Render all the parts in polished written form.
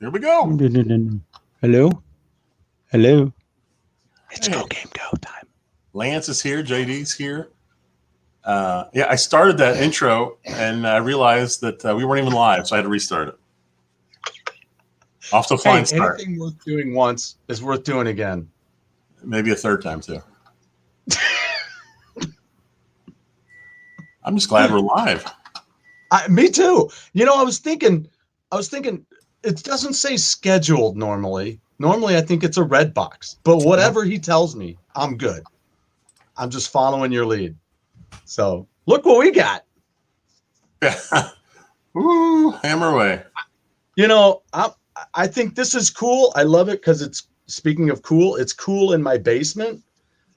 Here we go. Hello? Hello? It's Go Game Go time. Lance is here. JD's here. Yeah, I started that intro and I realized that we weren't even live, so I had to restart it. Off to a flying start. Anything worth doing once is worth doing again. Maybe a third time too. I'm just glad we're live. Me too. You know, I was thinking it doesn't say scheduled normally. Normally I think it's a red box, but whatever he tells me, I'm good. I'm just following your lead. So look what we got. Woo, hammer away. You know, I think this is cool. I love it because it's, speaking of cool, it's cool in my basement.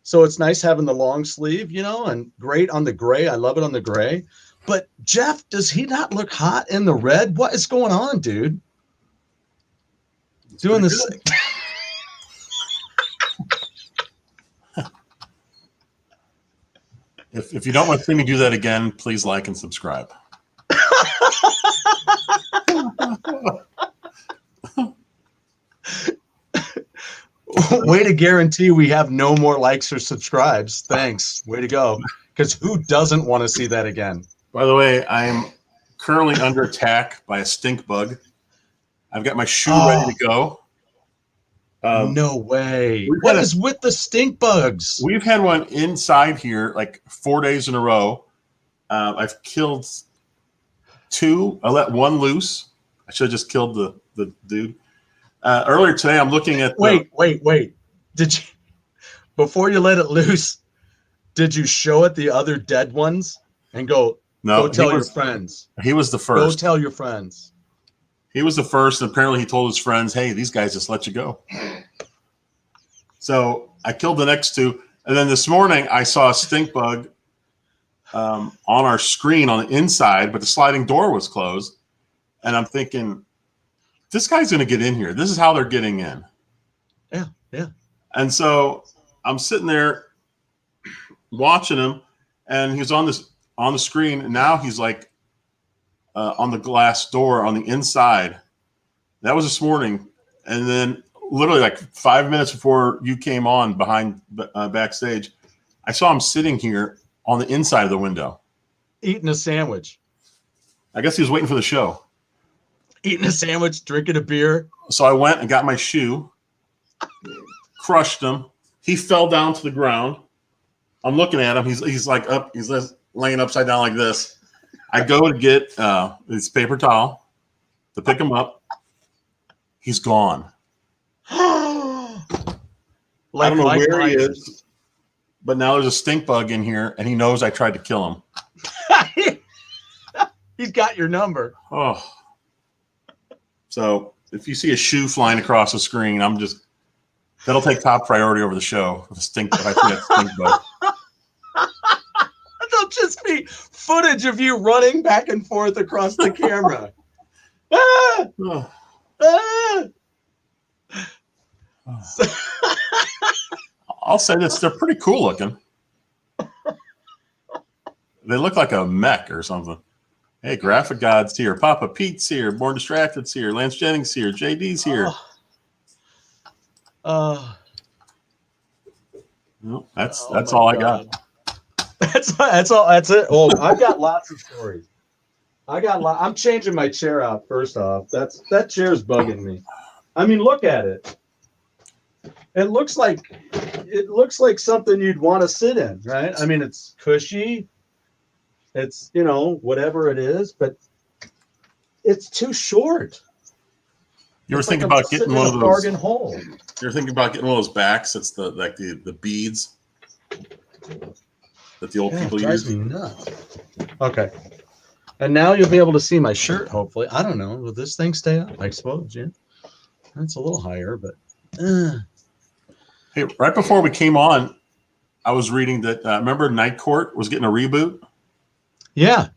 So it's nice having the long sleeve, you know, and great on the gray. I love it on the gray. But Jeff, does he not look hot in the red? What is going on, dude? Doing this. If you don't want to see me do that again, please like and subscribe. Way to guarantee we have no more likes or subscribes. Thanks. Way to go. Because who doesn't want to see that again? By the way, I'm currently under attack by a stink bug. I've got my shoe ready to go. No way. What is with the stink bugs? We've had one inside here like 4 days in a row. I've killed two. I let one loose. I should have just killed the dude. Earlier today, I'm looking at wait. Did you, before you let it loose, did you show it the other dead ones and go, no, go tell your friends? He was the first. Go tell your friends. He was the first, and apparently he told his friends, hey, these guys just let you go. So I killed the next two. And then this morning, I saw a stink bug on our screen on the inside, but the sliding door was closed. And I'm thinking, this guy's going to get in here. This is how they're getting in. Yeah. And so I'm sitting there watching him, and he's on the screen, and now he's like on the glass door on the inside. That was this morning. And then literally like 5 minutes before you came on behind backstage, I saw him sitting here on the inside of the window. Eating a sandwich. I guess he was waiting for the show. Eating a sandwich, drinking a beer. So I went and got my shoe, crushed him. He fell down to the ground. I'm looking at him. He's like up. He's laying upside down like this. I go to get this paper towel to pick him up. He's gone. I don't know where he is, but now there's a stink bug in here, and he knows I tried to kill him. He's got your number. Oh. So if you see a shoe flying across the screen, that'll take top priority over the show. If I see that stink bug. There'll just be footage of you running back and forth across the camera. I'll say this: they're pretty cool looking. They look like a mech or something. Hey, Graphic God's here. Papa Pete's here. Born Distracted's here. Lance Jennings here. JD's here. Well, that's all I got. That's all. That's it. Oh, I've got lots of stories. I'm changing my chair out first off. That chair's bugging me. I mean, look at it. It looks like something you'd want to sit in, right? I mean, it's cushy. It's, you know, whatever it is, but it's too short. You were thinking about getting one of those bargain hole. You're thinking about getting one of those backs. It's the beads that the old people use. Me nuts. Okay. And now you'll be able to see my shirt, hopefully. I don't know. Will this thing stay up? I suppose, yeah. That's a little higher, but Hey, right before we came on, I was reading that remember Night Court was getting a reboot? Yeah.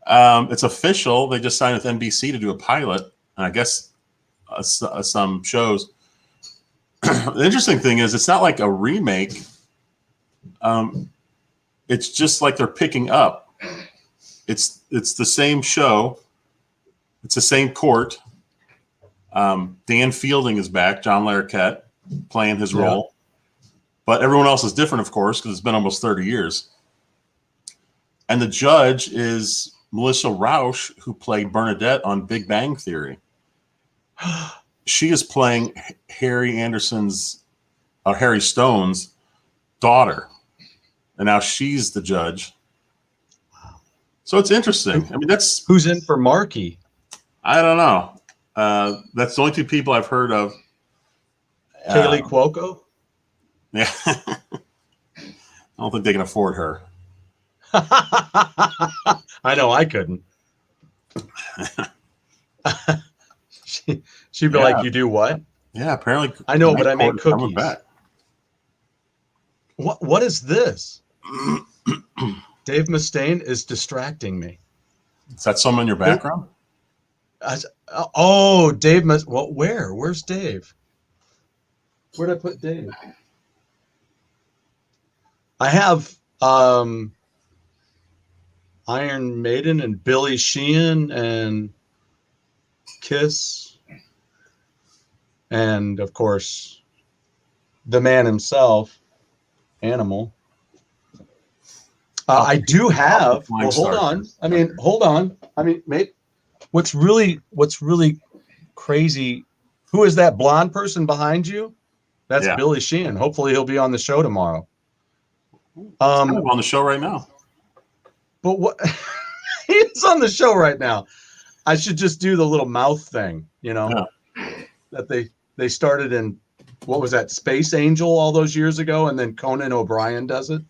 It's official. They just signed with NBC to do a pilot, and I guess some shows. The interesting thing is it's not like a remake. It's just like they're picking up. It's the same show. It's the same court. Dan Fielding is back, John Larroquette, playing his role. But everyone else is different, of course, because it's been almost 30 years. And the judge is Melissa Rauch, who played Bernadette on Big Bang Theory. She is playing Harry Stone's daughter. And now she's the judge. So it's interesting. I mean, that's who's in for Marky. I don't know. That's the only two people I've heard of. Kaylee Cuoco. Yeah, I don't think they can afford her. I know I couldn't. She'd be like, "You do what?" Yeah, apparently. I know, but I make cookies. Back. What is this? Dave Mustaine is distracting me. Is that someone in your background? Oh, Dave must. Well, where's Dave? Where'd I put Dave? I have Iron Maiden and Billy Sheehan and Kiss, and of course, the man himself, Animal. I do have. Well, hold on. Hold on. Mate, what's really crazy? Who is that blonde person behind you? That's Billy Sheehan. Hopefully, he'll be on the show tomorrow. Kind of on the show right now. But what? He's on the show right now. I should just do the little mouth thing, that they started in. What was that? Space Angel all those years ago, and then Conan O'Brien does it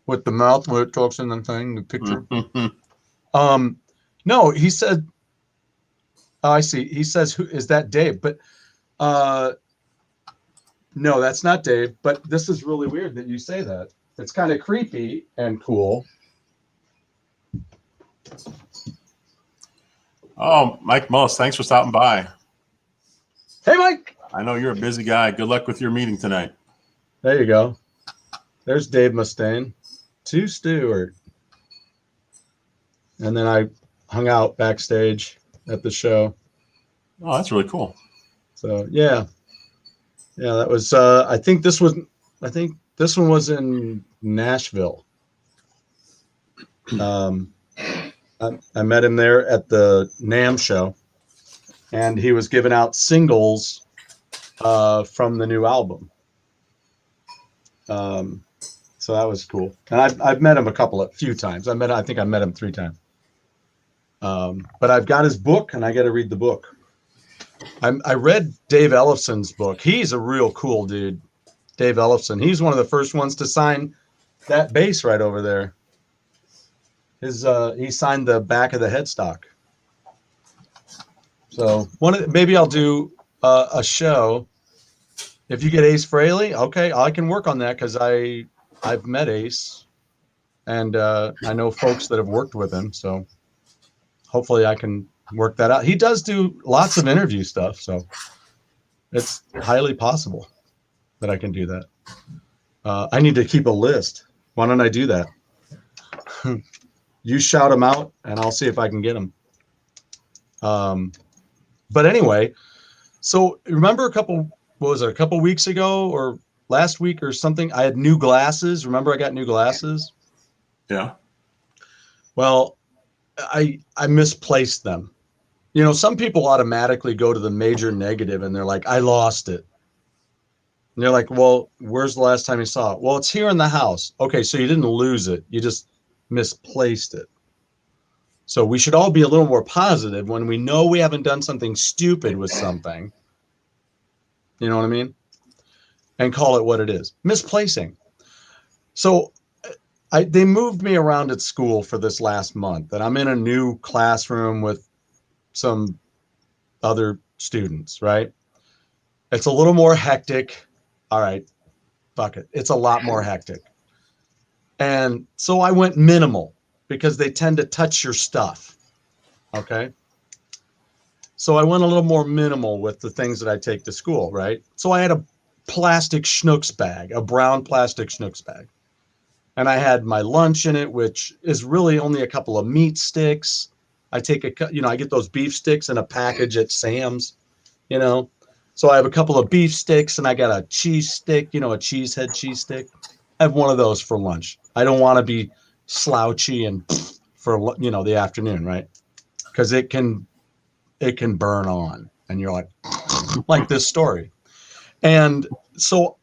with the mouth where it talks in the thing, the picture. No, he said. Oh, I see. He says, "Who is that, Dave?" But no, that's not Dave. But this is really weird that you say that. It's kind of creepy and cool. Oh, Mike Mullis, thanks for stopping by. Hey, Mike. I know you're a busy guy. Good luck with your meeting tonight. There you go. There's Dave Mustaine. To Stewart. And then I hung out backstage at the show. Oh, that's really cool. So yeah, that was. I think this one was in Nashville. I met him there at the NAMM show, and he was giving out singles from the new album. So that was cool. And I've met him a few times. I think I met him 3 times. But I've got his book, and I got to read the book. I read Dave Ellefson's book. He's a real cool dude, Dave Ellefson. He's one of the first ones to sign that bass right over there. He signed the back of the headstock. So maybe I'll do a show. If you get Ace Frehley, okay, I can work on that because I've met Ace, and I know folks that have worked with him. So hopefully I can work that out. He does do lots of interview stuff, so it's highly possible that I can do that. I need to keep a list. Why don't I do that? You shout them out, and I'll see if I can get them. But anyway, so remember a couple weeks ago or last week or something, I had new glasses. Remember I got new glasses? Yeah. Well, I misplaced them. Some people automatically go to the major negative and they're like, I lost it. And they're like, well, where's the last time you saw it? Well, it's here in the house. Okay, so you didn't lose it. You just misplaced it. So we should all be a little more positive when we know we haven't done something stupid with something. You know what I mean? And call it what it is. Misplacing. So they moved me around at school for this last month, and I'm in a new classroom with some other students, right? It's a little more hectic. All right, fuck it. It's a lot more hectic. And so I went minimal because they tend to touch your stuff. Okay. So I went a little more minimal with the things that I take to school, right? So I had a plastic Schnucks bag, a brown plastic Schnucks bag. And I had my lunch in it, which is really only a couple of meat sticks. I take I get those beef sticks in a package at Sam's. you know. So I have a couple of beef sticks and I got a cheese stick, you know, a cheesehead cheese stick. I have one of those for lunch. I don't want to be slouchy and for, you know, the afternoon, right? Because it can burn on, and you're like this story. And so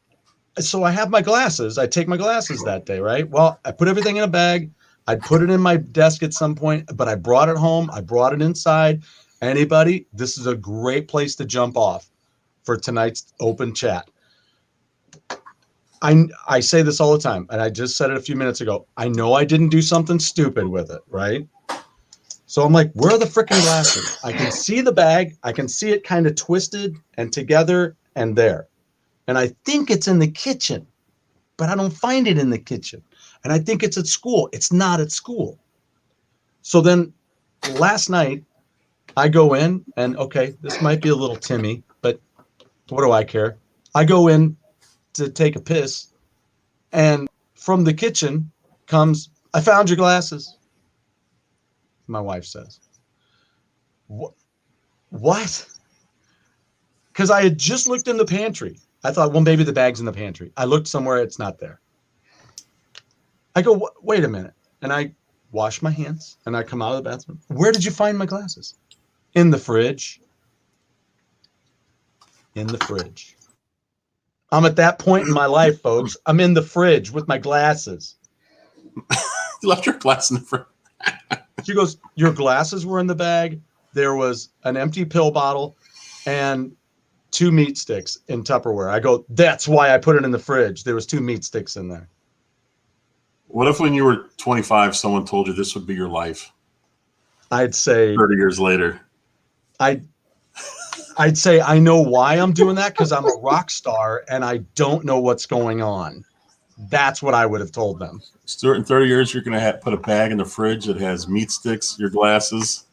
I have my glasses. I take my glasses that day, right? Well, I put everything in a bag. I'd put it in my desk at some point, but I brought it home. I brought it inside. Anybody, this is a great place to jump off for tonight's open chat. I say this all the time, and I just said it a few minutes ago. I know I didn't do something stupid with it, right? So I'm like, where are the freaking glasses? I can see the bag. I can see it kind of twisted and together and there. And I think it's in the kitchen, but I don't find it in the kitchen. And I think it's at school. It's not at school. So then last night I go in and, okay, this might be a little Timmy, but what do I care? I go in to take a piss, and from the kitchen comes, I found your glasses. My wife says, what? Because I had just looked in the pantry. I thought, well, maybe the bag's in the pantry. I looked somewhere, it's not there. I go, wait a minute. And I wash my hands and I come out of the bathroom. Where did you find my glasses? In the fridge. In the fridge. I'm at that point in my life, folks. I'm in the fridge with my glasses. You left your glass in the fridge. She goes, your glasses were in the bag. There was an empty pill bottle and 2 meat sticks in Tupperware. I go, that's why I put it in the fridge. There was 2 meat sticks in there. What if when you were 25, someone told you this would be your life? I'd say 30 years later. I'd say I know why I'm doing that, because I'm a rock star and I don't know what's going on. That's what I would have told them. Stuart, in 30 years, you're going to put a bag in the fridge that has meat sticks, your glasses.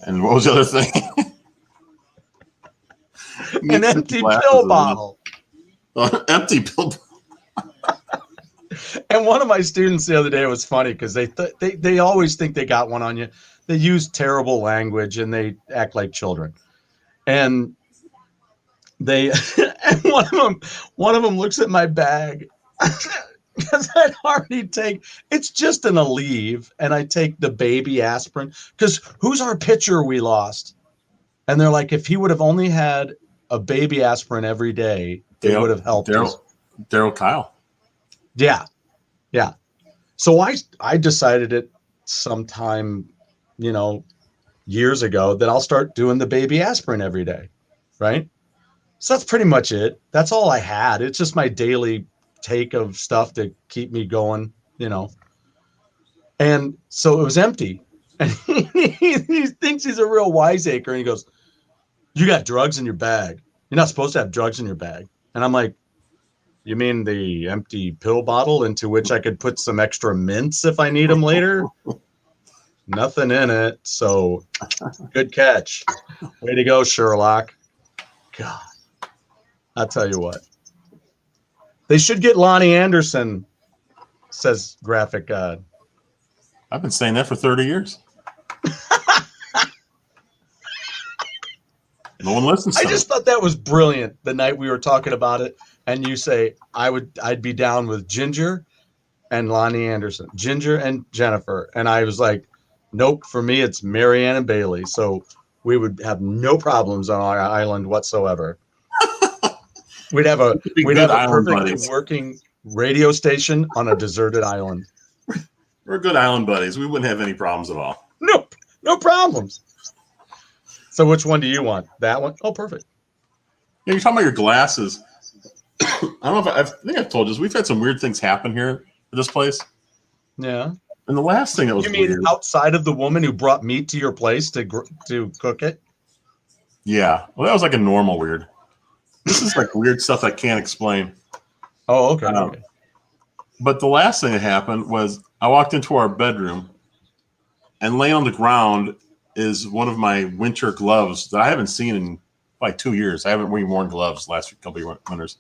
And what was the other thing? An empty pill bottle. Empty pill. And one of my students the other day, was funny because they always think they got one on you. They use terrible language and they act like children. And they and one of them looks at my bag because I'd already it's just an Aleve, and I take the baby aspirin because who's our pitcher we lost? And they're like, if he would have only had a baby aspirin every day, it would have helped. Daryl Kyle. Yeah. Yeah. So I decided it sometime, years ago, that I'll start doing the baby aspirin every day. Right. So that's pretty much it. That's all I had. It's just my daily take of stuff to keep me going, And so it was empty. And he thinks he's a real wiseacre. And he goes, you got drugs in your bag. You're not supposed to have drugs in your bag. And I'm like, you mean the empty pill bottle into which I could put some extra mints if I need them later? Nothing in it. So good catch. Way to go, Sherlock. God, I'll tell you what. They should get Lonnie Anderson, says Graphic God. I've been saying that for 30 years. No one listens to I just thought that was brilliant the night we were talking about it. And you say, I'd be down with Ginger and Lonnie Anderson, Ginger and Jennifer. And I was like, nope, for me, it's Marianne and Bailey. So we would have no problems on our island whatsoever. We'd have a perfectly buddies. Working radio station on a deserted island. We're good island buddies. We wouldn't have any problems at all. Nope, no problems. So which one do you want? That one? Oh, perfect. Yeah, you're talking about your glasses. I don't know if I think I've told you this. We've had some weird things happen here at this place. Yeah. And the last thing that was weird, outside of the woman who brought meat to your place to cook it? Yeah. Well, that was like a normal weird. This is like weird stuff I can't explain. Oh, okay. Okay. But the last thing that happened was I walked into our bedroom, and laying on the ground is one of my winter gloves that I haven't seen in like 2 years. I haven't worn gloves the last couple of winters.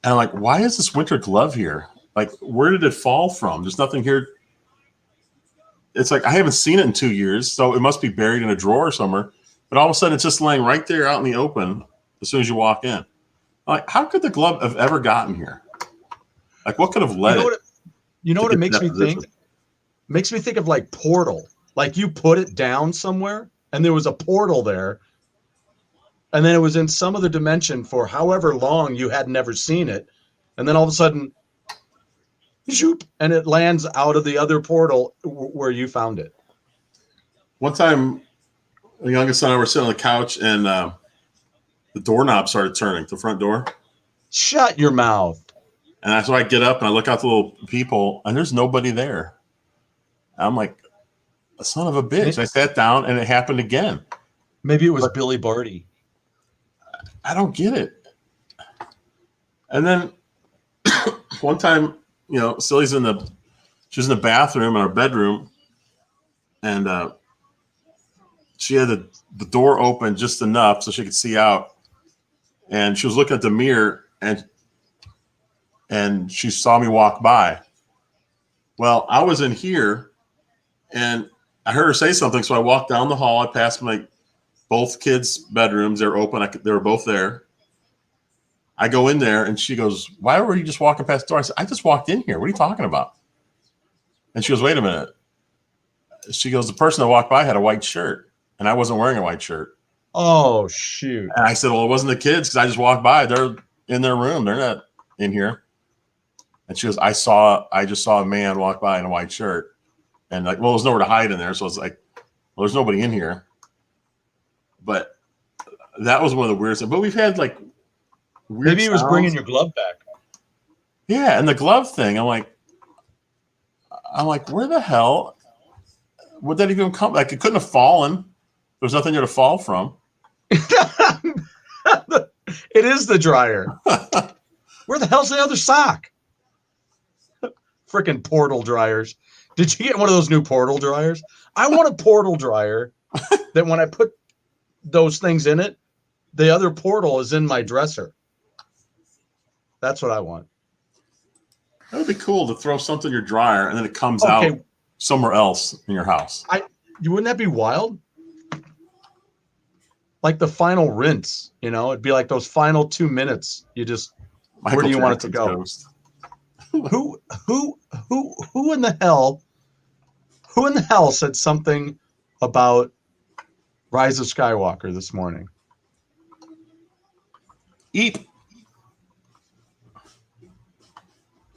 And I'm like, why is this winter glove here? Like, where did it fall from? There's nothing here. it's like I haven't seen it in 2 years, so it must be buried in a drawer somewhere. But all of a sudden, it's just laying right there out in the open as soon as you walk in. Like, how could the glove have ever gotten here? Like, what could have led it? You know what it makes me think? Makes me think of like Portal. Like you put it down somewhere, and there was a portal there, and then it was in some other dimension for however long you had never seen it, and then all of a sudden, shoop, and it lands out of the other portal where you found it. One time, the youngest son and I were sitting on the couch, and the doorknob started turning, the front door. Shut your mouth. And that's why I get up and I look out the little peephole, and there's nobody there. I'm like, a son of a bitch. I sat down, and it happened again. Maybe it was Billy Barty. I don't get it. And then one time, Silly's she was in the bathroom in our bedroom, and she had the door open just enough so she could see out. And she was looking at the mirror, and she saw me walk by. Well, I was in here, and I heard her say something, so I walked down the hall. I passed both kids' bedrooms. They were open. They were both there. I go in there, and she goes, "Why were you just walking past the door?" I said, "I just walked in here. What are you talking about?" And she goes, "Wait a minute." She goes, "The person that walked by had a white shirt, and I wasn't wearing a white shirt." Oh, shoot. And I said, "Well, it wasn't the kids because I just walked by. They're in their room. They're not in here." And she goes, I just saw a man walk by in a white shirt. And like, well, there's nowhere to hide in there. So it's like, well, there's nobody in here. But that was one of the weirdest things. But we've had like weird Maybe he was bringing your glove back. Yeah, and the glove thing, I'm like, where the hell would that even come? Like, it couldn't have fallen. There was nothing there to fall from. It is the dryer. Where the hell's the other sock? Freaking portal dryers. Did you get one of those new portal dryers? I want a portal dryer that when I put those things in it, the other portal is in my dresser. That's what I want. That would be cool to throw something in your dryer and then it comes out somewhere else in your house. Wouldn't that be wild? Like the final rinse, it'd be like those final 2 minutes. You just, where do you want it to go? Ghost. Who in the hell said something about Rise of Skywalker this morning? Eep.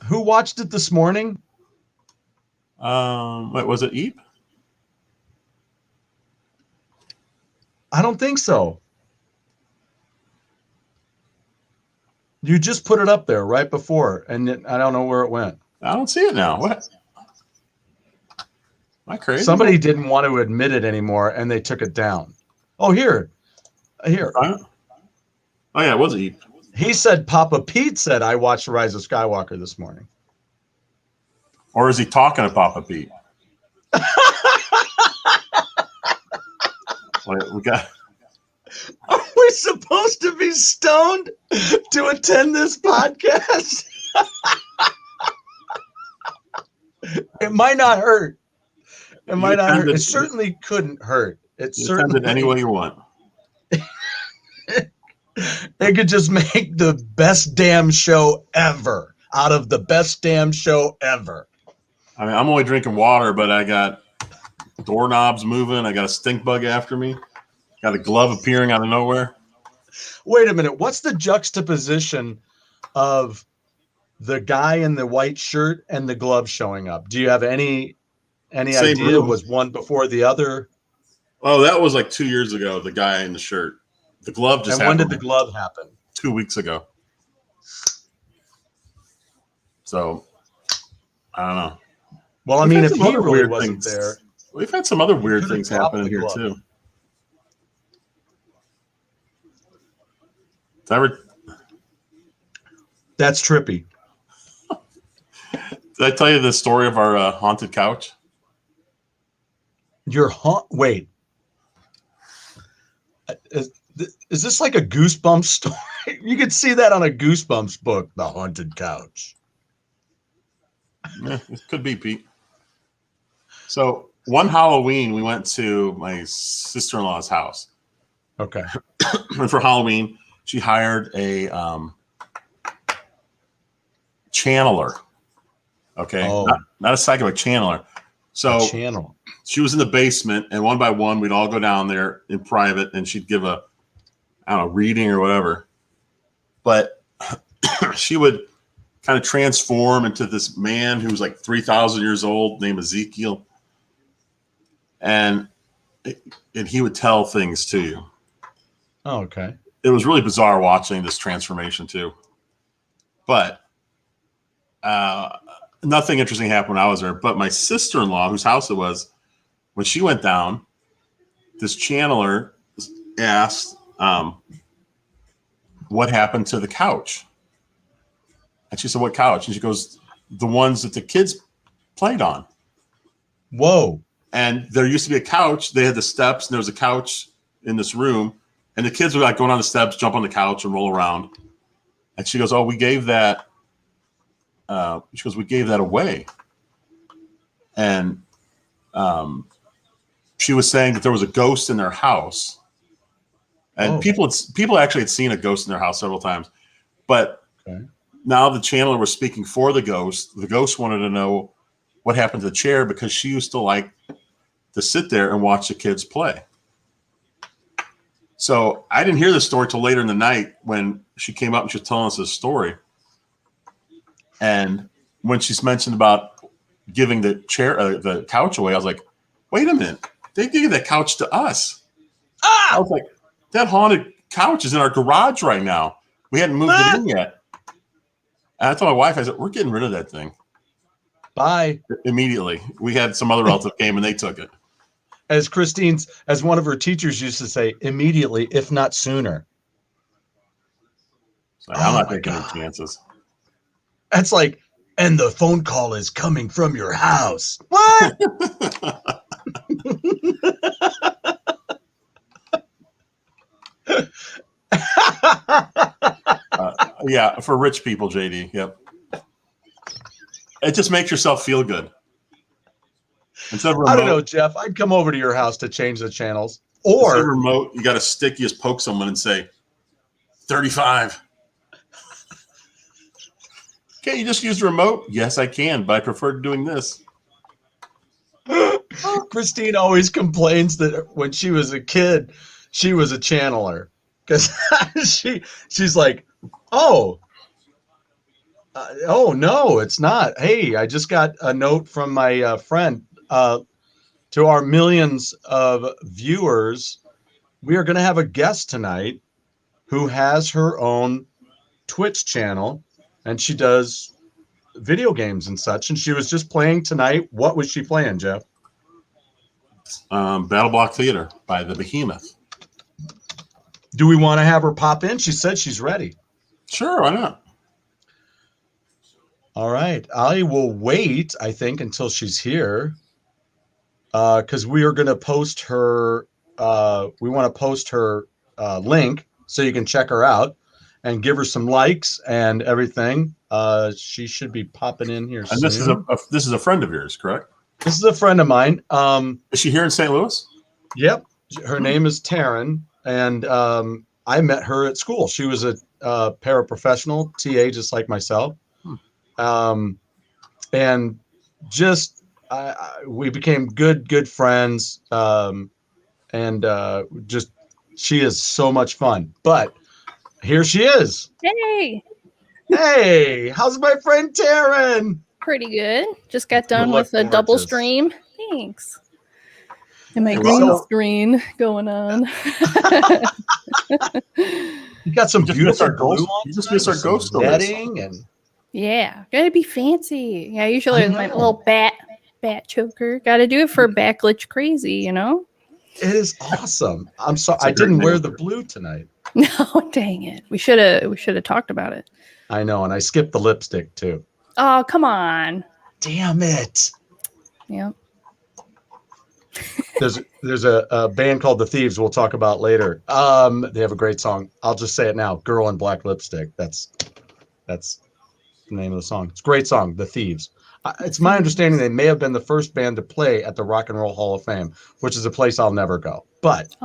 Who watched it this morning? Wait, was it Eep? I don't think so. You just put it up there right before, and I don't know where it went. I don't see it now. What? Am I crazy? Somebody didn't want to admit it anymore, and they took it down. Oh, here. Oh, yeah, it was Eep. He said, Papa Pete said, I watched Rise of Skywalker this morning. Or is he talking to Papa Pete? We got... Are we supposed to be stoned to attend this podcast? It might not hurt. It might not hurt. It certainly couldn't hurt. It certainly any way you want. It could just make the best damn show ever out of the best damn show ever. I mean, I'm only drinking water, but I got doorknobs moving. I got a stink bug after me. Got a glove appearing out of nowhere. Wait a minute. What's the juxtaposition of the guy in the white shirt and the glove showing up? Do you have any idea? Room. Was one before the other? Oh, that was like 2 years ago, the guy in the shirt. The glove just happened. And when did the glove happen? 2 weeks ago. So, I don't know. Well, I mean, if he really wasn't there. We've had some other weird things happen here, too. That's trippy. Did I tell you the story of our haunted couch? Wait. Is this like a Goosebumps story? You could see that on a Goosebumps book, The Haunted Couch. Yeah, it could be, Pete. So one Halloween, we went to my sister-in-law's house. Okay. And for Halloween, she hired a channeler. Okay. Oh. Not a psychic, a channeler. So Channel. she was in the basement, and one by one, we'd all go down there in private, and she'd give a, I don't know, reading or whatever. But she would kind of transform into this man who was like 3,000 years old, named Ezekiel. And he would tell things to you. Oh, okay. It was really bizarre watching this transformation too. But nothing interesting happened when I was there. But my sister-in-law, whose house it was, when she went down, this channeler asked what happened to the couch. And she said, what couch? And she goes, the ones that the kids played on. Whoa. And there used to be a couch. They had the steps, and there was a couch in this room. And the kids would like going on the steps, jump on the couch, and roll around. And she goes, oh, we gave that. She goes, we gave that away. And she was saying that there was a ghost in their house. And people actually had seen a ghost in their house several times. But now the channeler was speaking for the ghost. The ghost wanted to know what happened to the chair because she used to like to sit there and watch the kids play. So I didn't hear this story till later in the night when she came up and she was telling us this story. And when she's mentioned about giving the chair, the couch away, I was like, wait a minute. They gave that couch to us. I was like, that haunted couch is in our garage right now. We hadn't moved it in yet. And I told my wife, I said, we're getting rid of that thing. Bye. Immediately. We had some other relative came and they took it. As one of her teachers used to say, immediately, if not sooner. So I'm not taking any chances. That's like, and the phone call is coming from your house. What? Yeah, for rich people, JD. Yep. It just makes yourself feel good. Instead of remote, I don't know, Jeff. I'd come over to your house to change the channels. instead of Or remote, you got to stick, you just poke someone and say, 35. Can't you just use the remote? Yes, I can, but I prefer doing this. Christine always complains that when she was a kid, she was a channeler. Because she's like, oh no, it's not. Hey, I just got a note from my friend. To our millions of viewers, we are going to have a guest tonight who has her own Twitch channel, and she does video games and such. And she was just playing tonight. What was she playing, Jeff? Battle Block Theater by the Behemoth. Do we want to have her pop in? She said she's ready. Sure, why not? All right. I will wait, I think, until she's here. Because we are going to post her. We want to post her link so you can check her out and give her some likes and everything. She should be popping in here And soon. this is a friend of yours, correct? This is a friend of mine. Is she here in St. Louis? Yep. Her name is Taryn, and I met her at school. She was a paraprofessional, TA, just like myself. And just we became good friends, and just she is so much fun. But here she is. Hey, how's my friend Taryn? Pretty good. Just got done look with a double gorgeous. stream. Thanks. And my You're green welcome. screen going on. You got some You just beautiful missed our blue ghost- on you just tonight missed our with some ghost stories. netting and Yeah, gotta be fancy. Yeah, usually I with my know. little bat choker. Gotta do it for BatGlitchCrazy, you know? it is awesome. I'm sorry It's a I didn't great wear name. the blue tonight. No, dang it. We should have talked about it. I know, and I skipped the lipstick too. Oh, come on. Damn it. Yeah. There's a band called The Thieves we'll talk about later. They have a great song. I'll just say it now. Girl in Black Lipstick. That's the name of the song. It's a great song, The Thieves. It's my understanding they may have been the first band to play at the Rock and Roll Hall of Fame, which is a place I'll never go. But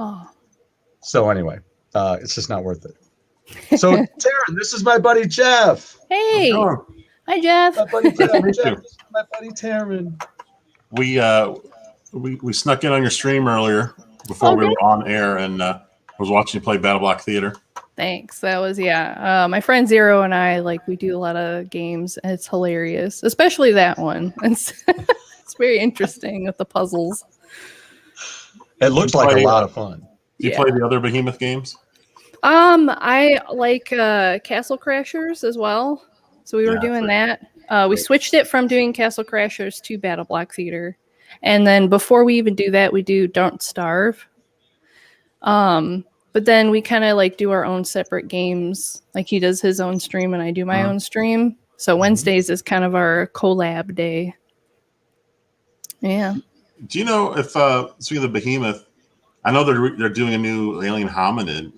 so anyway, it's just not worth it. So Taryn, this is my buddy Jeff. Hey, hi Jeff. My buddy Jeff. This is my buddy Taryn. We snuck in on your stream earlier before we were on air, and was watching you play Battle Block Theater. Thanks. That was my friend Zero and I we do a lot of games, and it's hilarious, especially that one. It's very interesting with the puzzles. It looks like a lot of fun. Do you play the other Behemoth games? I like Castle Crashers as well. So we were doing that. We switched it from doing Castle Crashers to Battle Block Theater. And then before we even do that, we do Don't Starve. But then we kind of do our own separate games. Like he does his own stream and I do my own stream. So Wednesdays is kind of our collab day. Yeah. Do you know if speaking of the Behemoth, I know they're doing a new Alien Hominid.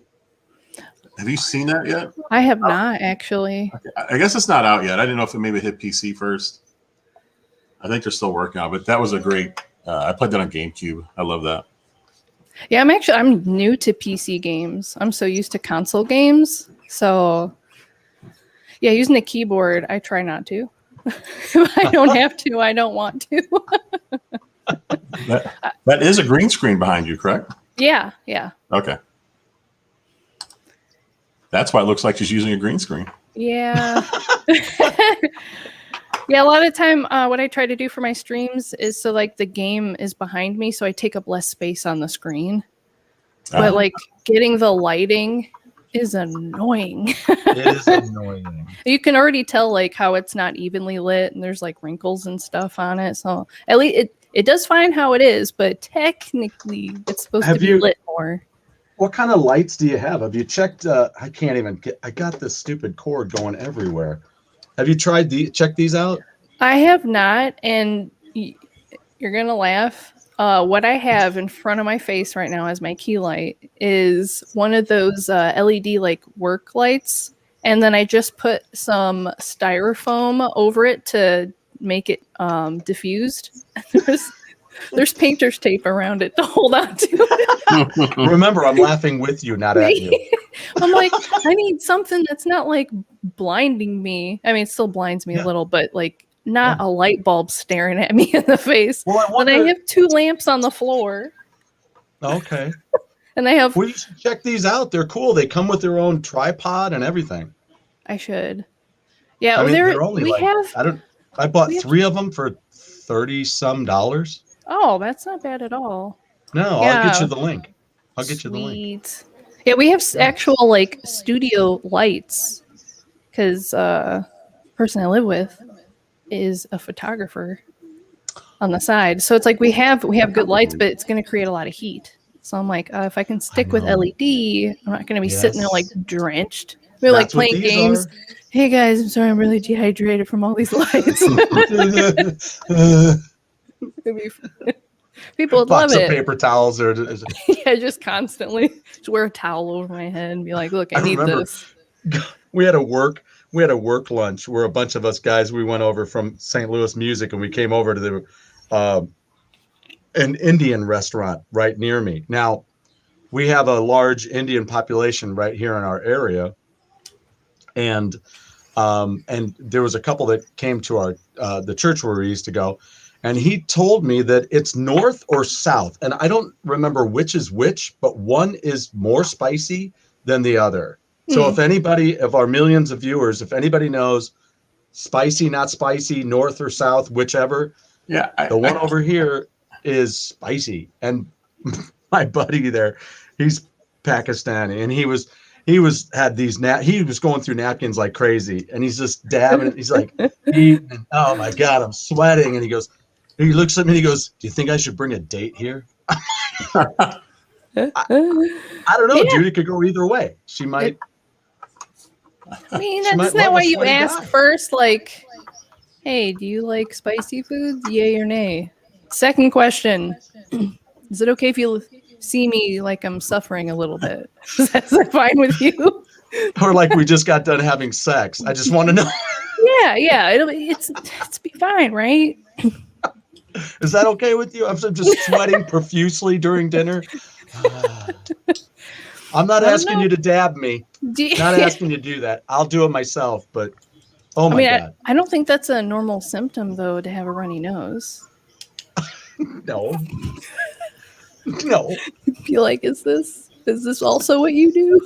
Have you seen that yet? I have not actually. Okay. I guess it's not out yet. I didn't know if it maybe hit PC first. I think they're still working on it, but that was a great. I played that on GameCube. I love that. Yeah, I'm new to PC games. I'm so used to console games. So yeah, using the keyboard, I try not to. If I don't have to, I don't want to. That is a green screen behind you, correct? Yeah. Okay. That's why it looks like she's using a green screen. Yeah. Yeah, a lot of time what I try to do for my streams is so the game is behind me, so I take up less space on the screen. But getting the lighting is annoying. It is annoying. You can already tell how it's not evenly lit and there's wrinkles and stuff on it. So at least it does fine how it is, but technically it's supposed to be lit more. What kind of lights do you have? Have you checked? I can't even I got this stupid cord going everywhere. Have you tried check these out? I have not, and you're gonna laugh. What I have in front of my face right now as my key light is one of those LED work lights, and then I just put some styrofoam over it to make it diffused. There's painter's tape around it to hold on to. Remember, I'm laughing with you, not at you. I'm I need something that's not blinding me. I mean, it still blinds me a little, but not a light bulb staring at me in the face. Well, but I have 2 lamps on the floor. Okay. And I have. Well, you should check these out. They're cool. They come with their own tripod and everything. I should. Yeah, I mean, they're only I bought 3 of them for $30-some. Oh, that's not bad at all. No, yeah. I'll get you the link. I'll get you the link. Yeah, we have actual studio lights because person I live with is a photographer on the side. So it's we have good lights, but it's going to create a lot of heat. So I'm if I can stick with LED, I'm not going to be sitting there drenched. We're playing games. Hey guys, I'm sorry, I'm really dehydrated from all these lights. People would love it. Paper towels or yeah, just constantly just wear a towel over my head and be look, I need this. We had a work lunch where a bunch of us guys, we went over from St. Louis Music and we came over to the an Indian restaurant right near me. Now, we have a large Indian population right here in our area, and there was a couple that came to our the church where we used to go. And he told me that it's north or south. And I don't remember which is which, but one is more spicy than the other. So if anybody of our millions of viewers, if anybody knows spicy, not spicy, north or south, whichever, the one over here is spicy. And my buddy there, he's Pakistani, and he was going through napkins like crazy, and he's just dabbing it. He's eating, oh my God, I'm sweating. And he looks at me and he goes, do you think I should bring a date here? I don't know, dude. It could go either way. She might. I mean, isn't that why you ask first? Hey, do you like spicy foods? Yay or nay? Second question. Is it okay if you see me I'm suffering a little bit? Is that fine with you? Or like we just got done having sex. I just want to know. Yeah. It's be fine, right? Is that okay with you? I'm just sweating profusely during dinner. I'm not I don't asking know. you to dab me. Not asking you to do that. I'll do it myself, but oh my God. I don't think that's a normal symptom though to have a runny nose. No. No. I feel like is this also what you do?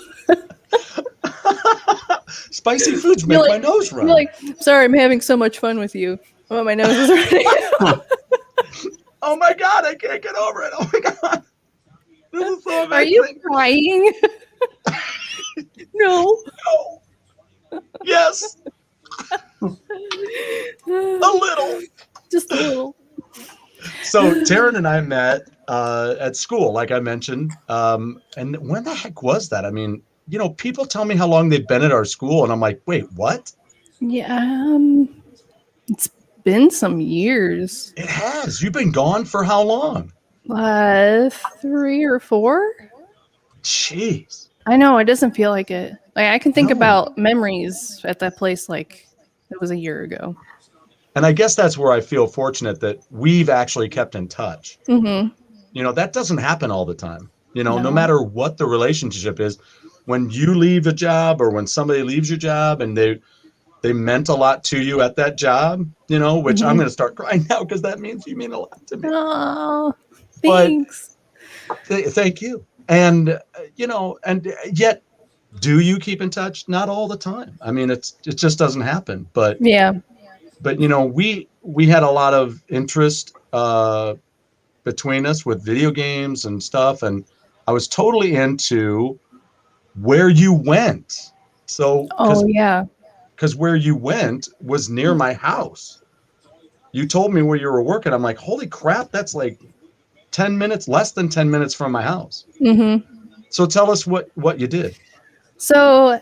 Spicy foods make my nose run. You're like, sorry, I'm having so much fun with you. Oh, my nose is running. Oh my God, I can't get over it. Oh my God. This is so amazing. Are you crying? No. No. Yes. A little. Just a little. So Taryn and I met at school, like I mentioned. And when the heck was that? I mean, you know, people tell me how long they've been at our school, and I'm like, wait, what? Yeah, it's been some years. It has. You've been gone for how long? 3 or 4. Jeez. I know, it doesn't feel like it. Like I can think No. about memories at that place like it was a year ago. And I guess that's where I feel fortunate that we've actually kept in touch. Mm-hmm. You know, that doesn't happen all the time. You know, no No. matter what the relationship is, when you leave a job or when somebody leaves your job and they meant a lot to you at that job, you know, which I'm going to start crying now because that means you mean a lot to me. Oh, But thanks. Thank you. And, you know, and yet, do you keep in touch? Not all the time. I mean, it just doesn't happen. But Yeah. But you know, we had a lot of interest between us with video games and stuff, and I was totally into where you went. So, because where you went was near my house. You told me where you were working. I'm like, holy crap, that's like 10 minutes, less than 10 minutes from my house. Mm-hmm. So tell us what you did. So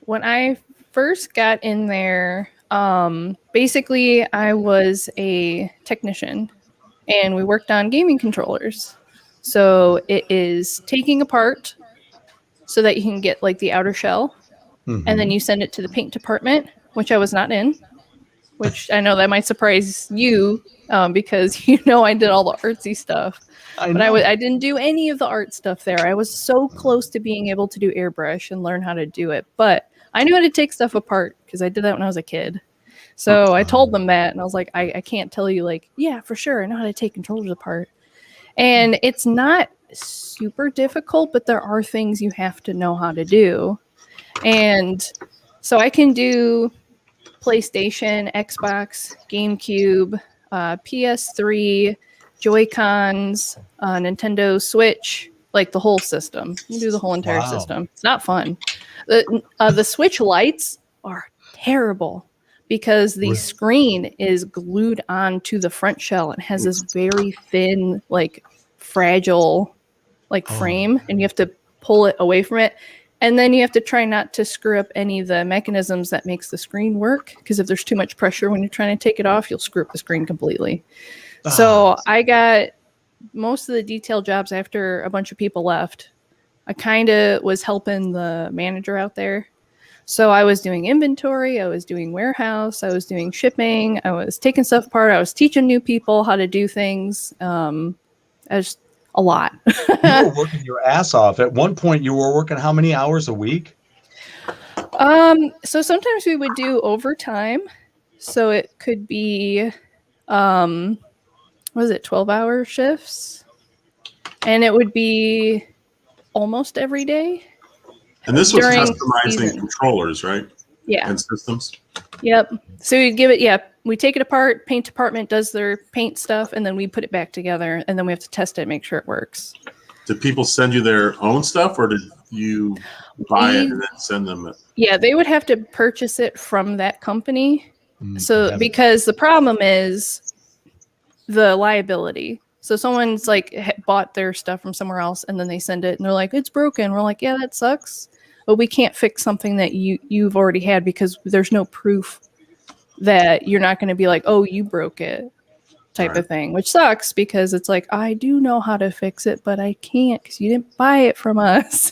when I first got in there, basically I was a technician and we worked on gaming controllers. So it is taking apart so that you can get like the outer shell, and then you send it to the paint department, which I was not in, which I know that might surprise you because you know I did all the artsy stuff. But I didn't do any of the art stuff there. I was so close to being able to do airbrush and learn how to do it. But I knew how to take stuff apart because I did that when I was a kid. So I told them that, and I was like, I can't tell you, like, yeah, for sure, I know how to take controllers apart. And it's not super difficult, but there are things you have to know how to do. And so I can do PlayStation, Xbox, GameCube, PS3, Joy-Cons, Nintendo Switch, like the whole system. You can do the whole entire system. It's not fun. The Switch lights are terrible because the screen is glued onto the front shell and has this very thin, like fragile, like frame, and you have to pull it away from it. And then you have to try not to screw up any of the mechanisms that makes the screen work, because if there's too much pressure when you're trying to take it off, you'll screw up the screen completely. So I got most of the detail jobs after a bunch of people left. I kind of was helping the manager out there. So I was doing inventory, I was doing warehouse, I was doing shipping, I was taking stuff apart, I was teaching new people how to do things. As a lot. You were working your ass off. At one point, you were working how many hours a week? So sometimes we would do overtime. So it could be, what was it, 12-hour shifts? And it would be almost every day. And this was during customizing season. Controllers, right? Yeah. And systems. Yep. So we'd give it, we take it apart, paint department does their paint stuff, and then we put it back together, and then we have to test it and make sure it works. Did people send you their own stuff, or did you buy it and then send them it? Yeah, they would have to purchase it from that company. So because the problem is the liability. So someone's like bought their stuff from somewhere else, and then they send it, and they're like, it's broken. We're like, yeah, that sucks. But we can't fix something that you've already had because there's no proof that you're not going to be like, oh, you broke it. type Right. of thing, which sucks because it's like, I do know how to fix it, but I can't because you didn't buy it from us.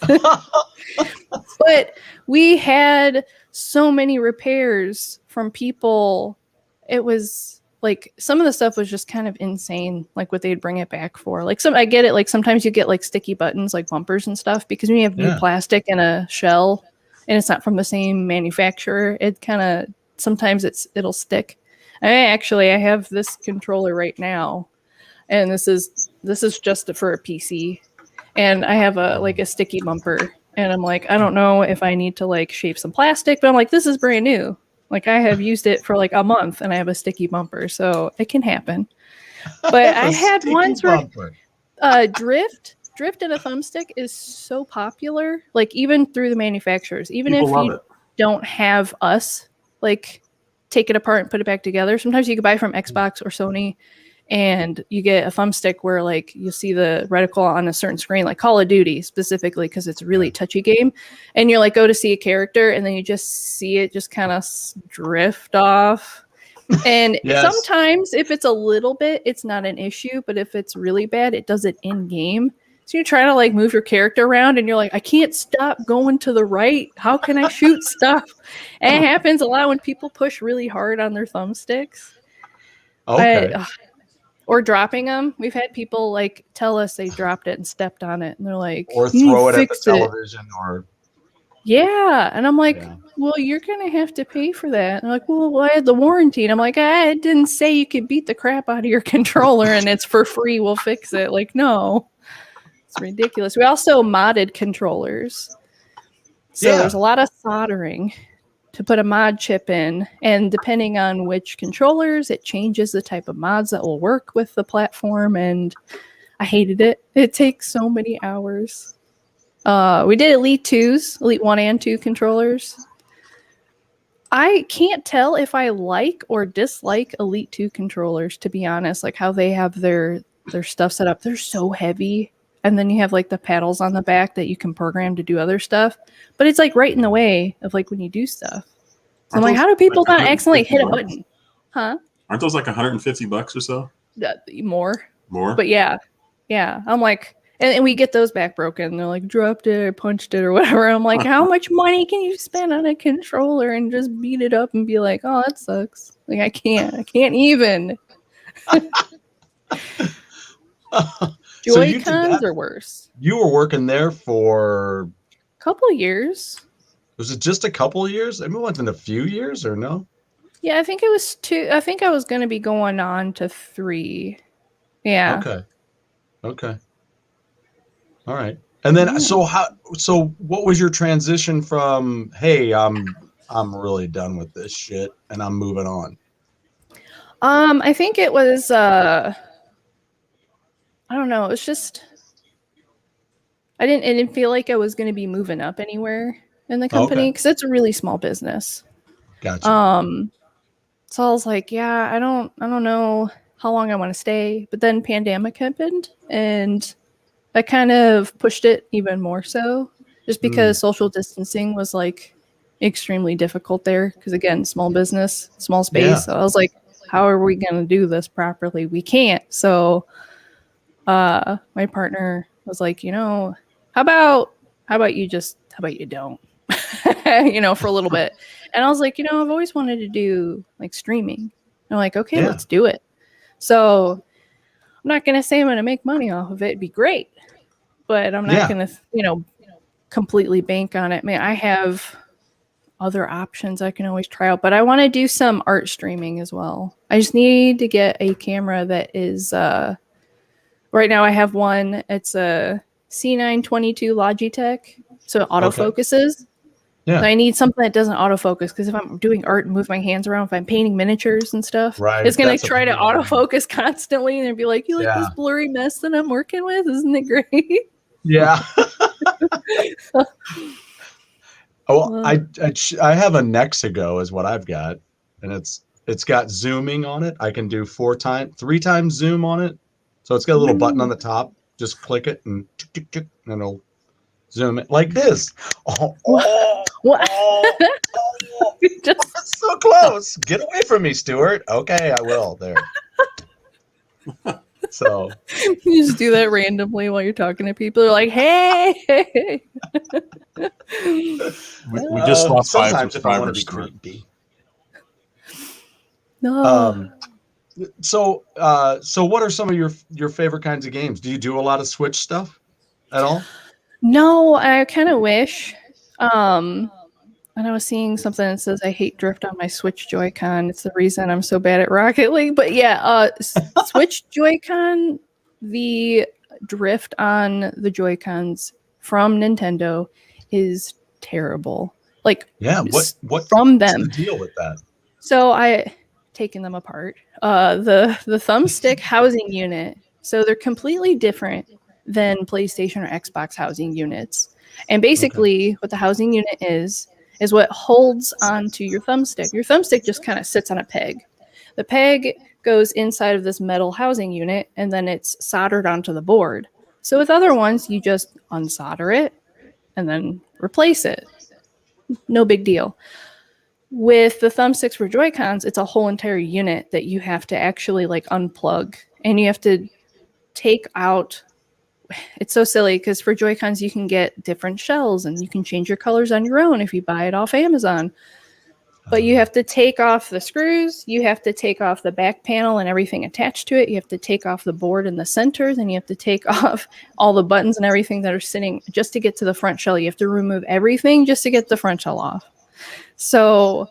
But we had so many repairs from people. It was like some of the stuff was just kind of insane, like what they'd bring it back for. Like I get it. Like sometimes you get like sticky buttons, like bumpers and stuff, because when you have new plastic in a shell and it's not from the same manufacturer, it kind of sometimes it'll stick. I have this controller right now, and this is just for a PC, and I have a sticky bumper, and I'm like, I don't know if I need to like shape some plastic, but I'm like, this is brand new. Like I have used it for like a month, and I have a sticky bumper, so it can happen. But I had ones where drift and a thumbstick is so popular, like even through the manufacturers, even People if love you it. don't have us like take it apart and put it back together. Sometimes you can buy from Xbox or Sony, and you get a thumbstick where like you see the reticle on a certain screen, like Call of Duty specifically, because it's a really touchy game, and you're like go to see a character, and then you just see it just kind of drift off. And sometimes if it's a little bit, it's not an issue, but if it's really bad, it does it in game. So you try to like move your character around, and you're like, I can't stop going to the right. How can I shoot stuff? And it happens a lot when people push really hard on their thumbsticks. Okay. Or dropping them. We've had people like tell us they dropped it and stepped on it, and they're like, or throw it at the television, or and I'm like, well, you're gonna have to pay for that. And they're like, well, I had the warranty, and I'm like, I didn't say you could beat the crap out of your controller and it's for free. We'll fix it. Like, no, it's ridiculous. We also modded controllers, so there's a lot of soldering to put a mod chip in, and depending on which controllers, it changes the type of mods that will work with the platform, and I hated it. It takes so many hours. We did Elite 1 and 2 controllers. I can't tell if I like or dislike Elite 2 controllers, to be honest, like how they have their stuff set up. They're so heavy, and then you have like the paddles on the back that you can program to do other stuff, but it's like right in the way of like when you do stuff. So I'm like, how do people not accidentally hit a button? Huh? Aren't those like $150 or so? More. But yeah. I'm like, and we get those back broken. They're like, dropped it or punched it or whatever. I'm like, how much money can you spend on a controller and just beat it up and be like, oh, that sucks. Like I can't even. Joy-Cons are worse. You were working there for a couple of years. Was it just a couple of years? I mean, it wasn't a few years, or no? Yeah, I think it was 2. I think I was going to be going on to 3. Yeah. Okay. All right. And then, so what was your transition from, hey, I'm really done with this shit and I'm moving on? I think it was, I don't know. It was just, I didn't feel like I was going to be moving up anywhere in the company, because it's a really small business. Gotcha. So I was like, yeah, I don't know how long I want to stay. But then pandemic happened, and that kind of pushed it even more so, just because social distancing was like extremely difficult there. Because again, small business, small space. Yeah. So I was like, how are we going to do this properly? We can't. So my partner was like, how about you don't, for a little bit. And I was like, I've always wanted to do like streaming. And I'm like, okay, let's do it. So I'm not going to say I'm going to make money off of it. It'd be great, but I'm not going to, completely bank on it. Man, I have other options I can always try out, but I want to do some art streaming as well. I just need to get a camera that is, right now I have one. It's a C922 Logitech. So it autofocuses. Yeah. So I need something that doesn't autofocus, because if I'm doing art and move my hands around, if I'm painting miniatures and stuff, it's going to try to autofocus constantly, and it'd be like, you like this blurry mess that I'm working with? Isn't it great? Yeah. Well, I have a Nexigo is what I've got, and it's got zooming on it. I can do 3 times zoom on it. So it's got a little button on the top. Just click it and it'll zoom it like this. Just so close. Get away from me, Stuart. Okay, I will. There. So You just do that randomly while you're talking to people. They're like, hey. We just lost five sometimes if I want to subscribers be to it. creepy. No. So what are some of your favorite kinds of games? Do you do a lot of Switch stuff at all? No, I kind of wish. And I was seeing something that says I hate drift on my Switch Joy-Con. It's the reason I'm so bad at Rocket League. But yeah, Switch Joy-Con, the drift on the Joy-Cons from Nintendo is terrible. Like, Yeah. What's from them. the deal with that? So I taken them apart. The thumbstick housing unit. So they're completely different than PlayStation or Xbox housing units. And basically, what the housing unit is what holds onto your thumbstick. Your thumbstick just kind of sits on a peg. The peg goes inside of this metal housing unit, and then it's soldered onto the board. So with other ones, you just unsolder it and then replace it. No big deal. With the thumbsticks for Joy-Cons, it's a whole entire unit that you have to actually like unplug, and you have to take out. It's so silly because for Joy-Cons you can get different shells and you can change your colors on your own if you buy it off Amazon. But you have to take off the screws, you have to take off the back panel and everything attached to it, you have to take off the board in the center, then you have to take off all the buttons and everything that are sitting just to get to the front shell. You have to remove everything just to get the front shell off. So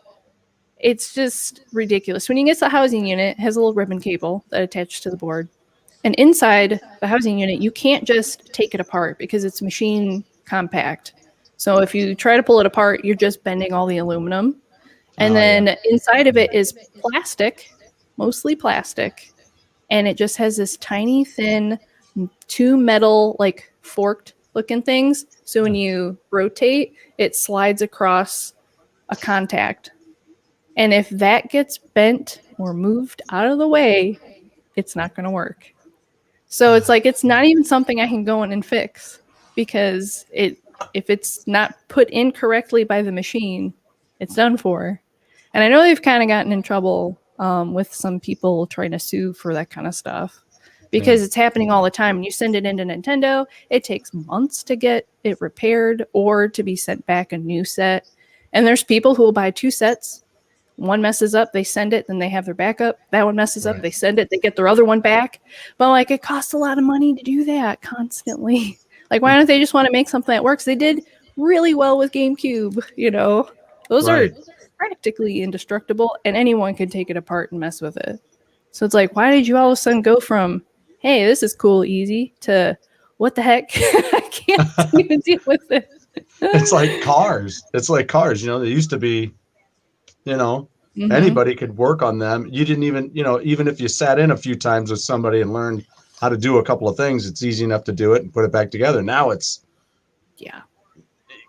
it's just ridiculous. When you get to the housing unit, it has a little ribbon cable that attached to the board. And inside the housing unit, you can't just take it apart because it's machine compact. So if you try to pull it apart, you're just bending all the aluminum. And then inside of it is plastic, mostly plastic. And it just has this tiny, thin, two metal, like forked looking things. So when you rotate, it slides across a contact. And if that gets bent or moved out of the way, it's not going to work. So it's like it's not even something I can go in and fix because if it's not put in correctly by the machine, it's done for. And I know they've kind of gotten in trouble with some people trying to sue for that kind of stuff because it's happening all the time. When you send it into Nintendo, it takes months to get it repaired or to be sent back a new set. And there's people who will buy two sets. One messes up, they send it, then they have their backup. That one messes up, they send it, they get their other one back. But like, it costs a lot of money to do that constantly. Like, why don't they just want to make something that works? They did really well with GameCube, you know. Those are practically indestructible, and anyone can take it apart and mess with it. So it's like, why did you all of a sudden go from, hey, this is cool, easy, to what the heck? I can't even deal with it. It's like cars. It's like cars. You know, they used to be, you know, anybody could work on them. You didn't even, you know, even if you sat in a few times with somebody and learned how to do a couple of things, it's easy enough to do it and put it back together. Now it's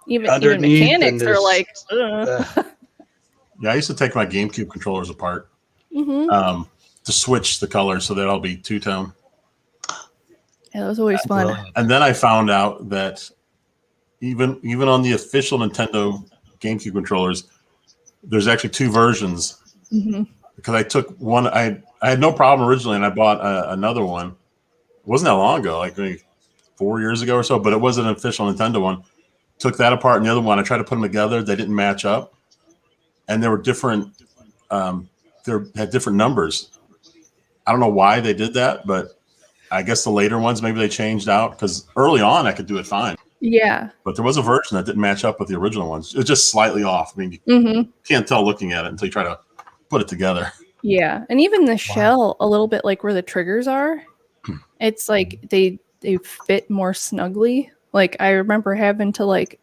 even mechanics are like, yeah, I used to take my GameCube controllers apart to switch the colors so they'd all be two-tone. Yeah, that was always fun. brilliant. And then I found out that even on the official Nintendo GameCube controllers, there's actually two versions. Because I took one, I had no problem originally, and I bought another one. It wasn't that long ago, like maybe 4 years ago or so, but it was an official Nintendo one. Took that apart, and the other one, I tried to put them together. They didn't match up, and they were different. They had different numbers. I don't know why they did that, but I guess the later ones maybe they changed out because early on I could do it fine. Yeah. But there was a version that didn't match up with the original ones. It was just slightly off. I mean, you can't tell looking at it until you try to put it together. Yeah, and even the shell, a little bit like where the triggers are, it's like they fit more snugly. Like I remember having to like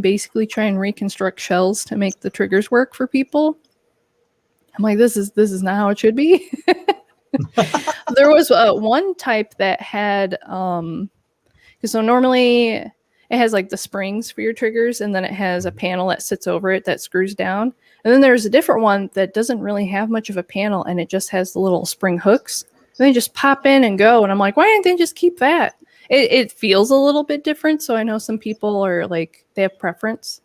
basically try and reconstruct shells to make the triggers work for people. I'm like, this is not how it should be. There was one type that had because so normally it has like the springs for your triggers, and then it has a panel that sits over it that screws down. And then there's a different one that doesn't really have much of a panel, and it just has the little spring hooks. And they just pop in and go. And I'm like, why didn't they just keep that? It feels a little bit different. So I know some people are like, they have preference.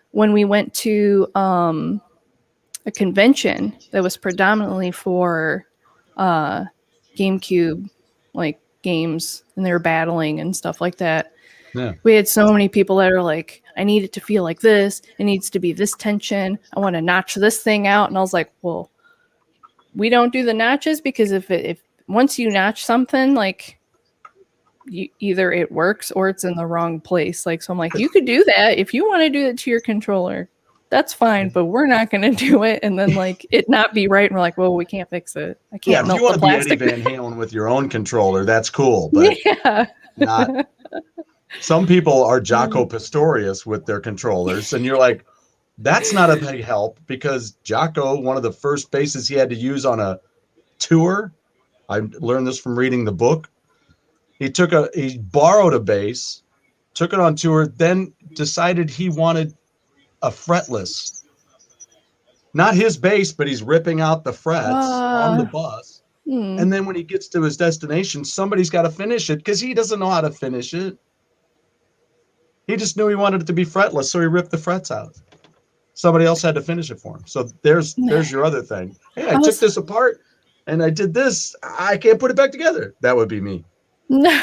When we went to a convention that was predominantly for GameCube like games and they're battling and stuff like that. Yeah. We had so many people that are like, I need it to feel like this. It needs to be this tension. I want to notch this thing out. And I was like, well, we don't do the notches because if once you notch something, like either it works or it's in the wrong place. Like, so I'm like, you could do that if you want to do it to your controller. That's fine, but we're not going to do it. And then like it not be right. And we're like, well, we can't fix it. I can't If you melt want the to be Eddie plastic. Van Halen with your own controller, that's cool. But Yeah. not. Some people are Jaco Pastorius with their controllers, and you're like, that's not a big help because Jaco, one of the first basses he had to use on a tour, I learned this from reading the book. He borrowed a bass, took it on tour, then decided he wanted a fretless. Not his bass, but he's ripping out the frets on the bus. And then when he gets to his destination, somebody's got to finish it because he doesn't know how to finish it. He just knew he wanted it to be fretless, so he ripped the frets out. Somebody else had to finish it for him. So there's your other thing. Hey, I took this apart and I did this. I can't put it back together. That would be me. I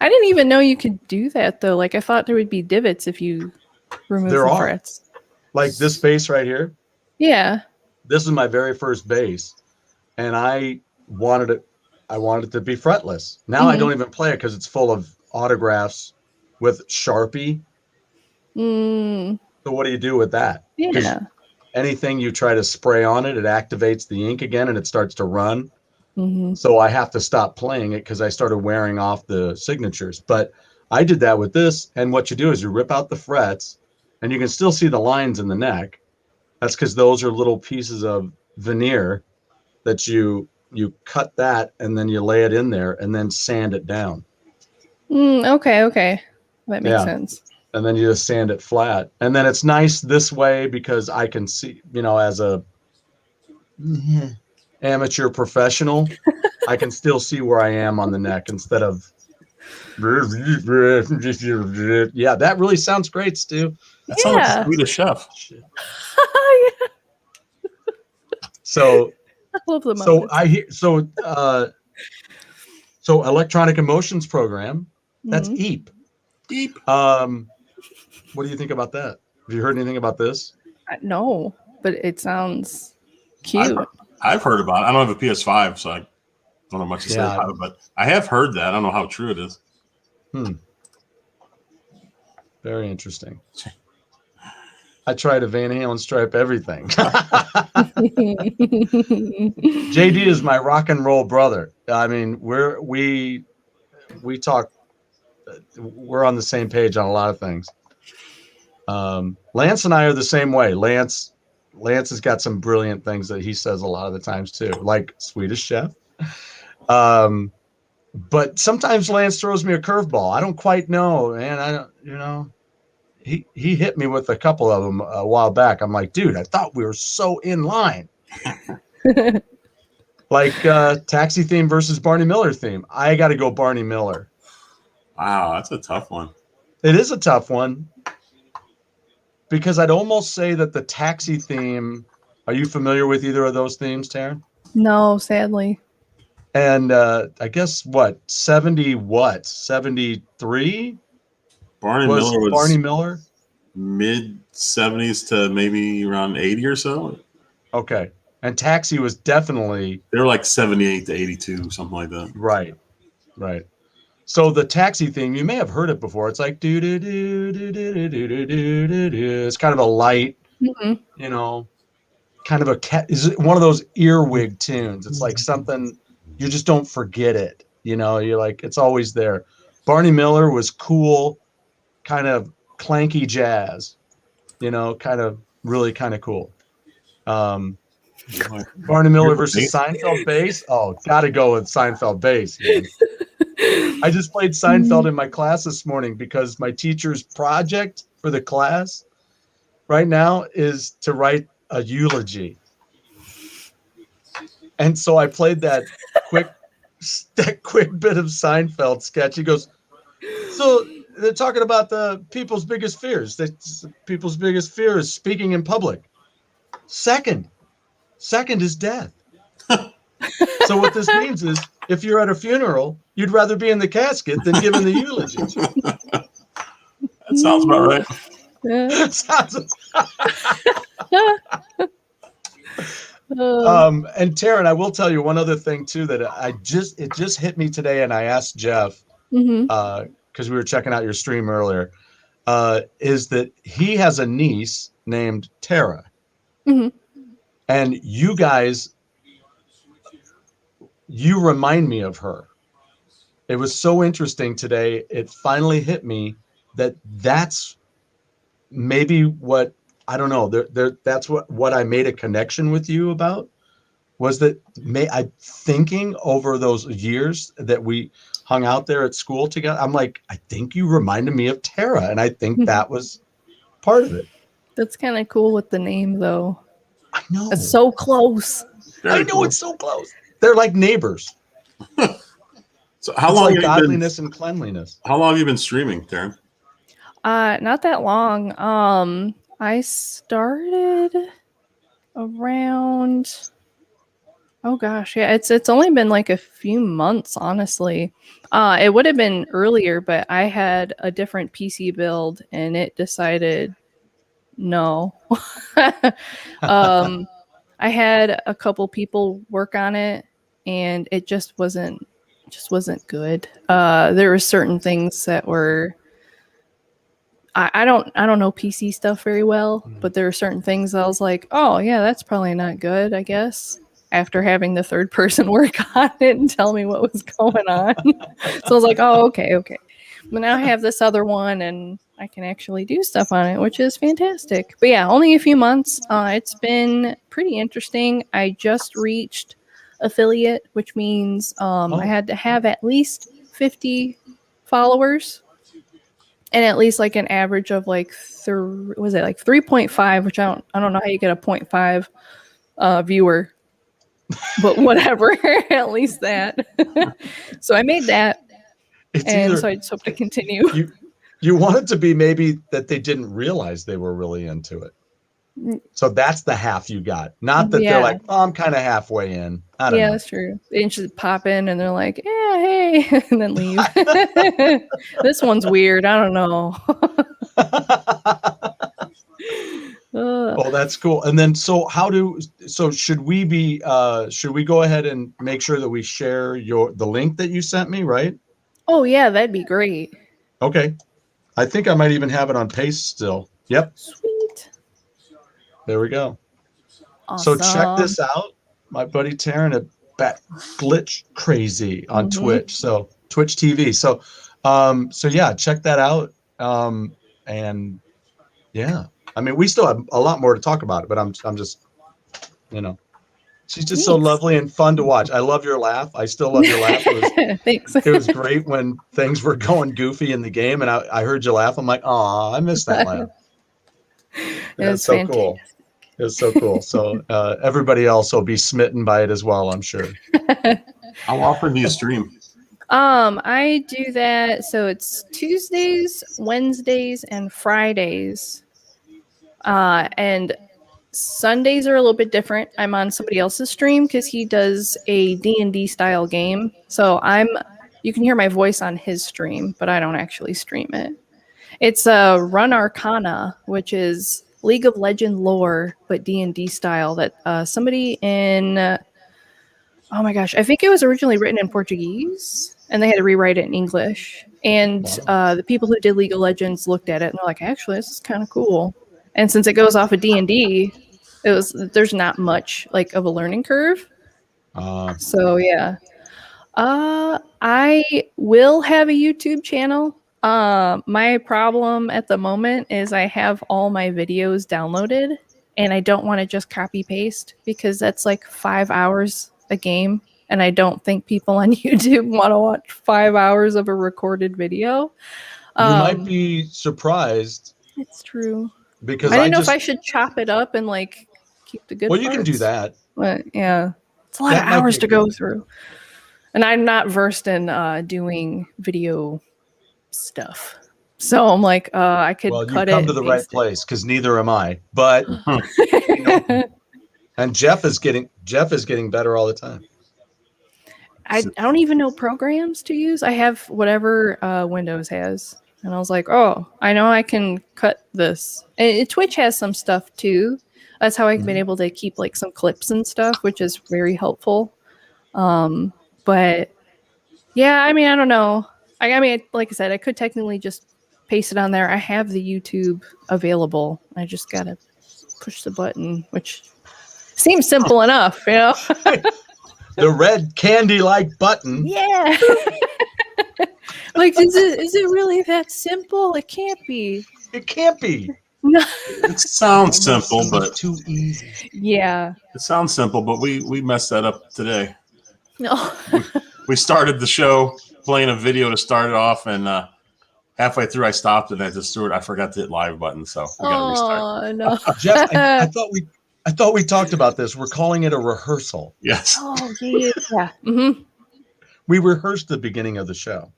didn't even know you could do that though. Like I thought there would be divots if you remove the frets. Like this bass right here. Yeah. This is my very first bass, and I wanted it to be fretless. Now I don't even play it because it's full of autographs with Sharpie. So what do you do with that? Yeah. Anything you try to spray on it, it activates the ink again and it starts to run. So I have to stop playing it because I started wearing off the signatures. But I did that with this, and what you do is you rip out the frets, and you can still see the lines in the neck. That's because those are little pieces of veneer that you cut that, and then you lay it in there, and then sand it down. Okay. That makes sense. And then you just sand it flat. And then it's nice this way because I can see, as a amateur professional, I can still see where I am on the neck instead of that really sounds great, Stu. That sounds like a Swedish chef. So I love the moments. So electronic emotions program, that's EEP. Deep. What do you think about that? Have you heard anything about this? No, but it sounds cute. I've heard about it. I don't have a PS5, so I don't have much to say about it, but I have heard that. I don't know how true it is. Very interesting. I tried a Van Halen stripe everything. JD is my rock and roll brother. I mean, we talk. We're on the same page on a lot of things. Lance and I are the same way. Lance has got some brilliant things that he says a lot of the times too, like Swedish Chef. But sometimes Lance throws me a curveball. I don't quite know, man. I don't, he hit me with a couple of them a while back. I'm like, dude, I thought we were so in line. Like Taxi theme versus Barney Miller theme. I got to go Barney Miller. Wow, that's a tough one. It is a tough one because I'd almost say that the Taxi theme. Are you familiar with either of those themes, Taryn? No, sadly. And I guess 73? Barney Miller was Barney Miller mid 70s to maybe around 80 or so. Okay. And Taxi was definitely. They were like 78 to 82, something like that. Right. So the Taxi theme, you may have heard it before. It's like do do do do do do do do do do. It's kind of a light, kind of a cat. Is it one of those earwig tunes? It's like something you just don't forget it. You're like it's always there. Barney Miller was cool, kind of clanky jazz. Kind of really kind of cool. Barney Miller versus Seinfeld bass. Oh, gotta go with Seinfeld bass. Man. I just played Seinfeld in my class this morning because my teacher's project for the class right now is to write a eulogy. And so I played that quick bit of Seinfeld sketch. He goes, so they're talking about the people's biggest fears. People's biggest fear is speaking in public. Second is death. So what this means is if you're at a funeral, you'd rather be in the casket than giving the eulogy. That sounds about right. Yeah. Sounds- Uh, and Taryn, I will tell you one other thing too that it just hit me today, and I asked Jeff mhm. because we were checking out your stream earlier. Is that he has a niece named Tara, Mhm. and you guys, you remind me of her. It was so interesting today. It finally hit me that that's maybe what I don't know. That's what I made a connection with you about. Was that I thinking over those years that we hung out there at school together? I'm like, I think you reminded me of Tara, and I think that was part of it. That's kind of cool with the name, though. I know. It's so close. Very I know cool. it's so close. They're like neighbors. So how It's long like have you been? godliness and cleanliness. How long have you been streaming, Taryn? Not that long. I started around. Oh gosh, yeah, it's only been like a few months, honestly. It would have been earlier, but I had a different PC build, and it decided no. I had a couple people work on it, and it just wasn't good. There were certain things that were I don't know PC stuff very well, but there are certain things I was like, oh yeah, that's probably not good, I guess. After having the third person work on it and tell me what was going on. So I was like, oh, okay. But now I have this other one and I can actually do stuff on it, which is fantastic. But yeah, only a few months. It's been pretty interesting. I just reached affiliate, which means I had to have at least 50 followers and at least like an average of like 3.5, which I don't know how you get a 0.5 viewer, but whatever. At least that. So I made that, so I just hope to continue. You want it to be maybe that they didn't realize they were really into it. So that's the half you got. Not that they're like, oh, I'm kind of halfway in. I don't know. That's true. They just pop in and they're like, yeah, hey, and then leave. This one's weird. I don't know. Oh, that's cool. And then so should we go ahead and make sure that we share the link that you sent me, right? Oh yeah, that'd be great. Okay. I think I might even have it on paste still. Yep. Sweet. There we go. Awesome. So check this out. My buddy Taryn at BatGlitchCrazy on Twitch. So Twitch TV. So yeah, check that out. And yeah. I mean, we still have a lot more to talk about it, but I'm just, she's just so lovely and fun to watch. I love your laugh. I still love your laugh. Thanks. It was great when things were going goofy in the game, and I heard you laugh. I'm like, oh, I missed that laugh. It's so fantastic. Cool. It was so cool. So everybody else will be smitten by it as well, I'm sure. How often do you stream? I do that. So it's Tuesdays, Wednesdays, and Fridays. And Sundays are a little bit different. I'm on somebody else's stream because he does a D&D style game. So you can hear my voice on his stream, but I don't actually stream it. It's Run Arcana, which is League of Legends lore, but D&D style that somebody in, oh my gosh, I think it was originally written in Portuguese and they had to rewrite it in English. And the people who did League of Legends looked at it and they're like, actually, this is kind of cool. And since it goes off of D&D, there's not much like of a learning curve. So yeah. I will have a YouTube channel. My problem at the moment is I have all my videos downloaded and I don't want to just copy paste because that's like 5 hours a game. And I don't think people on YouTube want to watch 5 hours of a recorded video. You might be surprised. It's true. Because I didn't know if I should chop it up and like keep the good parts. You can do that. But yeah, it's a lot of hours to go through. And I'm not versed in doing video stuff. So I'm like, I could cut it. Well, you come to the right place because neither am I. But and Jeff is getting better all the time. I don't even know programs to use. I have whatever Windows has. And I was like, oh, I know I can cut this. And Twitch has some stuff too. That's how I've been able to keep like some clips and stuff, which is very helpful. But yeah, I mean, I don't know. I mean, like I said, I could technically just paste it on there. I have the YouTube available. I just gotta push the button, which seems simple enough, you know? The red candy-like button. Yeah. Like, is it really that simple? It can't be. It can't be. No. It sounds simple, but too easy. Yeah. it sounds simple, but we messed that up today. No. We started the show playing a video to start it off, and halfway through I stopped and I just threw it. I forgot the hit live button, so we got to restart. Oh no. Jeff, I thought we talked about this. We're calling it a rehearsal. Yes. Oh yeah. Mm-hmm. We rehearsed the beginning of the show.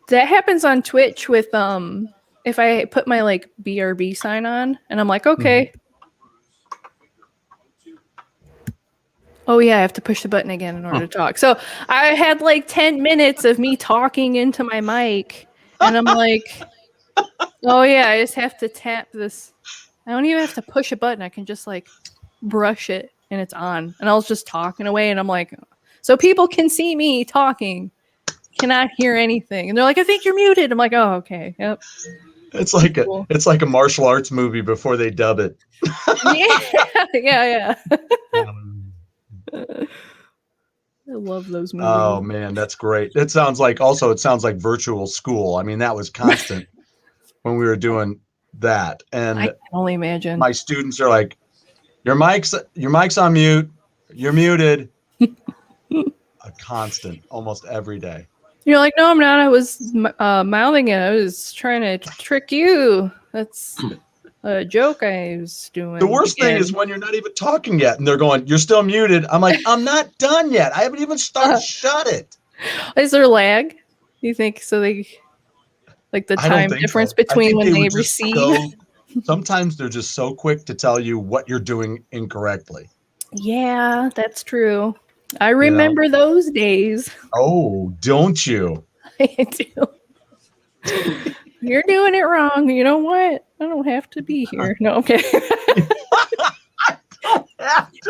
That happens on Twitch with if I put my like BRB sign on and I'm like, okay. Oh yeah, I have to push the button again in order to talk. So I had like 10 minutes of me talking into my mic and I'm like, oh yeah, I just have to tap this. I don't even have to push a button. I can just like brush it and it's on. And I was just talking away and I'm like, so people can see me talking. Cannot hear anything. And they're like, I think you're muted. I'm like, oh, okay. Yep. It's like a martial arts movie before they dub it. Yeah. I love those movies. Oh man, that's great. It sounds like virtual school. I mean, that was constant when we were doing that. And I can only imagine. My students are like, your mic's on mute. You're muted. A constant, almost every day. You're like, no, I'm not. I was mouthing it. I was trying to trick you. That's a joke I was doing. The worst thing is when you're not even talking yet and they're going, you're still muted. I'm like, I'm not done yet. I haven't even started. Shut it. Is there lag? You think so? They like the time difference between when they receive? Sometimes they're just so quick to tell you what you're doing incorrectly. Yeah, that's true. I remember those days. Oh, don't you? I do. You're doing it wrong. You know what? I don't have to be here. No, okay.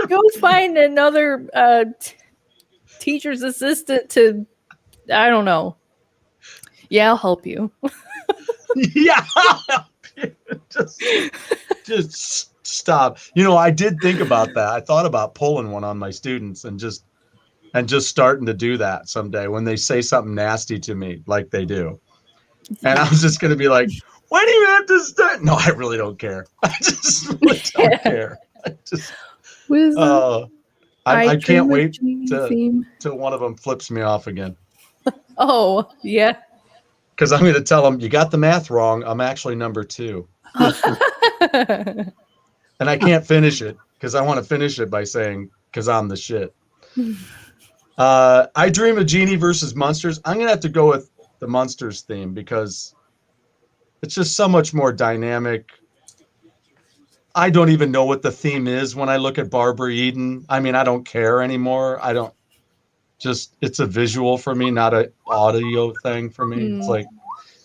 Go find another teacher's assistant to, I don't know. Yeah, I'll help you. Yeah. Just stop. You know, I did think about that. I thought about pulling one on my students and just starting to do that someday when they say something nasty to me like they do. And I was just going to be like, why do you have to start? No, I really don't care. I just really don't care. I can't wait till one of them flips me off again. Oh, yeah. Because I'm going to tell them, you got the math wrong. I'm actually number 2. And I can't finish it because I want to finish it by saying, because I'm the shit. I Dream of Jeannie versus Munsters. I'm going to have to go with the Munsters theme because it's just so much more dynamic. I don't even know what the theme is when I look at Barbara Eden. I mean, I don't care anymore. It's a visual for me, not an audio thing for me. It's like,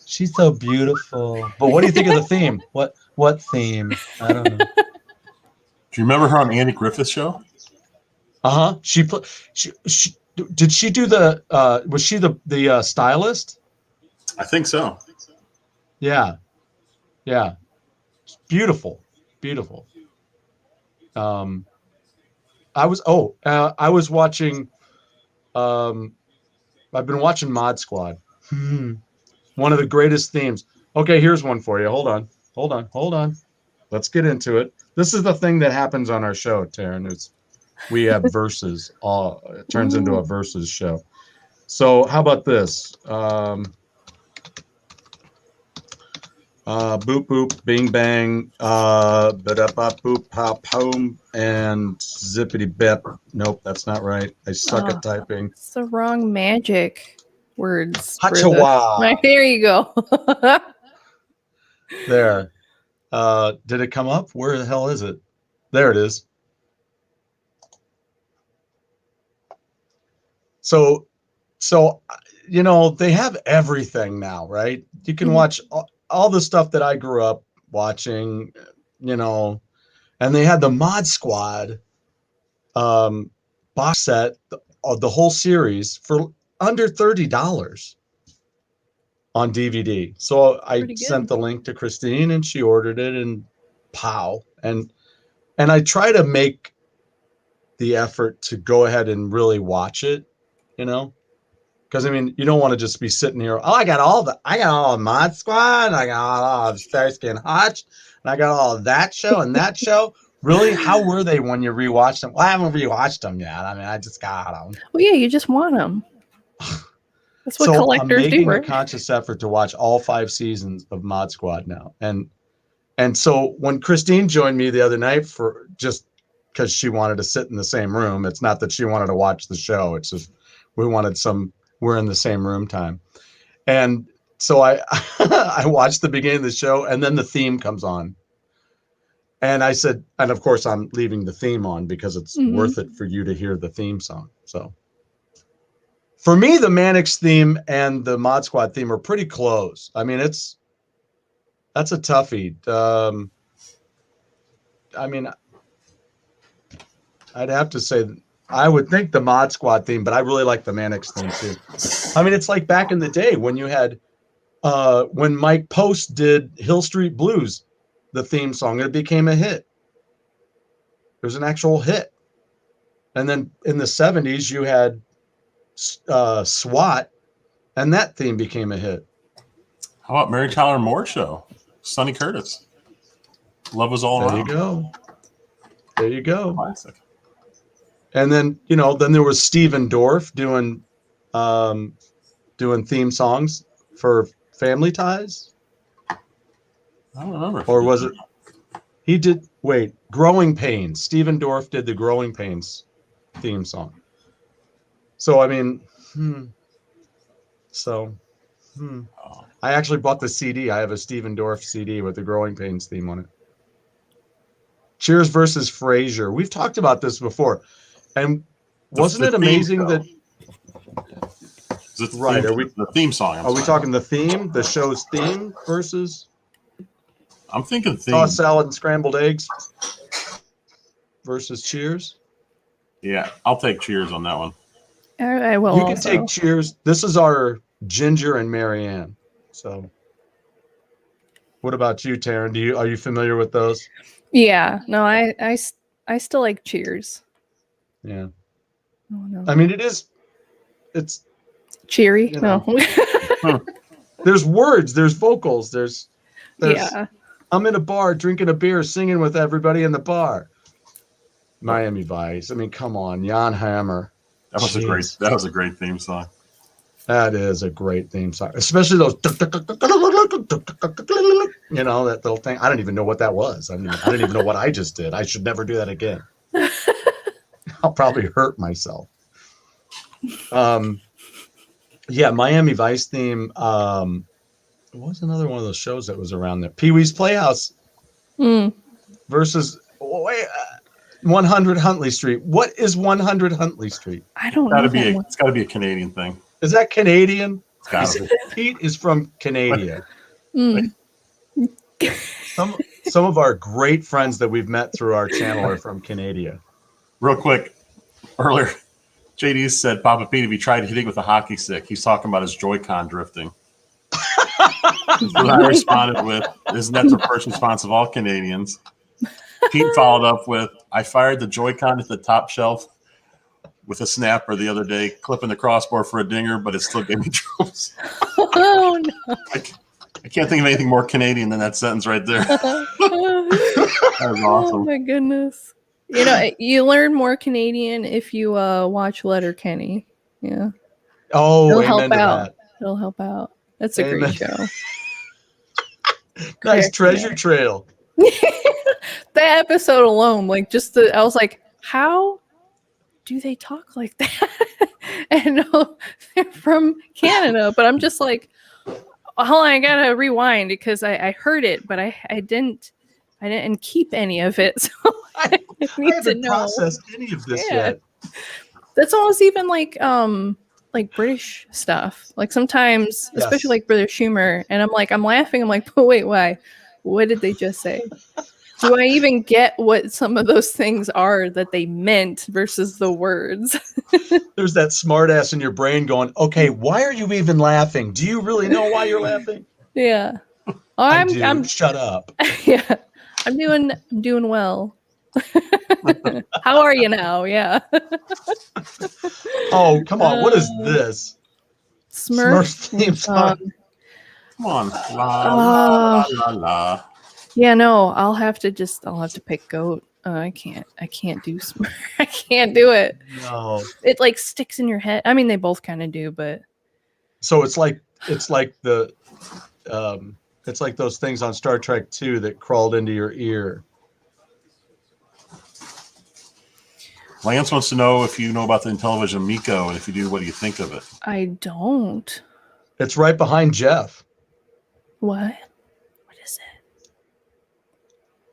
she's so beautiful. But what do you think of the theme? What theme? I don't know. Do you remember her on Andy Griffith's show? Uh-huh. Did she do the was she the stylist? I think so. Yeah. Beautiful. I was watching I've been watching Mod Squad. One of the greatest themes. Okay, here's one for you. Hold on. Let's get into it. This is the thing that happens on our show, Taryn. We have verses. It turns into a verses show. So how about this? Boop boop, bing bang, boop pop home, and zippity bep. Nope, that's not right. I suck at typing. It's the wrong magic words. Hachawa. There you go. There. Did it come up? Where the hell is it? There it is. So, they have everything now, right? You can watch all the stuff that I grew up watching, and they had the Mod Squad box set of the whole series for under $30 on DVD. So I sent the link to Christine and she ordered it, and pow. And I try to make the effort to go ahead and really watch it, because you don't want to just be sitting here. Oh, I got all the Mod Squad, I got all of Starsky and Hutch, and I got all of that show and that show. Really? How were they when you rewatched them? Well, I haven't rewatched them yet. I just got them. Well, yeah, you just want them. That's what so collectors I'm making do, right? a conscious effort to watch all 5 seasons of Mod Squad now. And so when Christine joined me the other night, for just because she wanted to sit in the same room, it's not that she wanted to watch the show. It's just we're in the same room time. And so I I watched the beginning of the show, and then the theme comes on. And I said, and of course I'm leaving the theme on because it's worth it for you to hear the theme song. So for me, the Mannix theme and the Mod Squad theme are pretty close. That's a toughie. I'd have to say I would think the Mod Squad theme, but I really like the Mannix theme too. It's like back in the day when you had when Mike Post did Hill Street Blues, the theme song, it became a hit. It was an actual hit. And then in the 70s, you had SWAT, and that theme became a hit. How about Mary Tyler Moore Show? Sonny Curtis. Love Was All Around. There you go. Classic. And then, then there was Stephen Dorff doing theme songs for Family Ties. I don't remember. Or was it? He did. Wait, Growing Pains. Stephen Dorff did the Growing Pains theme song. So I actually bought the CD. I have a Stephen Dorff CD with the Growing Pains theme on it. Cheers versus Frasier. We've talked about this before, and wasn't it amazing that? Right. Are we the theme song? Are we talking the theme, the show's theme versus? I'm thinking theme. Tossed salad and scrambled eggs versus Cheers. Yeah, I'll take Cheers on that one. I will. You can take Cheers. This is our Ginger and Marianne. So, what about you, Taryn? Are you familiar with those? Yeah. No, I still like Cheers. Yeah. Oh, no. It's cheery. No. There's words. There's vocals. There's. Yeah. I'm in a bar drinking a beer, singing with everybody in the bar. Miami Vice. Come on, Jan Hammer. That was a great theme song. That is a great theme song, especially those. That little thing. I don't even know what that was. I don't even know what I just did. I should never do that again. I'll probably hurt myself. Yeah, Miami Vice theme. What was another one of those shows that was around there? Pee-wee's Playhouse versus 100 Huntley Street. What is 100 Huntley Street? I don't know. It's got to be a Canadian thing. Is that Canadian? It's gotta be. Pete is from Canada. Some of our great friends that we've met through our channel are from Canada. Real quick, earlier, JD said, Papa Pete, if he tried hitting with a hockey stick, he's talking about his Joy-Con drifting. I responded with, isn't that the first response of all Canadians? Pete followed up with, I fired the Joy-Con at the top shelf with a snapper the other day, clipping the crossbar for a dinger, but it still gave me troubles. Oh, no. I can't think of anything more Canadian than that sentence right there. That was awesome. Oh, my goodness. You learn more Canadian if you watch Letterkenny. Yeah. Oh, it'll help out. That. It'll help out. That's a great show. Nice treasure trail. That episode alone, I was like, how do they talk like that? And they're from Canada, but I'm just like, hold on, I gotta rewind because I heard it, but I didn't keep any of it, so I need to know. Processed any of this yet. That's almost even like British stuff. Like sometimes, Yes. especially like British humor, and I'm laughing. I'm like, but wait, why? What did they just say? Do I even get what some of those things are that they meant versus the words? There's that smart ass in your brain going, okay, why are you even laughing? Do you really know why you're laughing? Yeah. Oh, I do. Shut up. Yeah. I'm doing well. How are you now? Yeah. Oh, come on. What is this? Smurf theme song. Come on. La, Uh, la, la, la. yeah, no, I'll have to pick goat. I can't do I can't do it. No. It like sticks in your head. I mean, they both kind of do, but So it's like the it's like those things on Star Trek 2 that crawled into your ear. Lance wants to know if you know about the Intellivision Amico, and if you do, what do you think of it? I don't. It's right behind Jeff. What? What is it?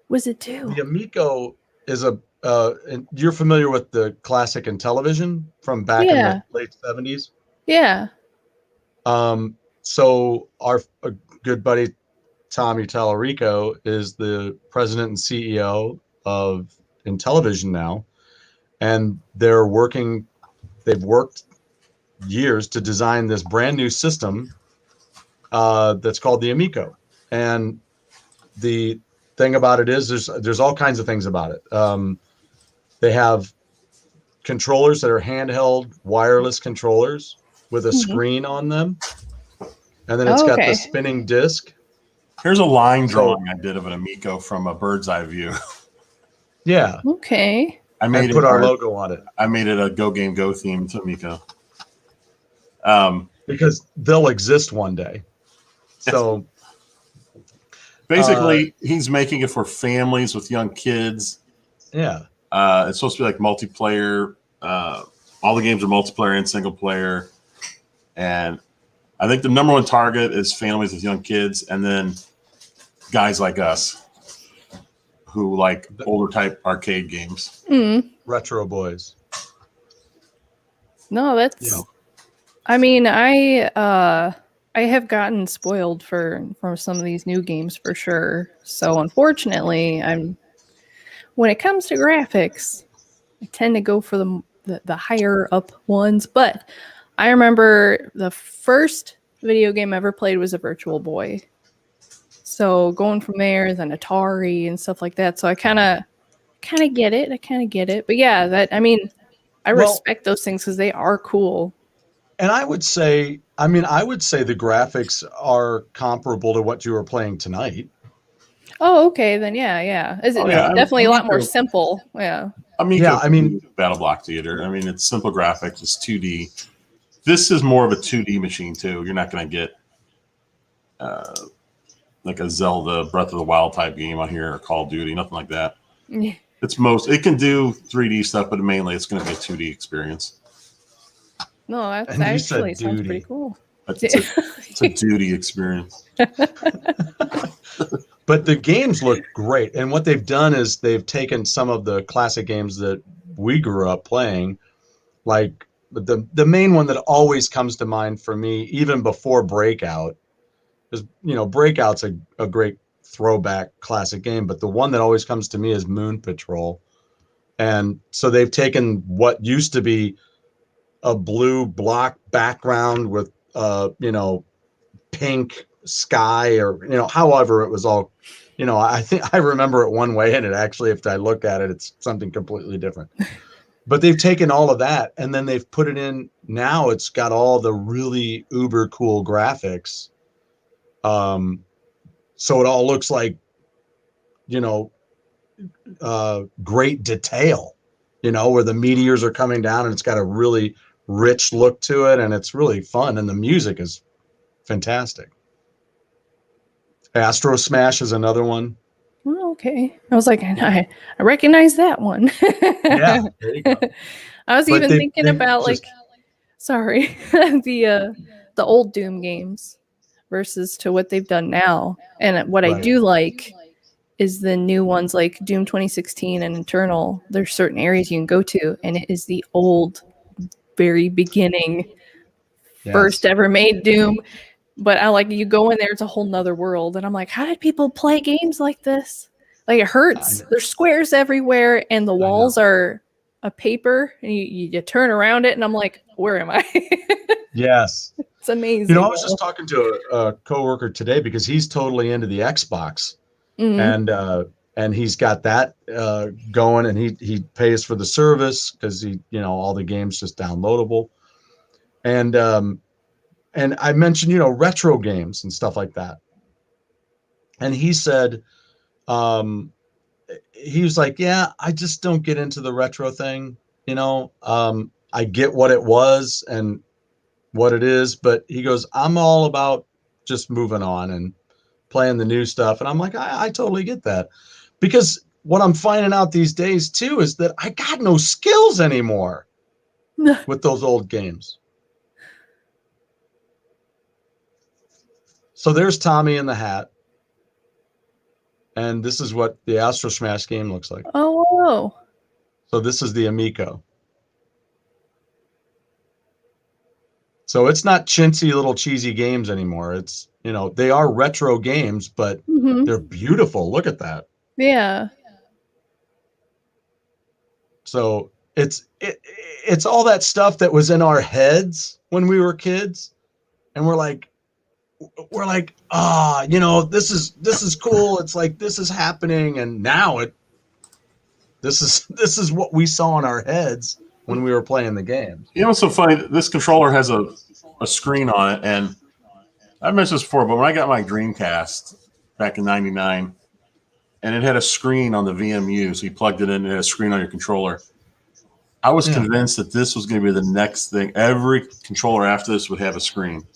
What does it do? The Amico is and you're familiar with the classic Intellivision from back in the late 70s? Yeah. So our good buddy Tommy Tallarico is the president and CEO of Intellivision now, and they've worked years to design this brand new system that's called the Amico. And the thing about it is there's all kinds of things about it. They have controllers that are handheld wireless controllers with a screen on them. And then it's got the spinning disc. Here's a line drawing I did of an Amico from a bird's eye view. Yeah. Okay. I put our logo on it. I made it a Go Game Go theme to Amico. Because they'll exist one day. So basically, he's making it for families with young kids. Yeah. It's supposed to be like multiplayer. All the games are multiplayer and single player. And I think the number one target is families with young kids, and then guys like us who like older type arcade games. Retro boys. No, that's. I mean, I have gotten spoiled from some of these new games for sure. So unfortunately, when it comes to graphics, I tend to go for the higher up ones. But I remember the first video game I ever played was a Virtual Boy. So going from there, then Atari and stuff like that. So I kind of get it. But yeah, I respect those things because they are cool. And I would say the graphics are comparable to what you were playing tonight. Oh, okay, then yeah. Is it definitely a lot more simple? Yeah. Battle Block Theater. I mean, it's simple graphics. It's 2D. This is more of a 2D machine too. You're not going to get like a Zelda Breath of the Wild type game on here or Call of Duty, nothing like that. Yeah. It can do 3D stuff, but mainly it's going to be a 2D experience. No, that actually sounds pretty cool. It's a duty experience. But the games look great. And what they've done is they've taken some of the classic games that we grew up playing, like the main one that always comes to mind for me, even before Breakout, is Breakout's a great throwback classic game, but the one that always comes to me is Moon Patrol. And so they've taken what used to be a blue block background with pink sky, or however it was all, I think I remember it one way, and it actually, if I look at it, it's something completely different. But they've taken all of that and then they've put it in. Now it's got all the really uber cool graphics. So it all looks like, great detail, where the meteors are coming down, and it's got a really rich look to it, and it's really fun, and the music is fantastic. Astro Smash is another one. Oh, okay. I was like, I recognize that one. Yeah, there you go. I was even thinking about the old Doom games versus to what they've done now. And what I do like is the new ones like Doom 2016 and Eternal. There's certain areas you can go to, and it is the old very beginning, Yes. first ever made Doom. But I like, you go in there, it's a whole nother world. And I'm like, how did people play games like this? Like, it hurts. There's squares everywhere, and the walls are a paper, and you turn around it, and I'm like, where am I? Yes. It's amazing. You know, I was just talking to a coworker today because he's totally into the Xbox, and he's got that going, and he pays for the service because all the games just downloadable, and I mentioned retro games and stuff like that, and he said, he was like, yeah, I just don't get into the retro thing, I get what it was and what it is, but he goes, I'm all about just moving on and playing the new stuff. And I'm like, I totally get that, because what I'm finding out these days too is that I got no skills anymore with those old games. So there's Tommy in the hat, and this is what the Astro Smash game looks like. Oh, whoa. So this is the Amico. So it's not chintzy little cheesy games anymore. It's, they are retro games, but they're beautiful. Look at that. Yeah. So it's all that stuff that was in our heads when we were kids, and we're like, this is cool. It's like, this is happening, and now this is what we saw in our heads when we were playing the games. What's so funny? This controller has a screen on it, and I mentioned this before, but when I got my Dreamcast back in '99, and it had a screen on the VMU, so you plugged it in and it had a screen on your controller. I was convinced that this was going to be the next thing. Every controller after this would have a screen,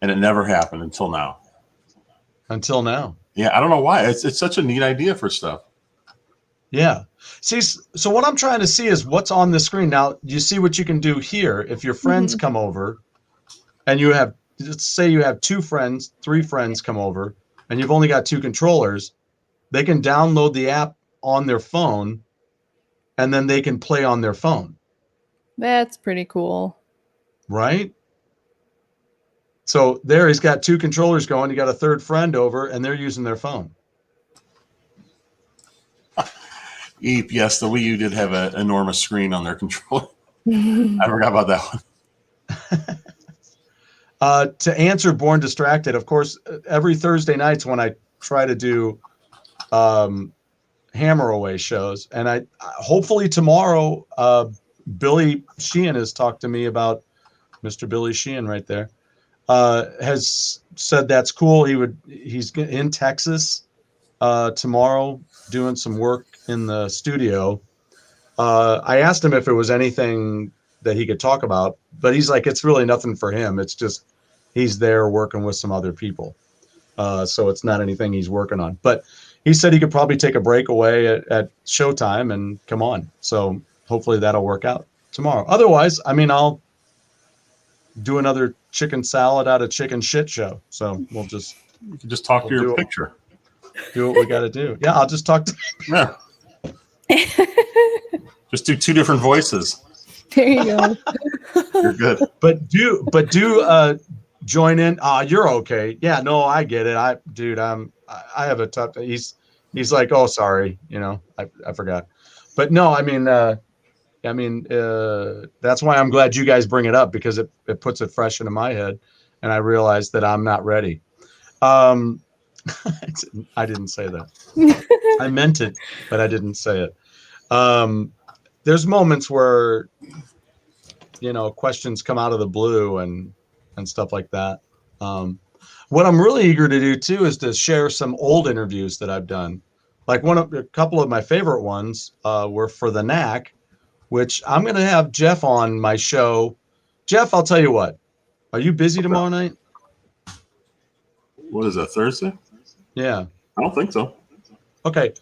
and it never happened until now. Until now. Yeah, I don't know why. It's such a neat idea for stuff. Yeah. See, so what I'm trying to see is what's on the screen. Now, you see what you can do here. If your friends come over and you have, let's say you have 2 friends, 3 friends come over, and you've only got 2 controllers, they can download the app on their phone, and then they can play on their phone. That's pretty cool. Right? So there he's got 2 controllers going. You got a 3rd friend over, and they're using their phone. Eep, yes, the Wii U did have an enormous screen on their controller. I forgot about that one. To answer Born Distracted, of course, every Thursday nights when I try to do Hammer Away shows, and I hopefully tomorrow, Billy Sheehan has talked to me about, Mr. Billy Sheehan right there, has said that's cool. He's in Texas tomorrow doing some work in the studio. I asked him if it was anything that he could talk about, but he's like, it's really nothing for him. It's just he's there working with some other people. So it's not anything he's working on. But he said he could probably take a break away at showtime and come on. So hopefully that'll work out tomorrow. Otherwise, I'll do another chicken salad out of chicken shit show. So you can just talk to your picture. Do what we got to do. Yeah, I'll just talk to. Yeah. Just do 2 different voices. There you go. You're good. But do join in. You're okay. Yeah, no, I get it. I have a tough. He's like, oh, sorry. I forgot. But no, that's why I'm glad you guys bring it up, because it puts it fresh into my head, and I realize that I'm not ready. I didn't say that. I meant it, but I didn't say it. There's moments where, questions come out of the blue and stuff like that. What I'm really eager to do too is to share some old interviews that I've done. Like a couple of my favorite ones were for the Knack, which I'm going to have Jeff on my show. Jeff, I'll tell you what. Are you busy tomorrow night? What is that, Thursday? Yeah. I don't think so. Okay.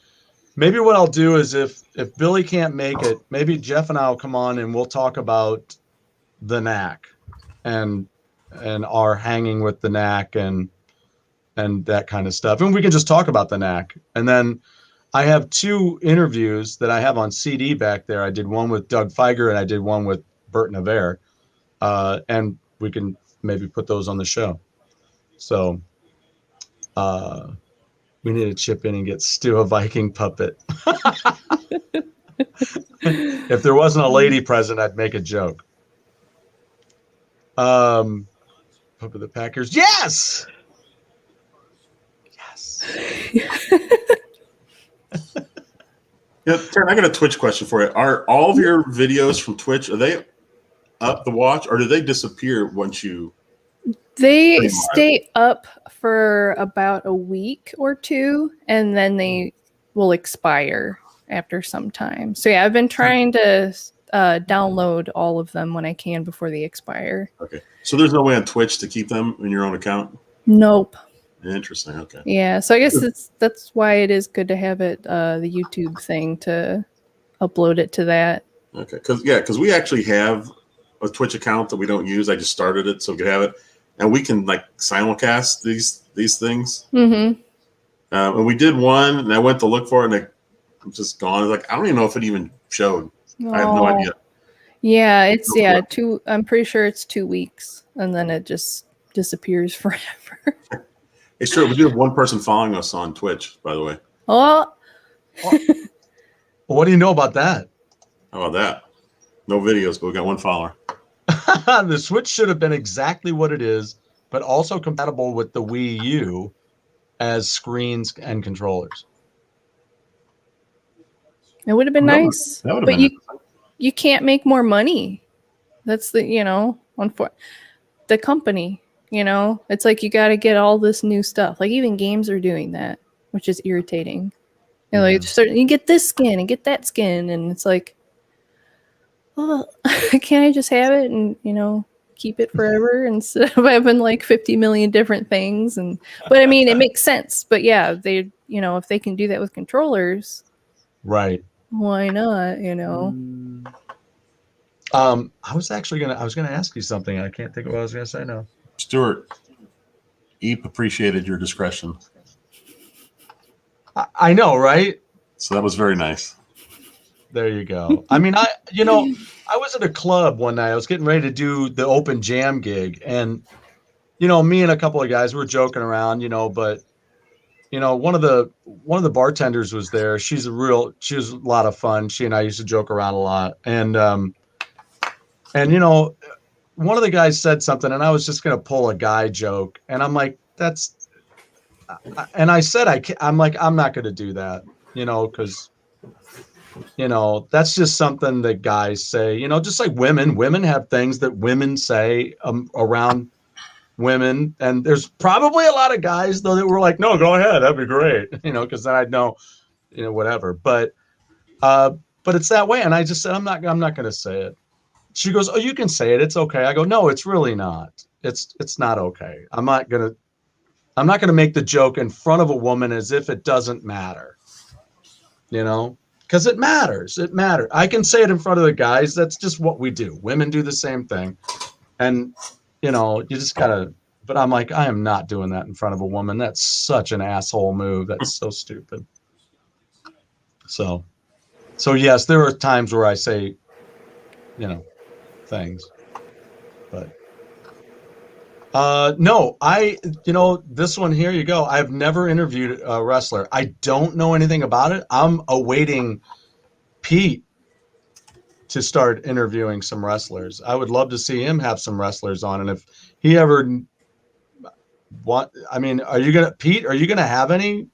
Maybe what I'll do is if Billy can't make it, maybe Jeff and I will come on and we'll talk about the Knack and our hanging with the Knack and that kind of stuff. And we can just talk about the Knack. And then I have 2 interviews that I have on CD back there. I did one with Doug Feiger and I did one with Bert Navarre, and we can maybe put those on the show. So we need to chip in and get Stu a Viking puppet. If there wasn't a lady present, I'd make a joke. Puppet the Packers. Yes. Yeah, Taryn, I got a Twitch question for you. Are all of your videos from Twitch, are they up to watch, or do they disappear once you? They stay up for about a week or two, and then they will expire after some time. So yeah, I've been trying to download all of them when I can before they expire. Okay, so there's no way on Twitch to keep them in your own account? Nope. Interesting. Okay. Yeah, so I guess that's why it is good to have it the YouTube thing to upload it to that. Okay, because we actually have a Twitch account that we don't use. I just started it so we could have it, and we can like simulcast these things. Mm-hmm. And we did one, and I went to look for it, and it was just gone. I was like, I don't even know if it even showed. I have no idea. Yeah, it's I'm pretty sure it's 2 weeks, and then it just disappears forever. It's true. We do have one person following us on Twitch, by the way. Oh. What do you know about that? How about that? No videos, but we got one follower. The Switch should have been exactly what it is, but also compatible with the Wii U as screens and controllers. It would have been nice, but you can't make more money. That's the the company. It's like you got to get all this new stuff. Like even games are doing that, which is irritating. Like you get this skin and get that skin, and it's like, well, can't I just have it and keep it forever instead of having like 50 million different things? But I mean, it makes sense. But yeah, they if they can do that with controllers, right? Why not? I was gonna ask you something. I can't think of what I was gonna say now. Stuart, Eep appreciated your discretion. I know, right? So that was very nice. There you go. I mean, I was at a club one night. I was getting ready to do the open jam gig, and me and a couple of guys were joking around, but one of the bartenders was there. She was a lot of fun. She and I used to joke around a lot, and one of the guys said something, and I was just gonna pull a guy joke, and I'm like, and I said I'm like, I'm not gonna do that, because that's just something that guys say, just like women have things that women say around women, and there's probably a lot of guys though that were like, no, go ahead, that'd be great, because then I'd know, whatever. But it's that way, and I just said I'm not gonna say it. She goes, oh, you can say it, it's okay. I go, no, it's really not. It's not okay. I'm not gonna make the joke in front of a woman as if it doesn't matter, because it matters. It matters. I can say it in front of the guys. That's just what we do. Women do the same thing, and you just gotta. But I'm like, I am not doing that in front of a woman. That's such an asshole move. That's so stupid. So yes, there are times where I say, things, but no, this one here you go. I've never interviewed a wrestler. I don't know anything about it. I'm awaiting Pete to start interviewing some wrestlers. I would love to see him have some wrestlers on, and if he ever are you gonna have any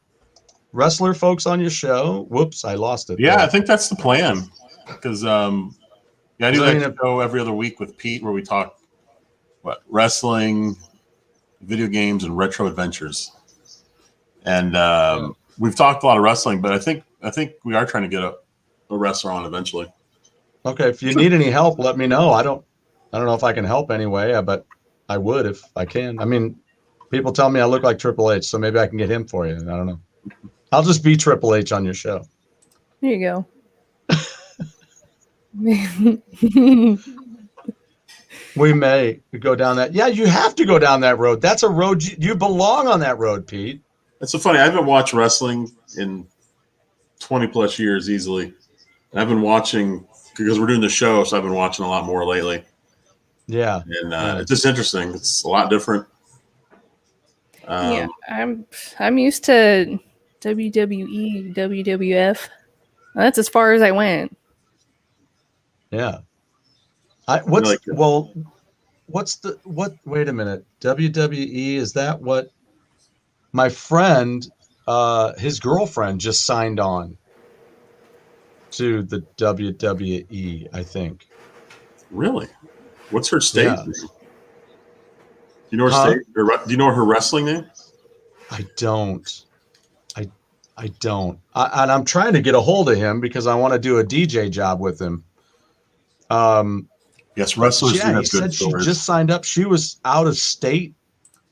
wrestler folks on your show? Whoops, I lost it. Yeah, I think that's the plan, because I do that show every other week with Pete where we talk wrestling, video games, and retro adventures. And we've talked a lot of wrestling, but I think we are trying to get a wrestler on eventually. Okay, if you need any help, let me know. I don't know if I can help anyway, but I would if I can. I mean, people tell me I look like Triple H, so maybe I can get him for you. I don't know. I'll just be Triple H on your show. There you go. We may go down that. Yeah, you have to go down that road. That's a road you belong on that road, Pete. It's so funny. I haven't watched wrestling in 20 plus years easily. And I've been watching because we're doing the show, so I've been watching a lot more lately. Yeah. And it's just interesting. It's a lot different. Yeah, I'm used to WWE, WWF. That's as far as I went. Yeah. Wait Wait a minute. WWE, is that what my friend, his girlfriend just signed on to the WWE, I think. Really? What's her stage Yeah. name? Do you know her Huh? stage? Or do you know her wrestling name? I don't. I don't. And I'm trying to get a hold of him because I want to do a DJ job with him. Yes, But wrestlers do yeah, he have good said she stories. just signed up. She was out of state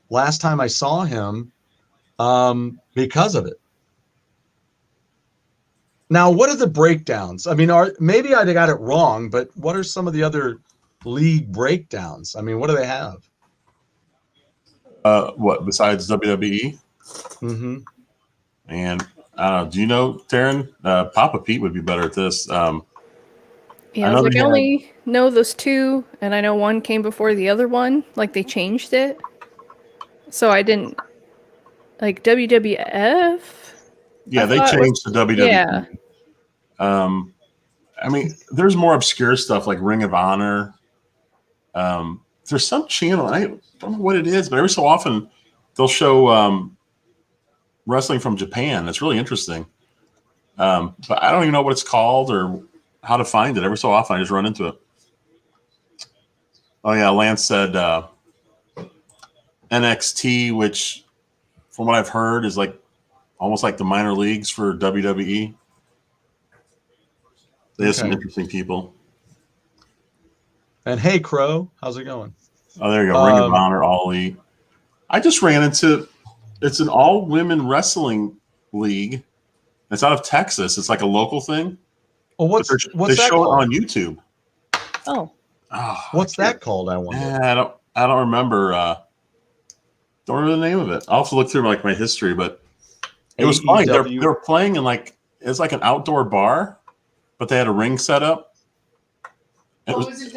last time I saw him because of it. Now, what are the breakdowns? I mean, maybe I got it wrong, but what are some of the other league breakdowns? I mean, what do they have? What besides WWE? Mm-hmm. And do you know Taryn? Papa Pete would be better at this. Yeah, I was like, I only know those two, and I know one came before the other one. Like they changed it, so I didn't like WWF. Yeah, they changed to WWE. Yeah. I mean, there's more obscure stuff like Ring of Honor. There's some channel, I don't know what it is, but every so often they'll show wrestling from Japan. It's really interesting. But I don't even know what it's called or how to find it. Every so often I just run into it. Oh, yeah, Lance said NXT, which from what I've heard is like almost like the minor leagues for WWE. They have some interesting people. And hey, Crow, how's it going? Oh, there you go. Ring of Honor, All Elite. I just ran into it's an all women wrestling league. It's out of Texas. It's like a local thing. Well, what's they that show called? it on YouTube. Oh. What's that called? I wonder. Yeah, I don't remember. Don't remember the name of it. I'll have to look through like my history, but it was funny. They were playing in like it's like an outdoor bar, but they had a ring set up. It was in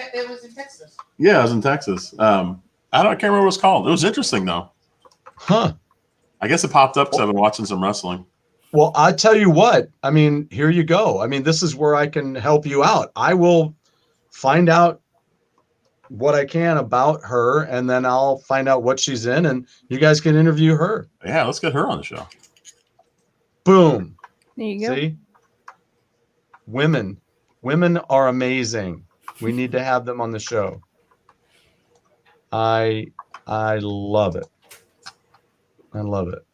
Texas. Yeah, it was in Texas. I can't remember what it was called. It was interesting though. Huh. I guess it popped up because I've been watching some wrestling. Well, I tell you what. I mean, here you go. I mean, this is where I can help you out. I will find out what I can about her, and then I'll find out what she's in, and you guys can interview her. Yeah, let's get her on the show. Boom. There you go. See? Women are amazing. We need to have them on the show. I love it. I love it.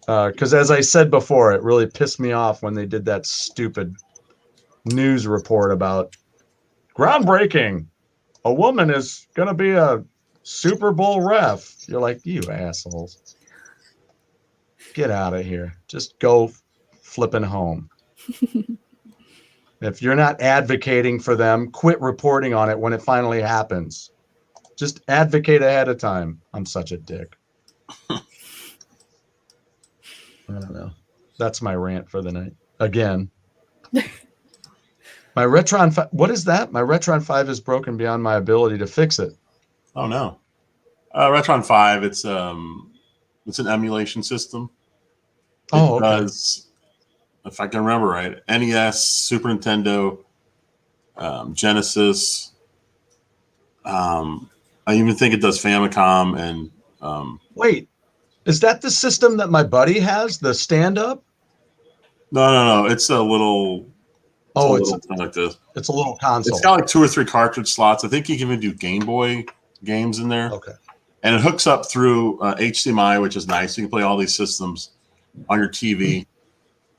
Because as I said before, it really pissed me off when they did that stupid news report about groundbreaking. A woman is going to be a Super Bowl ref. You're like, you assholes. Get out of here. Just go flipping home. If you're not advocating for them, quit reporting on it when it finally happens. Just advocate ahead of time. I'm such a dick. I don't know. That's my rant for the night. Again. My Retron 5, what is that? My Retron 5 is broken beyond my ability to fix it. Oh no. Retron 5, it's an emulation system. It does, if I can remember right, NES, Super Nintendo, Genesis. I even think it does Famicom and wait, is that the system that my buddy has, the stand-up? No. It's a little it's like this. It's a little console. It's got like 2 or 3 cartridge slots. I think you can even do Game Boy games in there. Okay. And it hooks up through HDMI, which is nice. You can play all these systems on your TV.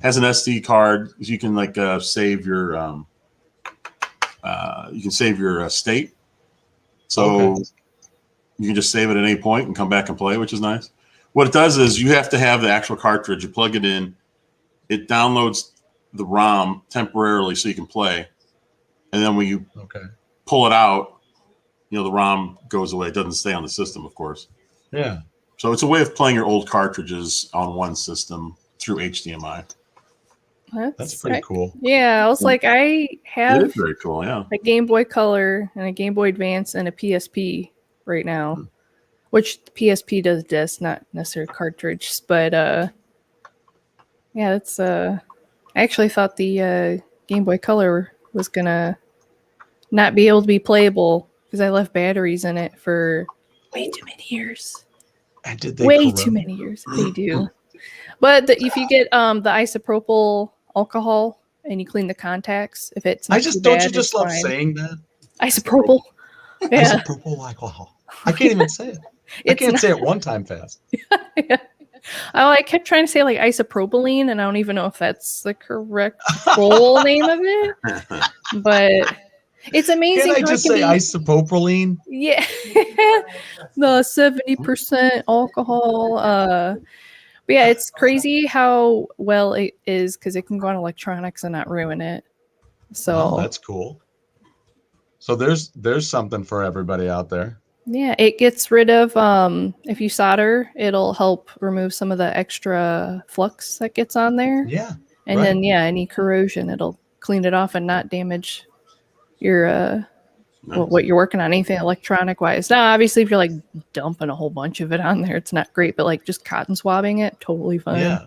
Has an SD card. You can like save your state. So you can just save it at any point and come back and play, which is nice. What it does is you have to have the actual cartridge. You plug it in. It downloads the ROM temporarily so you can play. And then when you pull it out, the ROM goes away. It doesn't stay on the system, of course. Yeah. So it's a way of playing your old cartridges on one system through HDMI. That's pretty cool. Yeah, I was like, I It have is very cool. Yeah. a Game Boy Color and a Game Boy Advance and a PSP right now, which the PSP does disc, not necessarily cartridge. But yeah, it's I actually thought the Game Boy Color was gonna not be able to be playable because I left batteries in it for way too many years. And did they Way corrode? too many years. They do. But if you get the isopropyl alcohol and you clean the contacts, if it's not too Don't bad, you just it's love fine. saying that? Isopropyl. Yeah, Isopropyl alcohol. I can't even say it. I It's can't not- say it one time fast. yeah. I kept trying to say like isopropylene, and I don't even know if that's the correct full name of it. But it's amazing. Can't I how just it can say isopropylene? Yeah, the 70% alcohol. But yeah, it's crazy how well it is because it can go on electronics and not ruin it. So Oh, that's cool. So there's something for everybody out there. yeah, it gets rid of if you solder, it'll help remove some of the extra flux that gets on there. Yeah. And right. then yeah, any corrosion, it'll clean it off and not damage your what you're working on, anything electronic wise. Now, obviously, if you're like dumping a whole bunch of it on there, it's not great. But like just cotton swabbing it, totally fine. Yeah.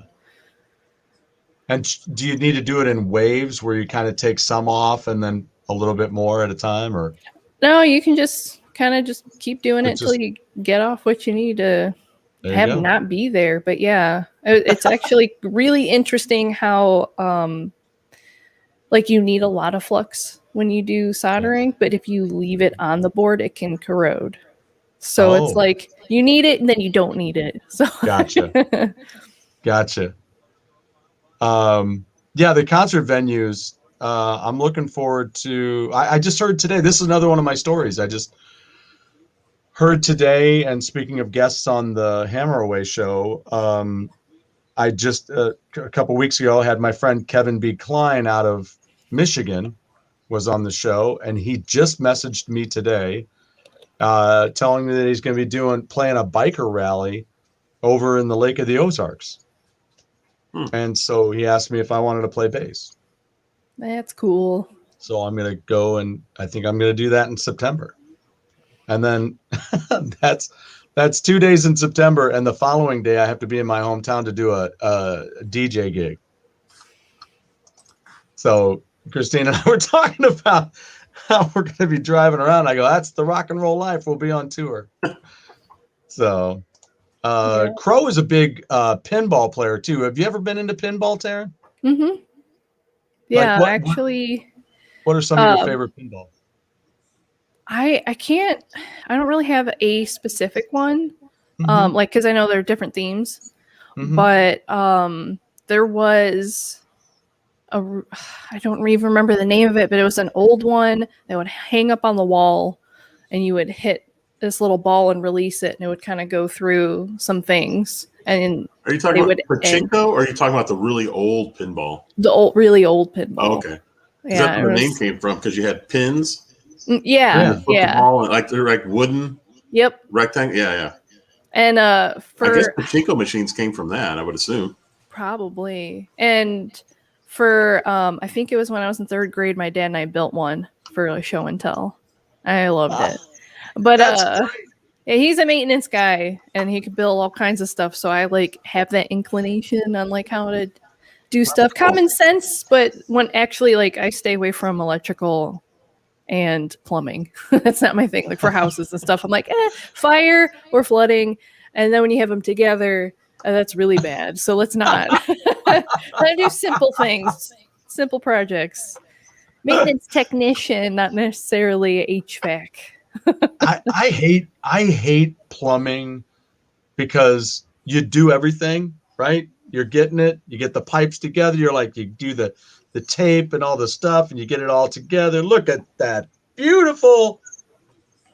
And do you need to do it in waves where you kind of take some off and then a little bit more at a time, or? No, you can just kind of just keep doing it It's until just- you get off what you need to There you have go. not be there. But yeah, it's actually really interesting how like you need a lot of flux when you do soldering, but if you leave it on the board, it can corrode. So it's Oh. like you need it and then you don't need it. So Gotcha. Gotcha. Yeah, the concert venues. I'm looking forward to. I just heard today. This is another one of my stories. I just heard today. And speaking of guests on the Hammer Away show, I just a couple weeks ago had my friend Kevin B. Klein out of Michigan was on the show, and he just messaged me today, telling me that he's going to be playing a biker rally over in the Lake of the Ozarks. And so he asked me if I wanted to play bass. that's cool. So I'm going to go, and I think I'm going to do that in September. And then that's 2 days in September. And the following day I have to be in my hometown to do a DJ gig. So Christine and I were talking about how we're going to be driving around. I go, that's the rock and roll life. We'll be on tour. So Yeah. Crow is a big pinball player too. Have you ever been into pinball, Taryn? Mm-hmm. Yeah, what- actually, What are some of your favorite pinball? I don't really have a specific one. Mhm. Like because I know there are different themes, Mhm. but there was I don't even remember the name of it, but it was an old one that would hang up on the wall, and you would hit this little ball and release it, and it would kind of go through some things. And Are you talking They about would end- pachinko, or are you talking about the really old pinball? the really old pinball. Oh, okay. Is Yeah, that where it the name was- came from? Because you had pins. Yeah, Yeah. Put the yeah. ball in, like they're like wooden Yep. rectangle. Yeah, yeah. And I guess for pachinko machines came from that. I would assume. probably, and for I think it was when I was in third grade, my dad and I built one for a show and tell. I loved it. But That's yeah, he's a maintenance guy and he can build all kinds of stuff. So I like have that inclination on like how to do stuff. Common sense, but when actually like I stay away from electrical and plumbing. That's not my thing. Like for houses and stuff, I'm like, fire or flooding. And then when you have them together, that's really bad. So let's not. Let's do simple things, simple projects. Maintenance technician, not necessarily HVAC. I hate plumbing because you do everything, right? You're getting it, you get the pipes together, you're like, you do the tape and all the stuff, and you get it all together. Look at that. Beautiful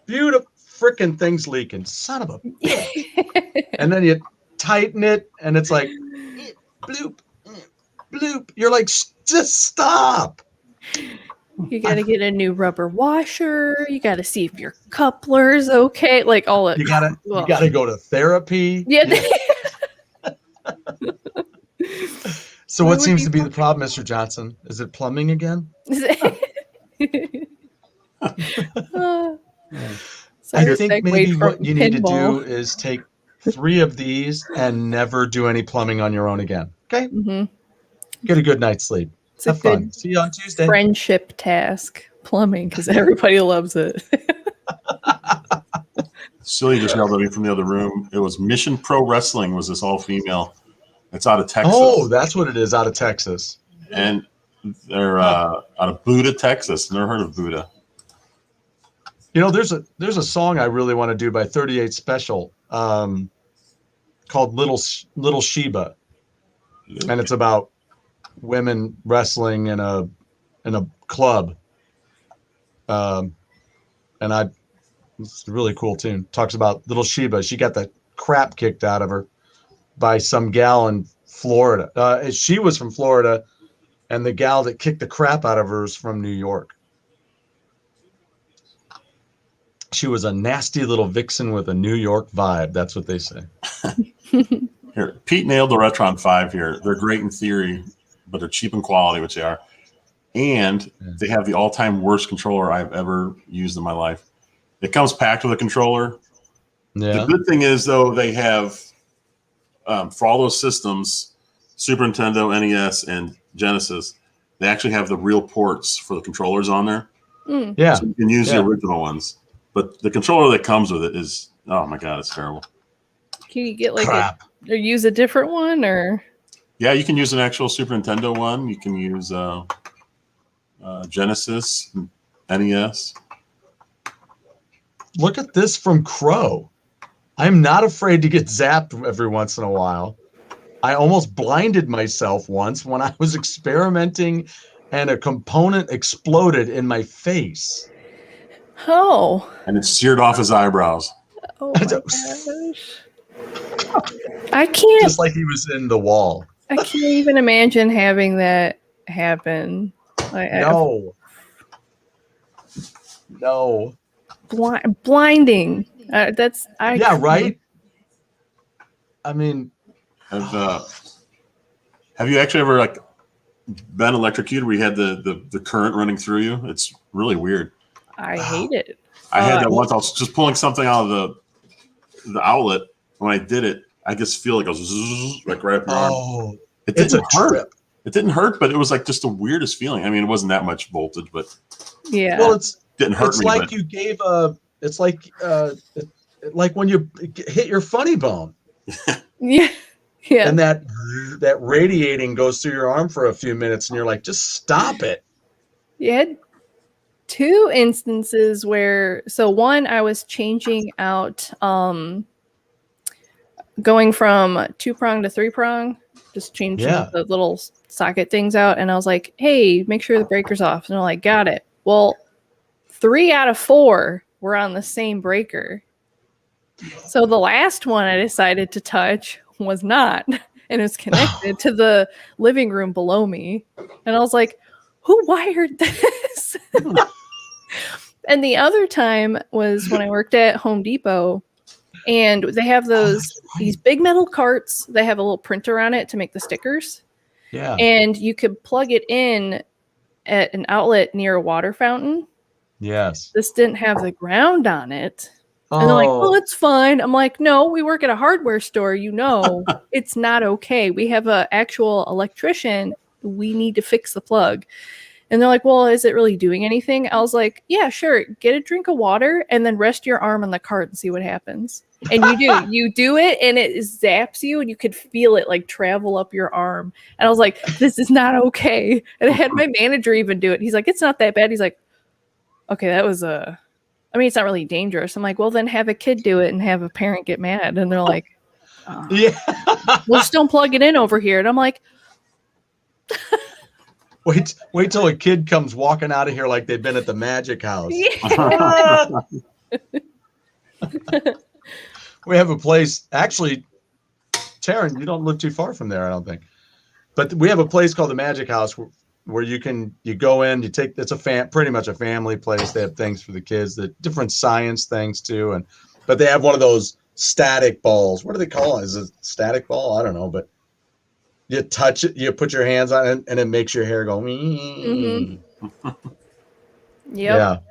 freaking thing's leaking. Son of a bitch. And then you tighten it, and it's like bloop, bloop. You're like, just stop. You got to get a new rubber washer. You got to see if your coupler's okay. Like all it. You gotta go to therapy. Yeah. So Why what would seems you- to be the problem, Mr. Johnson? Is it plumbing again? So I your think segue maybe from what you need to pinball. do is take 3 of these and never do any plumbing on your own again. Okay? Mhm. Get a good night's sleep. It's a Have fun. good See you on Tuesday. friendship task, plumbing, because everybody loves it. Silly just yelled at me from the other room. It was Mission Pro Wrestling. Was this all female? It's out of Texas. Oh, that's what it is out of Texas. And they're out of Buda, Texas. Never heard of Buda. You know, there's a song I really want to do by 38 Special called Little Sheba, and it's about women wrestling in a club. And it's a really cool tune. Talks about Little Sheba. She got the crap kicked out of her by some gal in Florida. She was from Florida, and the gal that kicked the crap out of her is from New York. She was a nasty little vixen with a New York vibe. That's what they say. Here, Pete nailed the Retron 5 here. They're great in theory, but they're cheap in quality, which they are. And they have the all-time worst controller I've ever used in my life. It comes packed with a controller. Yeah. The good thing is, though, they have, for all those systems, Super Nintendo, NES, and Genesis, they actually have the real ports for the controllers on there. Yeah. So you can use the original ones. But the controller that comes with it is, oh my God, it's terrible. Can you get like Crap. or use a different one, or? Yeah, you can use an actual Super Nintendo one. You can use Genesis, NES. Look at this from Crow. I'm not afraid to get zapped every once in a while. I almost blinded myself once when I was experimenting and a component exploded in my face. Oh. And it seared off his eyebrows. Oh my gosh. I can't. Just like he was in the wall. I can't even imagine having that happen. No. Blinding. That's yeah, right. I mean, have you actually ever like been electrocuted where you had the current running through you? It's really weird. I hate it. I had that once. I was just pulling something out of the outlet. When I did it, I just feel like it was zzz, like right up your arm. It didn't hurt. It didn't hurt, but it was like just the weirdest feeling. I mean, it wasn't that much voltage, but yeah. Well, didn't hurt it's me. Like you gave a. It's like when you hit your funny bone. Yeah. Yeah. And that radiating goes through your arm for a few minutes, and you're like, just stop it. You had 2 instances where, so one, I was changing out, going from 2-prong to 3-prong, just changing the little socket things out. And I was like, hey, make sure the breaker's off. And they're like, got it. Well, 3 out of 4 were on the same breaker. So the last one I decided to touch was not. And it was connected to the living room below me. And I was like, who wired this? And the other time was when I worked at Home Depot, and they have these big metal carts. They have a little printer on it to make the stickers. Yeah. And you could plug it in at an outlet near a water fountain. Yes. This didn't have the ground on it. And they're like, oh, it's fine. I'm like, no, we work at a hardware store. You know, it's not okay. We have an actual electrician. We need to fix the plug. And they're like, well, is it really doing anything? I was like, yeah, sure. Get a drink of water and then rest your arm on the cart and see what happens. And you do it, and it zaps you, and you could feel it like travel up your arm. And I was like, this is not okay. And I had my manager even do it. He's like, it's not that bad. He's like, okay, that was I mean, it's not really dangerous. I'm like, well, then have a kid do it and have a parent get mad. And they're like, yeah, well, just don't plug it in over here. And I'm like, wait till a kid comes walking out of here like they've been at the magic house. Yeah. We have a place, actually, Taryn, you don't live too far from there, I don't think. But we have a place called the Magic House where you go in, it's pretty much a family place. They have things for the kids, different science things too. But they have one of those static balls. What do they call it? Is it static ball? I don't know. But you touch it, you put your hands on it, and it makes your hair go. Mhm. Yep.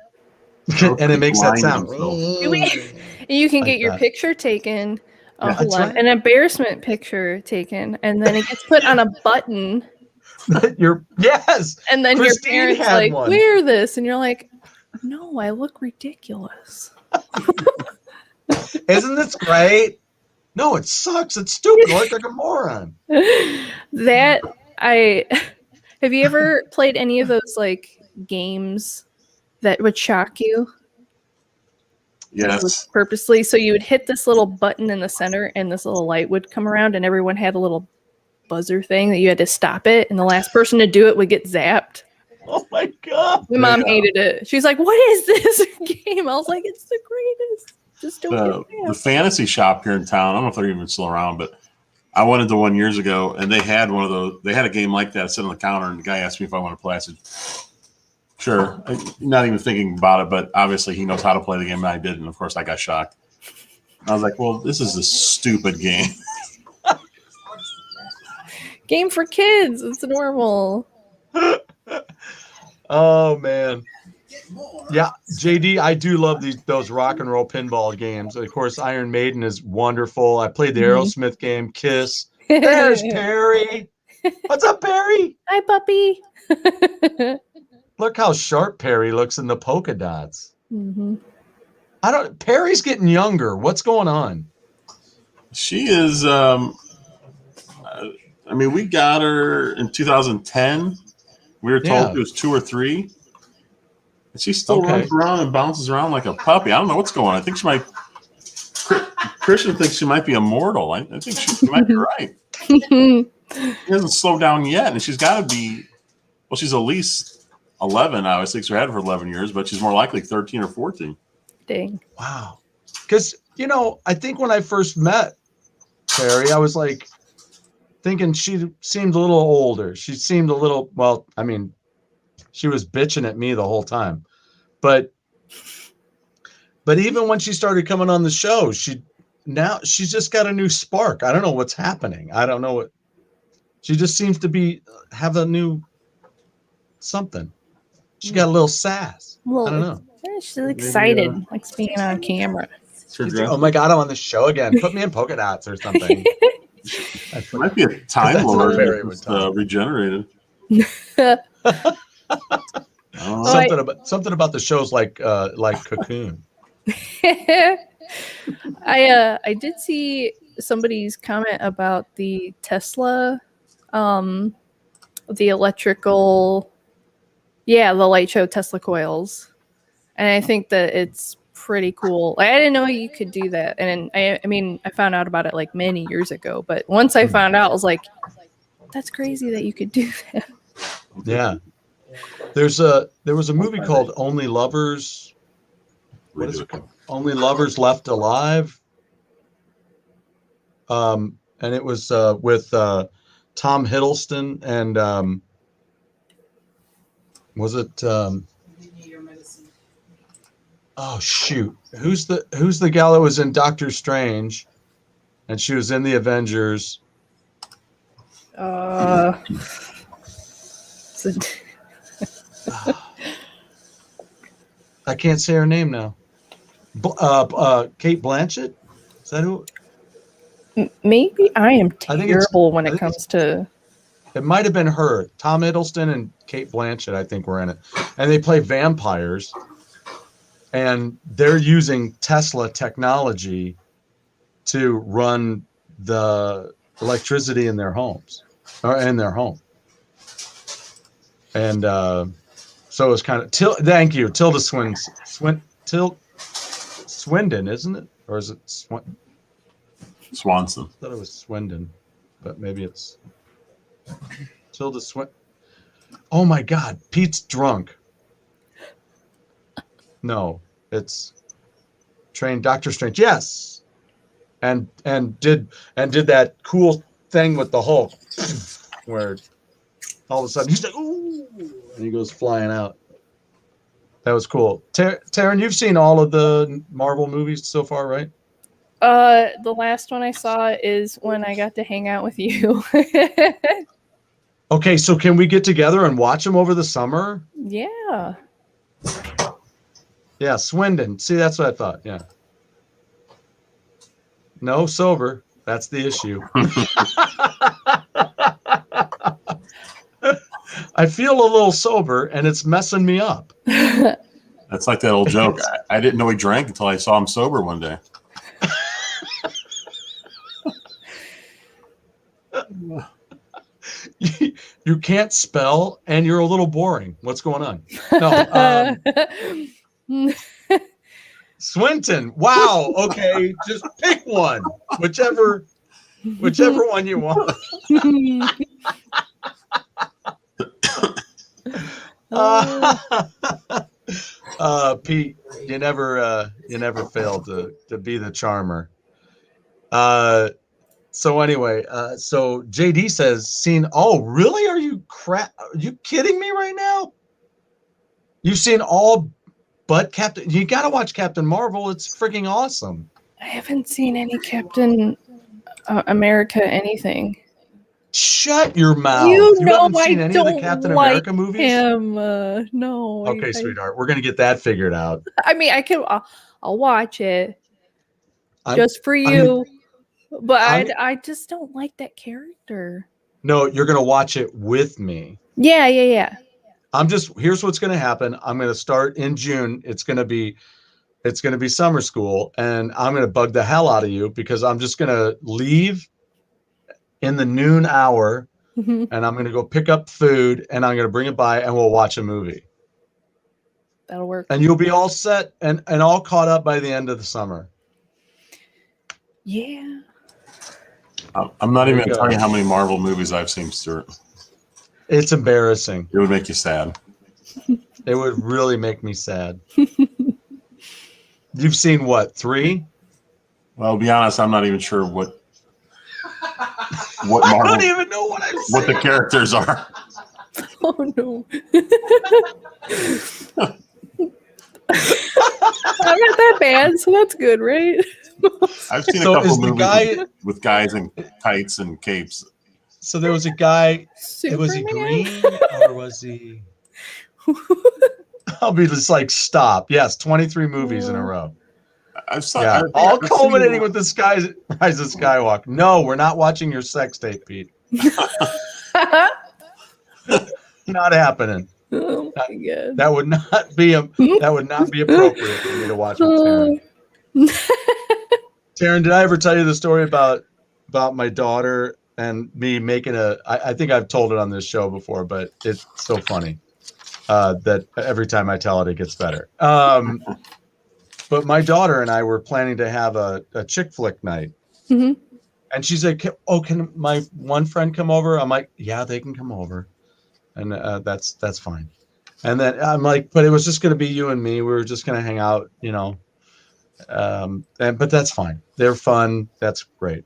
Yeah, and it makes that sound. You can Like get your that. picture taken. Oh, Yeah, hold that's on. right. An embarrassment picture taken, and then it gets put on a button, Yes. and then your Christine parents had like, one. wear this, and you're like, no, I look ridiculous. Isn't this great? No, it sucks. It's stupid. I look like a moron. That I have you ever played any of those like games that would shock you? Yes. Purposely. So you would hit this little button in the center and this little light would come around and everyone had a little buzzer thing that you had to stop it and the last person to do it would get zapped. Oh my god. My mom hated it. She's like, what is this game? I was like, it's the greatest. Just don't The get zapped. fantasy shop here in town, I don't know if they're even still around, but I went into one years ago and they had one of those. They had a game like that sit on the counter, and the guy asked me if I want to play. I said, sure. Not even thinking about it, but obviously he knows how to play the game, and I did. And of course, I got shocked. I was like, well, this is a stupid game. Game for kids. It's normal. Oh man. Yeah, JD, I do love those rock and roll pinball games. Of course, Iron Maiden is wonderful. I played the Aerosmith game, Kiss. There's Perry. What's up, Perry? Hi, puppy. Look how sharp Perry looks in the polka dots. Mm-hmm. Perry's getting younger. What's going on? She is. I mean, we got her in 2010. We were told she was 2 or 3. And she still runs around and bounces around like a puppy. I don't know what's going on. I think she might. Christian thinks she might be immortal. I think she might be right. She hasn't slowed down yet, and she's got to be. Well, she's at least 11 now. I think she's had her for 11 years, but she's more likely 13 or 14. Dang. Wow. Because I think when I first met Perry, I was like thinking she seemed a little older. She seemed a little. Well, I mean, she was bitching at me the whole time, but even when she started coming on the show, she's just got a new spark. I don't know what's happening. I don't know what. She just seems to have a new something. She got a little sass. I don't know. She's excited, like being on camera. Oh my god, I'm on the show again. Put me in polka dots or something. It might be a time lord regenerated. Something about the shows like Cocoon. I did see somebody's comment about the Tesla, the electrical, the light show Tesla coils, and I think that it's pretty cool. I didn't know you could do that, and I mean I found out about it like many years ago, but once I found out, I was like, that's crazy that you could do that. Yeah. There was a movie called Only Lovers. What is it called? Only Lovers Left Alive. And it was with Tom Hiddleston and was it oh shoot. Who's the gal that was in Doctor Strange and she was in the Avengers? I can't say her name now. Kate Blanchett? Is that who? Maybe I am terrible when it comes to. It might have been her. Tom Hiddleston and Kate Blanchett, I think, were in it. And they play vampires. And they're using Tesla technology to run the electricity in their homes. Or in their home. And so it's kind of thank you, Tilda Swinton, isn't it? Or is it Swanson? I thought it was Swindon, but maybe it's Tilda Swinton. Oh my God, Pete's drunk. No, it's Dr. Strange. Yes, and did that cool thing with the Hulk, where all of a sudden he's like, ooh, and he goes flying out. That was cool. Taryn, you've seen all of the Marvel movies so far, right? The last one I saw is when I got to hang out with you. Okay, so can we get together and watch them over the summer? Yeah. Yeah, Swindon. See, that's what I thought. Yeah. No, sober. That's the issue. I feel a little sober, and it's messing me up. That's like that old joke. I didn't know he drank until I saw him sober one day. You can't spell, and you're a little boring. What's going on? No. Swinton. Wow. Okay, just pick one. Whichever one you want. Pete, you never failed to be the charmer. So anyway, so JD says, "Seen? Oh, really? Are you kidding me right now? You've seen all but Captain? You got to watch Captain Marvel. It's freaking awesome." I haven't seen any Captain America anything. Shut your mouth. You know haven't seen I any don't of the Captain like America movies? him. No. Okay, sweetheart, we're gonna get that figured out. I mean, I'll watch it just for I you, mean, but I just don't like that character. No, you're gonna watch it with me. Yeah. Here's what's gonna happen. I'm gonna start in June. It's gonna be summer school, and I'm gonna bug the hell out of you because I'm just gonna leave in the noon hour, and I'm gonna go pick up food, and I'm gonna bring it by, and we'll watch a movie. That'll work. And you'll be all set and all caught up by the end of the summer. Yeah. I'm not even going to tell you how many Marvel movies I've seen, Stuart. It's embarrassing. It would make you sad. It would really make me sad. You've seen what, 3? Well, to be honest, I'm not even sure what Marvel, I don't even know what I've what seen. the characters are. Oh no. I'm not that bad, so that's good, right? I've seen a couple movies with guys in tights and capes. So there was a guy. Was he green or was he? I'll be just like, stop. Yes, 23 movies in a row. All culminating with this guy's Rise of Skywalker. No, we're not watching your sex tape, Pete. Not happening. Oh my god. That would not be appropriate for me to watch with Taryn. Taryn, did I ever tell you the story about my daughter and me making I think I've told it on this show before, but it's so funny that every time I tell it, it gets better. But my daughter and I were planning to have a chick flick night. Mm-hmm. And she's like, "Oh, can my one friend come over?" I'm like, "Yeah, they can come over." And that's fine. And then I'm like, "But it was just going to be you and me. We were just going to hang out, you know." But that's fine. They're fun. That's great.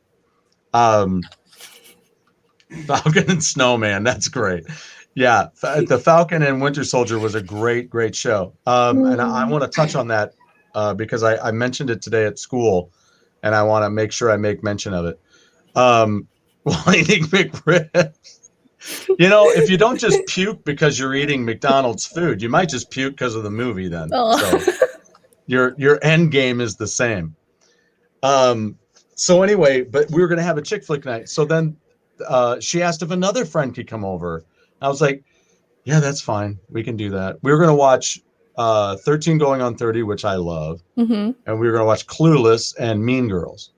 Falcon and Snowman. That's great. Yeah, the Falcon and Winter Soldier was a great show. And I want to touch on that because I mentioned it today at school, and I want to make sure I make mention of it. While eating McRibs. You know, if you don't just puke because you're eating McDonald's food, you might just puke because of the movie then. Oh. So your end game is the same. So anyway, but we were going to have a chick flick night. So then she asked if another friend could come over. I was like, yeah, that's fine. We can do that. We were going to watch 13 Going on 30, which I love. Mm-hmm. And we were going to watch Clueless and Mean Girls.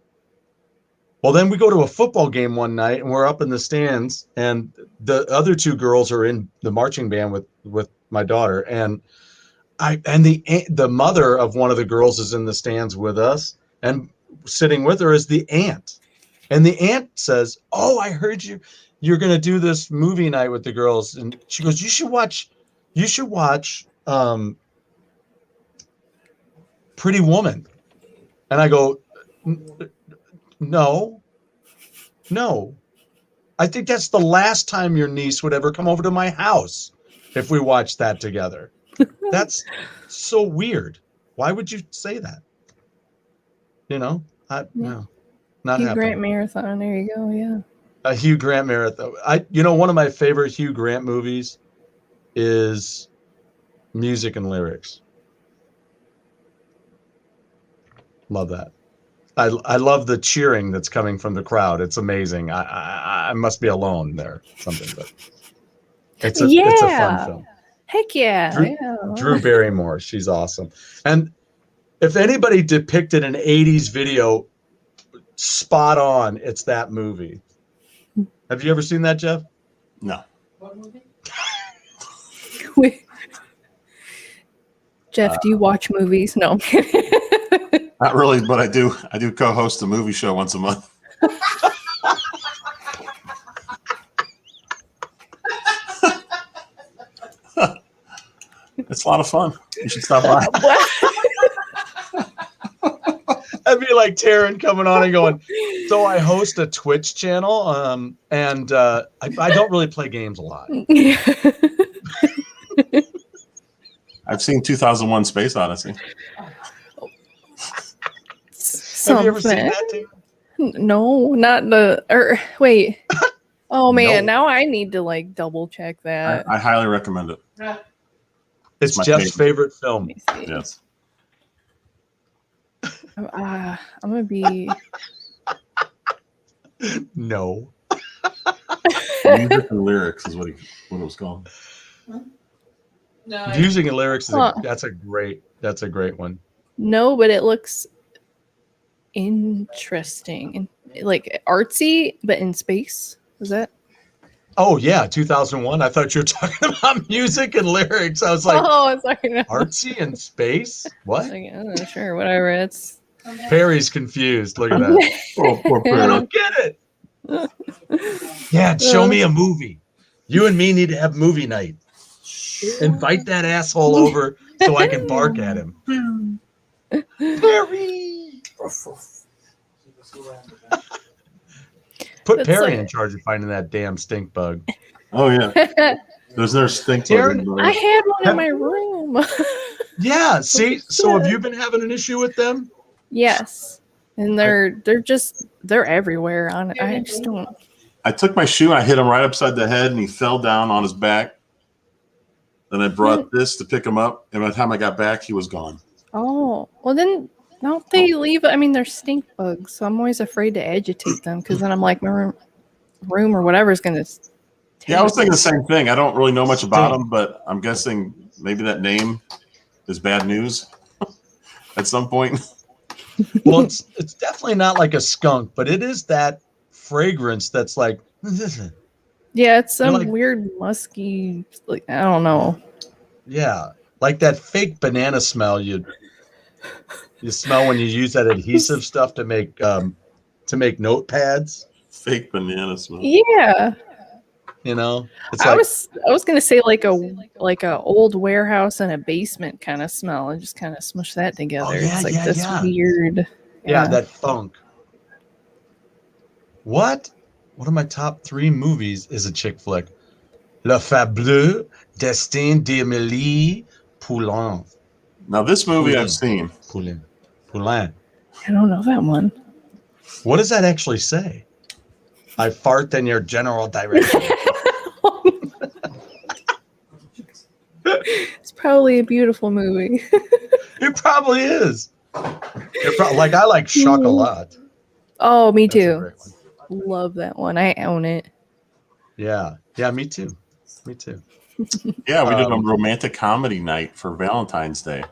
Well, then we go to a football game one night, and we're up in the stands, and the other two girls are in the marching band with my daughter, and the mother of one of the girls is in the stands with us, and sitting with her is the aunt, and the aunt says, "Oh, I heard you're going to do this movie night with the girls," and she goes, "You should watch Pretty Woman," and I go, No. I think that's the last time your niece would ever come over to my house if we watched that together. That's so weird. Why would you say that? You know, No, not Hugh happening. Grant marathon. There you go. Yeah. A Hugh Grant marathon. One of my favorite Hugh Grant movies is Music and Lyrics. Love that. I love the cheering that's coming from the crowd. It's amazing. I must be alone there, something, but it's a fun film. Heck yeah. Drew Barrymore, she's awesome. And if anybody depicted an 80s video spot on, it's that movie. Have you ever seen that, Jeff? No. What movie? Jeff, do you watch movies? No. Not really, but I do co-host a movie show once a month. It's a lot of fun. You should stop by. That'd be like Taryn coming on and going, so I host a Twitch channel, and I don't really play games a lot. I've seen 2001 Space Odyssey. Have you ever seen that, Taryn? No, not wait. Oh man, now I need to like double check that. I highly recommend it. It's my Jeff's favorite film. Let me see. Yes. I'm gonna be. No. Music and Lyrics is what it was called. No. Music and Lyrics is Huh. that's a great one. No, but it looks interesting and like artsy, but in space. Is that? Oh yeah, 2001. I thought you were talking about Music and Lyrics. I was like, Oh, sorry. No. artsy in space? What? Like, oh, sure, whatever. It's. Perry's confused. Look at that. Poor I Perry. don't get it. Yeah, show me a movie. You and me need to have movie night. Invite that asshole over so I can bark at him. Perry! Put That's Perry like- in charge of finding that damn stink bug. Oh yeah. There's no stink bug. Darren, I had one in my room. Yeah, see? So have you been having an issue with them? Yes, and they're everywhere. On it, I just don't. I took my shoe and I hit him right upside the head and he fell down on his back. Then I brought this to pick him up, and by the time I got back, he was gone. Oh, well then, don't they leave? I mean, they're stink bugs, so I'm always afraid to agitate them because then I'm like, my room or whatever is gonna. Yeah, I was thinking the same thing. I don't really know much about him, but I'm guessing maybe that name is bad news at some point. Well, it's definitely not like a skunk, but it is that fragrance that's like, Yeah, it's some like- weird musky, like I don't know. yeah, like that fake banana smell you smell when you use that adhesive stuff to make notepads. Fake banana smell. Yeah, You know, it's I like was gonna say like a old warehouse and a basement kind of smell, and just kind of smush that together. yeah, It's like yeah, this yeah. weird. yeah, that funk. What? One of my top 3 movies is a chick flick. Le Fabuleux Destin d'Amélie Poulain. Now, this movie I've seen. Poulain. I don't know that one. What does that actually say? I fart in your general direction. It's probably a beautiful movie. It probably is. Like I like Chocolat. Oh, me That's a too. great one. Love that one. I own it. Yeah, me too. Me too. Yeah, we did a romantic comedy night for Valentine's Day.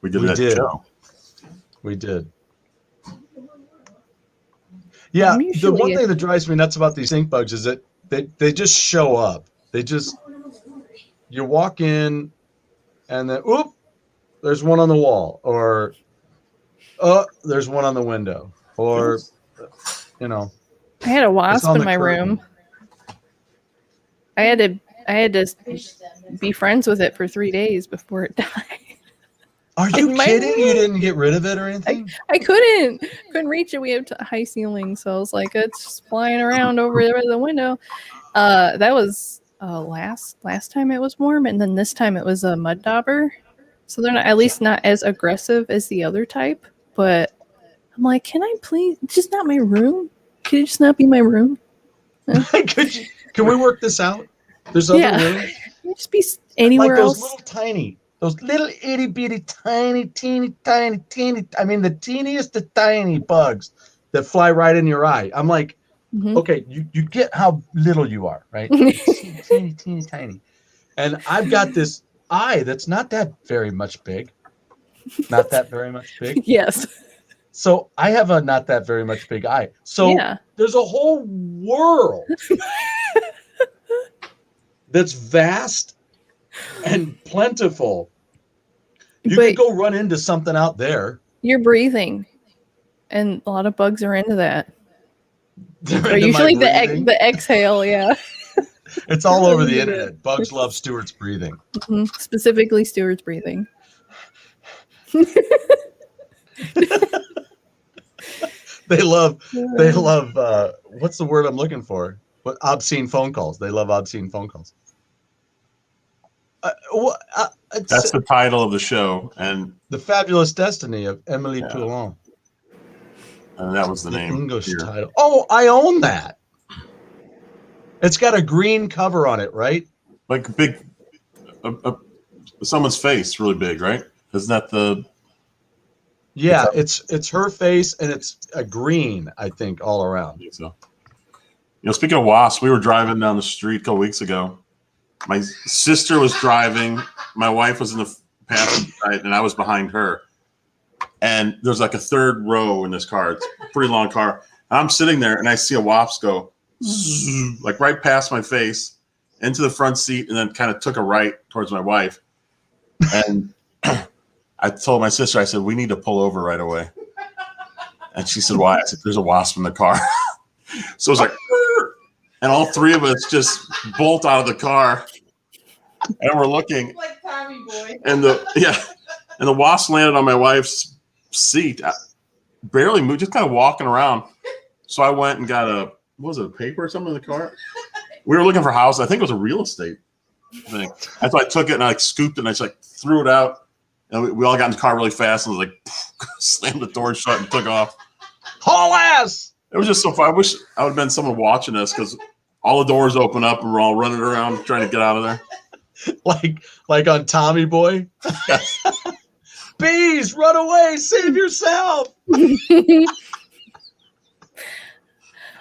We did that show. We did. Yeah, I'm the usually one thing that drives me nuts about these stink bugs is that they just show up. You walk in, and then oop, there's one on the wall, or there's one on the window, or you know. I had a wasp on in the my curtain. room. I had to be friends with it for 3 days before it died. Are you In my kidding? You room. didn't get rid of it or anything? I couldn't reach it. We have high ceilings, so I was like, it's just flying around over the window. That was last time it was warm, and then this time it was a mud dauber. So they're not, at least not as aggressive as the other type, but I'm like, can I please? Just not my room. Could it just not be my room? Can we work this out? There's other rooms. Can it just be anywhere like those else? those little itty bitty tiny, teeny, tiny, teeny. I mean, the teeniest of tiny bugs that fly right in your eye. I'm like, Mhm. okay, you get how little you are, right? teeny, teeny, tiny. And I've got this eye that's not that very much big. Not that very much big. Yes. So I have a not that very much big eye. So Yeah. there's a whole world that's vast and plentiful. You But could go run into something out there. you're breathing, and a lot of bugs are into that. They're Or into my usually breathing. the exhale, yeah. It's all over the Yeah. internet. Bugs love Stewart's breathing. Mhm. Specifically, Stewart's breathing. They love what's the word I'm looking for? What obscene phone calls. They love obscene phone calls. That's the title of the show, and The Fabulous Destiny of Emily Yeah. Poulin. and that was the The name. English here. title. Oh, I own that. It's got a green cover on it, right? Like a big, someone's face, really big, right? Isn't that the? Yeah, it's her face and it's a green, I think, all around. I think so. Speaking of wasps, we were driving down the street a couple weeks ago. My sister was driving. My wife was in the passenger side, and I was behind her. And there's like a third row in this car. It's a pretty long car. And I'm sitting there, and I see a wasp go like right past my face into the front seat, and then kind of took a right towards my wife. And I told my sister, I said, we need to pull over right away. And she said, why? I said, there's a wasp in the car. So it was like, and all three of us just bolt out of the car. And we're looking. Like Tommy Boy. And the wasp landed on my wife's seat. I barely moved, just kind of walking around. So I went and got a paper or something in the car? We were looking for a house. I think it was a real estate thing. And so I took it and I scooped it and I just like threw it out. And we all got in the car really fast and was like slammed the door shut and took off. Haul ass! It was just so fun. I wish I would have been someone watching us because all the doors open up and we're all running around trying to get out of there. Like on Tommy Boy. Bees, run away, save yourself.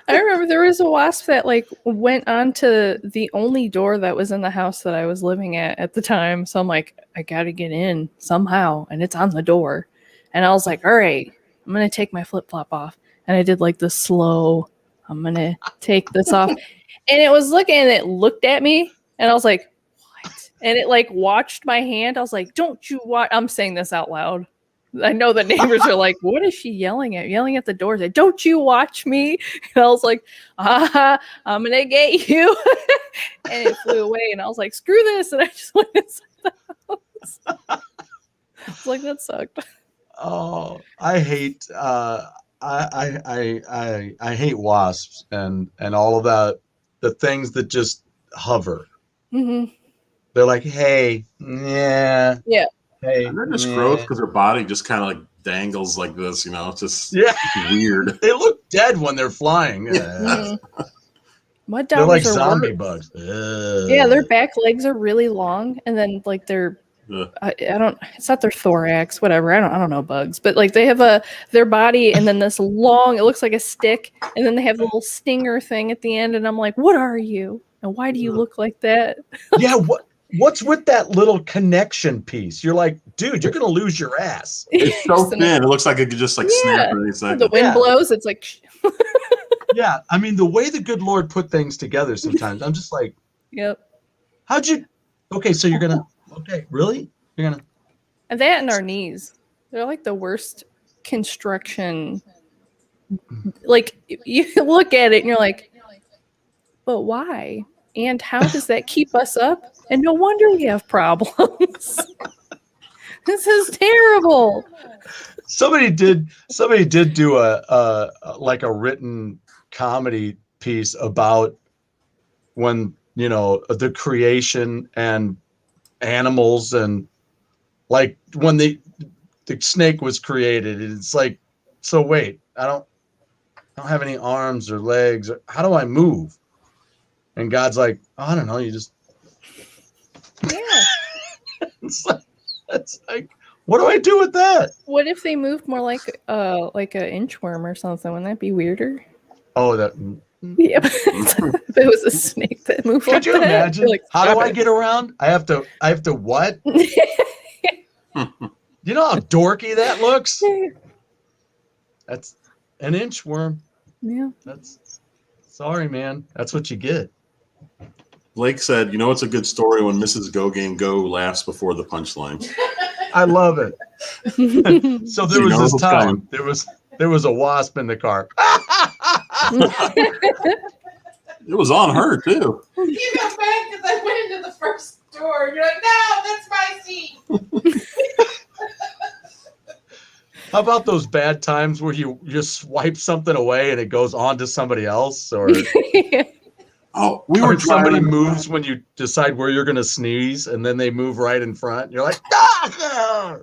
I remember there was a wasp that like went onto the only door that was in the house that I was living at the time. So I'm like, I gotta get in somehow, and it's on the door. And I was like, all right, I'm gonna take my flip flop off, and I did like the slow. I'm gonna take this off, and it was looking, and it looked at me, and I was like, what? And it like watched my hand. I was like, don't you watch? I'm saying this out loud. I know the neighbors are like, what is she yelling at? Yelling at the door. Like, don't you watch me? And I was like, I'm going to get you. And it flew away. And I was like, screw this. And I just went inside the house. I was like, that sucked. Oh, I hate I hate wasps and all of that, the things that just hover. Mm-hmm. They're like, hey, yeah. Yeah. Hey, And they're just gross because their body just kind of like dangles like this, It's just weird. They look dead when they're flying. Mm-hmm. My They're dogs like are zombie worse. bugs. Yeah, their back legs are really long, and then like their Ugh. I don't. It's not their thorax, whatever. I don't know bugs, but like they have their body, and then this long. It looks like a stick, and then they have the little stinger thing at the end. And I'm like, what are you? And why do you look like that? Yeah, what's with that little connection piece? You're like, dude, you're gonna lose your ass. It's so thin. It looks like it could just like snap at any second. The wind blows. It's like. Yeah, I mean the way the good Lord put things together. Sometimes I'm just like, Yep. how'd you? Okay, so you're gonna. Okay, really? You're gonna. And that and our knees. They're like the worst construction. Like you look at it and you're like, but why? And how does that keep us up? And no wonder we have problems. This is terrible. Somebody did do a like a written comedy piece about when the creation and animals and like when the snake was created. It's like So wait, I don't have any arms or legs. How do I move? And God's like, oh, I don't know. You just Yeah. it's like, what do I do with that? What if they moved more like an inchworm or something? Wouldn't that be weirder? Oh, that. Yeah. If it was a snake that moved like Could you that, imagine? like, How do stop I it. get around? I have to what? You know how dorky that looks? That's an inchworm. Yeah. That's sorry, man. That's what you get. Blake said, "You know, it's a good story when Mrs. Go laughs before the punchline." I love it. So there You was know this what's time. coming. There was a wasp in the car. It was on her too. You go back because I went into the first door. You're like, no, that's my seat. How about those bad times where you just swipe something away and it goes on to somebody else, or Oh, we were somebody driving. moves when you decide where you're going to sneeze, and then they move right in front. You're like, ah!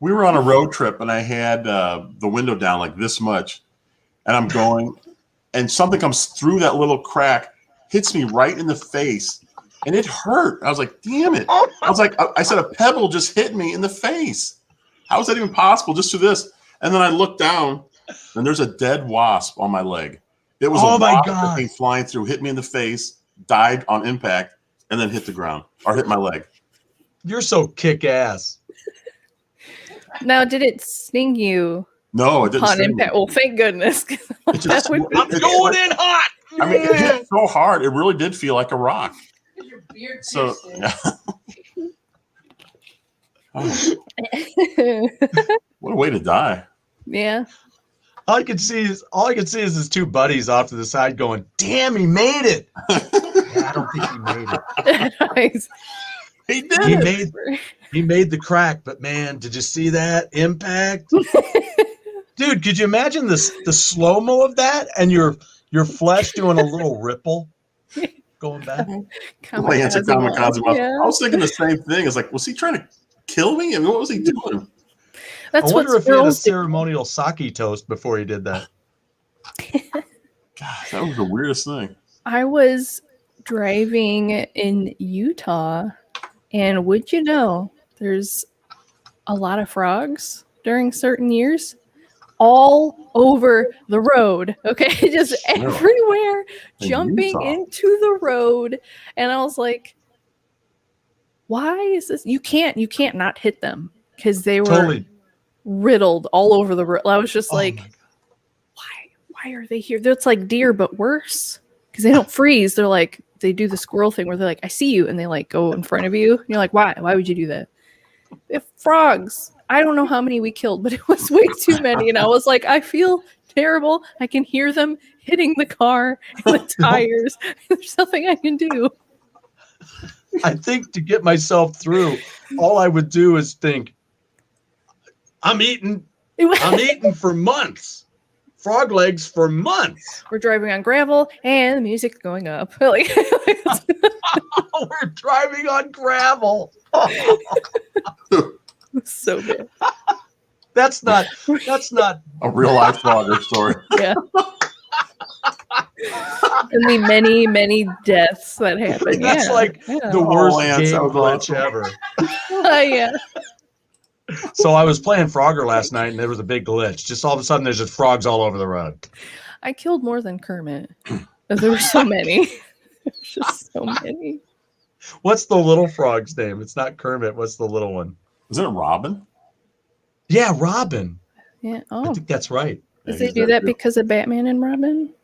We were on a road trip, and I had the window down like this much, and I'm going, and something comes through that little crack, hits me right in the face, and it hurt. I was like, damn it. I was like, I said, a pebble just hit me in the face. How is that even possible just through this? And then I looked down, and there's a dead wasp on my leg. It was Oh a my wasp God. that came flying through, hit me in the face, died on impact, and then hit the ground or hit my leg. You're so kick ass. Now, did it sting you No, it didn't upon sting me. impact? Well, thank goodness. 'Cause It just- that would be I'm going in hot. I mean, it hit so hard, it really did feel like a rock. Your beard So, pierced it. oh, what a way to die. yeah. All I can see is his two buddies off to the side going, "Damn, he made it." Yeah, I don't think he made it. Nice. He did He it. he made the crack, but man, did you see that impact? Dude, could you imagine the slow-mo of that and your flesh doing a little ripple going back? Lance a kamikaze. Yeah. I was thinking the same thing. It's like, was he trying to kill me? I mean, what was he doing? That's I wonder what if he had a squirrels do. ceremonial sake toast before he did that. God, that was the weirdest thing. I was driving in Utah, and would you know, there's a lot of frogs during certain years all over the road. Okay, just everywhere, In jumping Utah. into the road. And I was like, why is this? You can't not hit them because they were Totally. riddled all over the road. I was just Oh like, my God. why are they here? It's like deer, but worse because they don't freeze. They're like, they do the squirrel thing where they're like, I see you, and they like go in front of you. And you're like, why? Why would you do that? If frogs, I don't know how many we killed, but it was way too many. And I was like, I feel terrible. I can hear them hitting the car and the tires. There's nothing I can do. I think to get myself through, all I would do is think, I'm eating for months. Frog legs for months. We're driving on gravel and the music's going up. Like, We're driving on gravel. so bad. That's not A real life frogger story. Yeah. And the many, many deaths that happened. that's Yeah. like Yeah. the worst Lance, game that was glitch awesome. ever. Yeah. So I was playing Frogger last night and there was a big glitch. Just all of a sudden there's just frogs all over the road. I killed more than Kermit. There were so many. There's just so many. What's the little frog's name? It's not Kermit. What's the little one? Isn't it Robin? Yeah, Robin. Yeah. I Oh. think that's right. Yeah, Did they he's do there that too. because of Batman and Robin?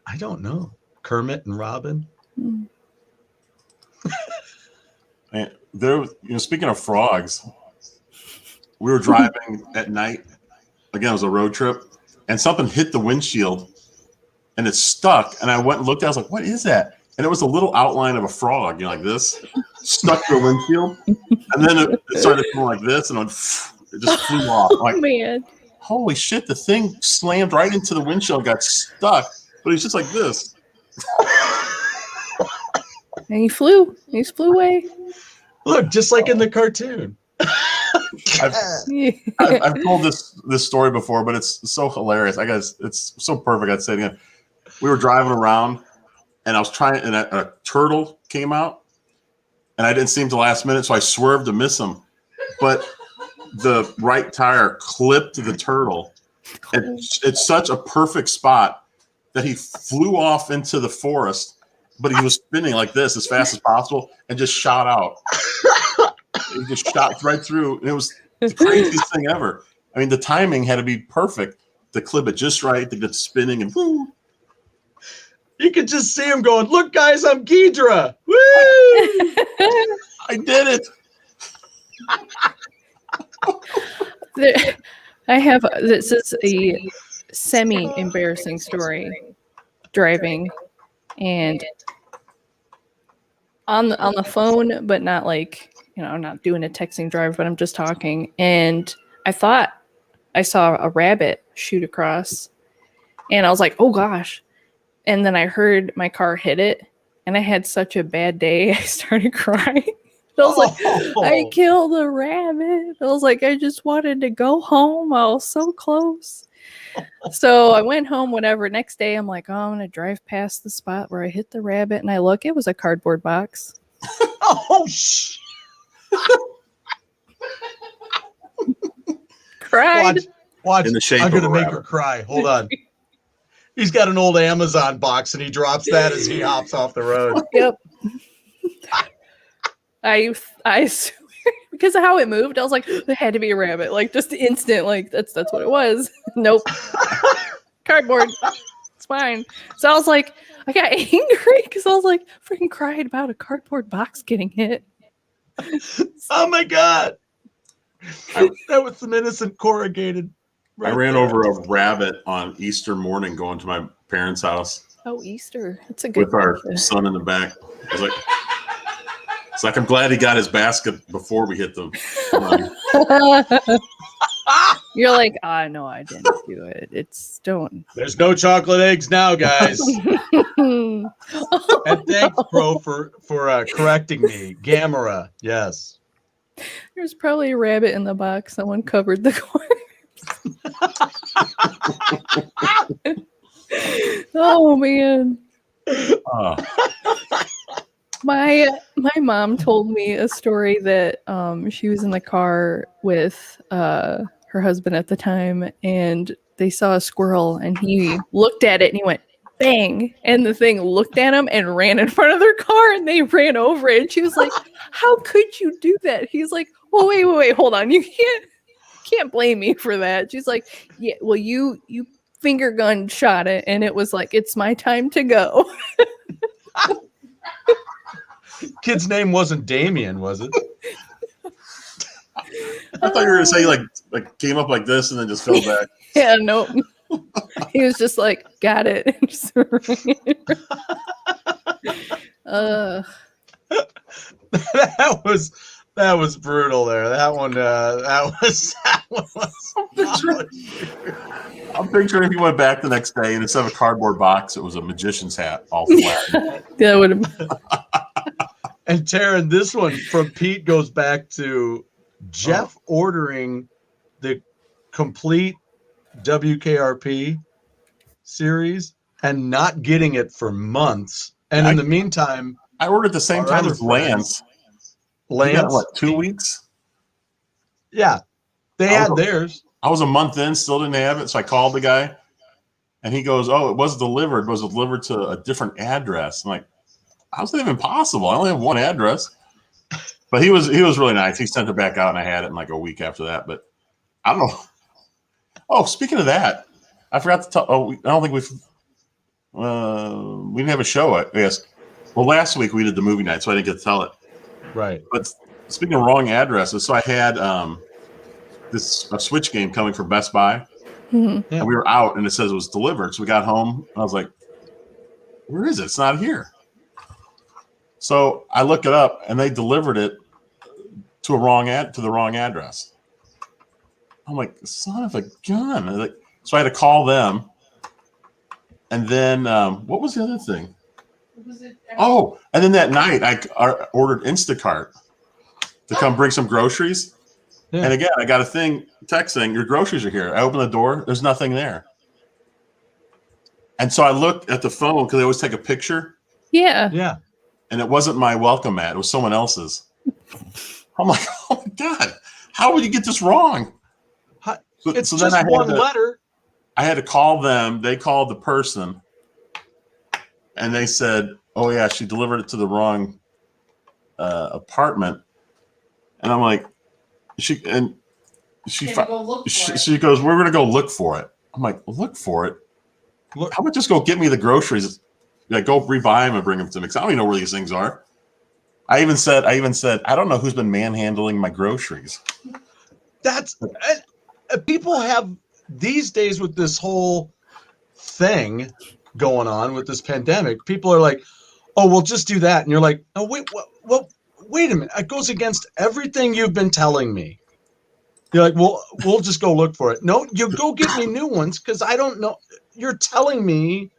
I don't know. Kermit and Robin. Hmm. And there, speaking of frogs, we were driving at night. Again, it was a road trip, and something hit the windshield, and it stuck. And I went and looked. I was like, "What is that?" And it was a little outline of a frog, like this, stuck to the windshield. And then it started going like this, and it just flew off. I'm Oh like, man. holy shit! The thing slammed right into the windshield, got stuck, but it's just like this. And he flew. He just flew away. Look, just like in the cartoon. I've told this story before, but it's so hilarious. I guess it's so perfect. I'd say it again. We were driving around, and I was trying, and a turtle came out, and I didn't see him till the last minute, so I swerved to miss him. But the right tire clipped the turtle, and it's such a perfect spot that he flew off into the forest, but he was spinning like this as fast as possible and just shot out. He just shot right through, and it was the craziest thing ever. I mean, the timing had to be perfect to clip it just right to get spinning and woo. You could just see him going, "Look, guys, I'm Ghidra." Woo! I did it. This is a semi-embarrassing story. Driving, and on the phone, but not like, I'm not doing a texting drive, but I'm just talking. And I thought I saw a rabbit shoot across, and I was like, "Oh gosh." And then I heard my car hit it, and I had such a bad day. I started crying. I was like, I killed a rabbit. I was like, I just wanted to go home. I was so close. So I went home, whatever. Next day, I'm like, I'm going to drive past the spot where I hit the rabbit. And I look, it was a cardboard box. Oh, shit. Cried. Watch. In the shape I'm going to of a make rabbit. her cry. Hold on. He's got an old Amazon box, and he drops that as he hops off the road. Yep. I swear, because of how it moved, I was like, there had to be a rabbit. Like, just instant, like, that's what it was. Nope. Cardboard. It's fine. So I was like, I got angry because I was like, freaking cried about a cardboard box getting hit. Oh my God. That was some innocent corrugated. I ran over a rabbit on Easter morning going to my parents' house. Oh, Easter. That's a good with our son in the back. I was like, it's like, I'm glad he got his basket before we hit the You're like, no, I didn't do it. It's don't. There's no chocolate eggs now, guys. And thanks, bro, for correcting me. Gamera, yes. There's probably a rabbit in the box. Someone covered the corner. Oh man. My mom told me a story that she was in the car with her husband at the time, and they saw a squirrel, and he looked at it and he went bang, and the thing looked at him and ran in front of their car, and they ran over it. And she was like, how could you do that? He's like, well, wait, hold on, you can't blame me for that. She's like, yeah, well, you finger gun shot it, and it was like, it's my time to go. Kid's name wasn't Damien, was it? I thought you were gonna say like came up like this and then just fell back. Yeah, nope. He was just like, got it. That was brutal there. That one was I'm picturing if you went back the next day and instead of a cardboard box, it was a magician's hat all flat. That would have. And Taryn, this one from Pete goes back to Jeff ordering the complete WKRP series and not getting it for months. And in the meantime, I ordered the same time as Lance. Lance, got, what, 2 weeks? Yeah, they had theirs. I was a month in, still didn't have it, so I called the guy, and he goes, "Oh, it was delivered. It was delivered to a different address." I'm like, "How's that even possible? I only have one address." But he was really nice. He sent it back out, and I had it in like a week after that. But I don't know. Oh, speaking of that, I forgot to tell. Oh, I don't think we didn't have a show. I guess. Well, last week we did the movie night, so I didn't get to tell it. Right. But speaking of wrong addresses, so I had a Switch game coming from Best Buy, and we were out, and it says it was delivered. So we got home, and I was like, "Where is it? It's not here." So I look it up, and they delivered it to the wrong address. I'm like, "Son of a gun!" So I had to call them, and then what was the other thing? Oh, and then that night I ordered Instacart to come bring some groceries. Yeah. And again, I got a thing text saying your groceries are here. I open the door, there's nothing there. And so I looked at the phone because I always take a picture, Yeah. Yeah. and it wasn't my welcome mat; it was someone else's. I'm like, oh my god, how would you get this wrong? It's So just then one letter. I had to call them. They called the person, and they said, "Oh yeah, she delivered it to the wrong apartment." And I'm like, she Gonna go look for it. she goes, "We're gonna go look for it." I'm like, "Look for it? Look. How about just go get me the groceries? Like, go rebuy them and bring them to me. Because I don't even know where these things are." I even said, I don't know who's been manhandling my groceries. That's people have these days with this whole thing going on with this pandemic. People are like, "Oh, we'll just do that," and you're like, "Oh, wait a minute! It goes against everything you've been telling me." You're like, "Well, we'll just go look for it." No, you go get me new ones because I don't know. You're telling me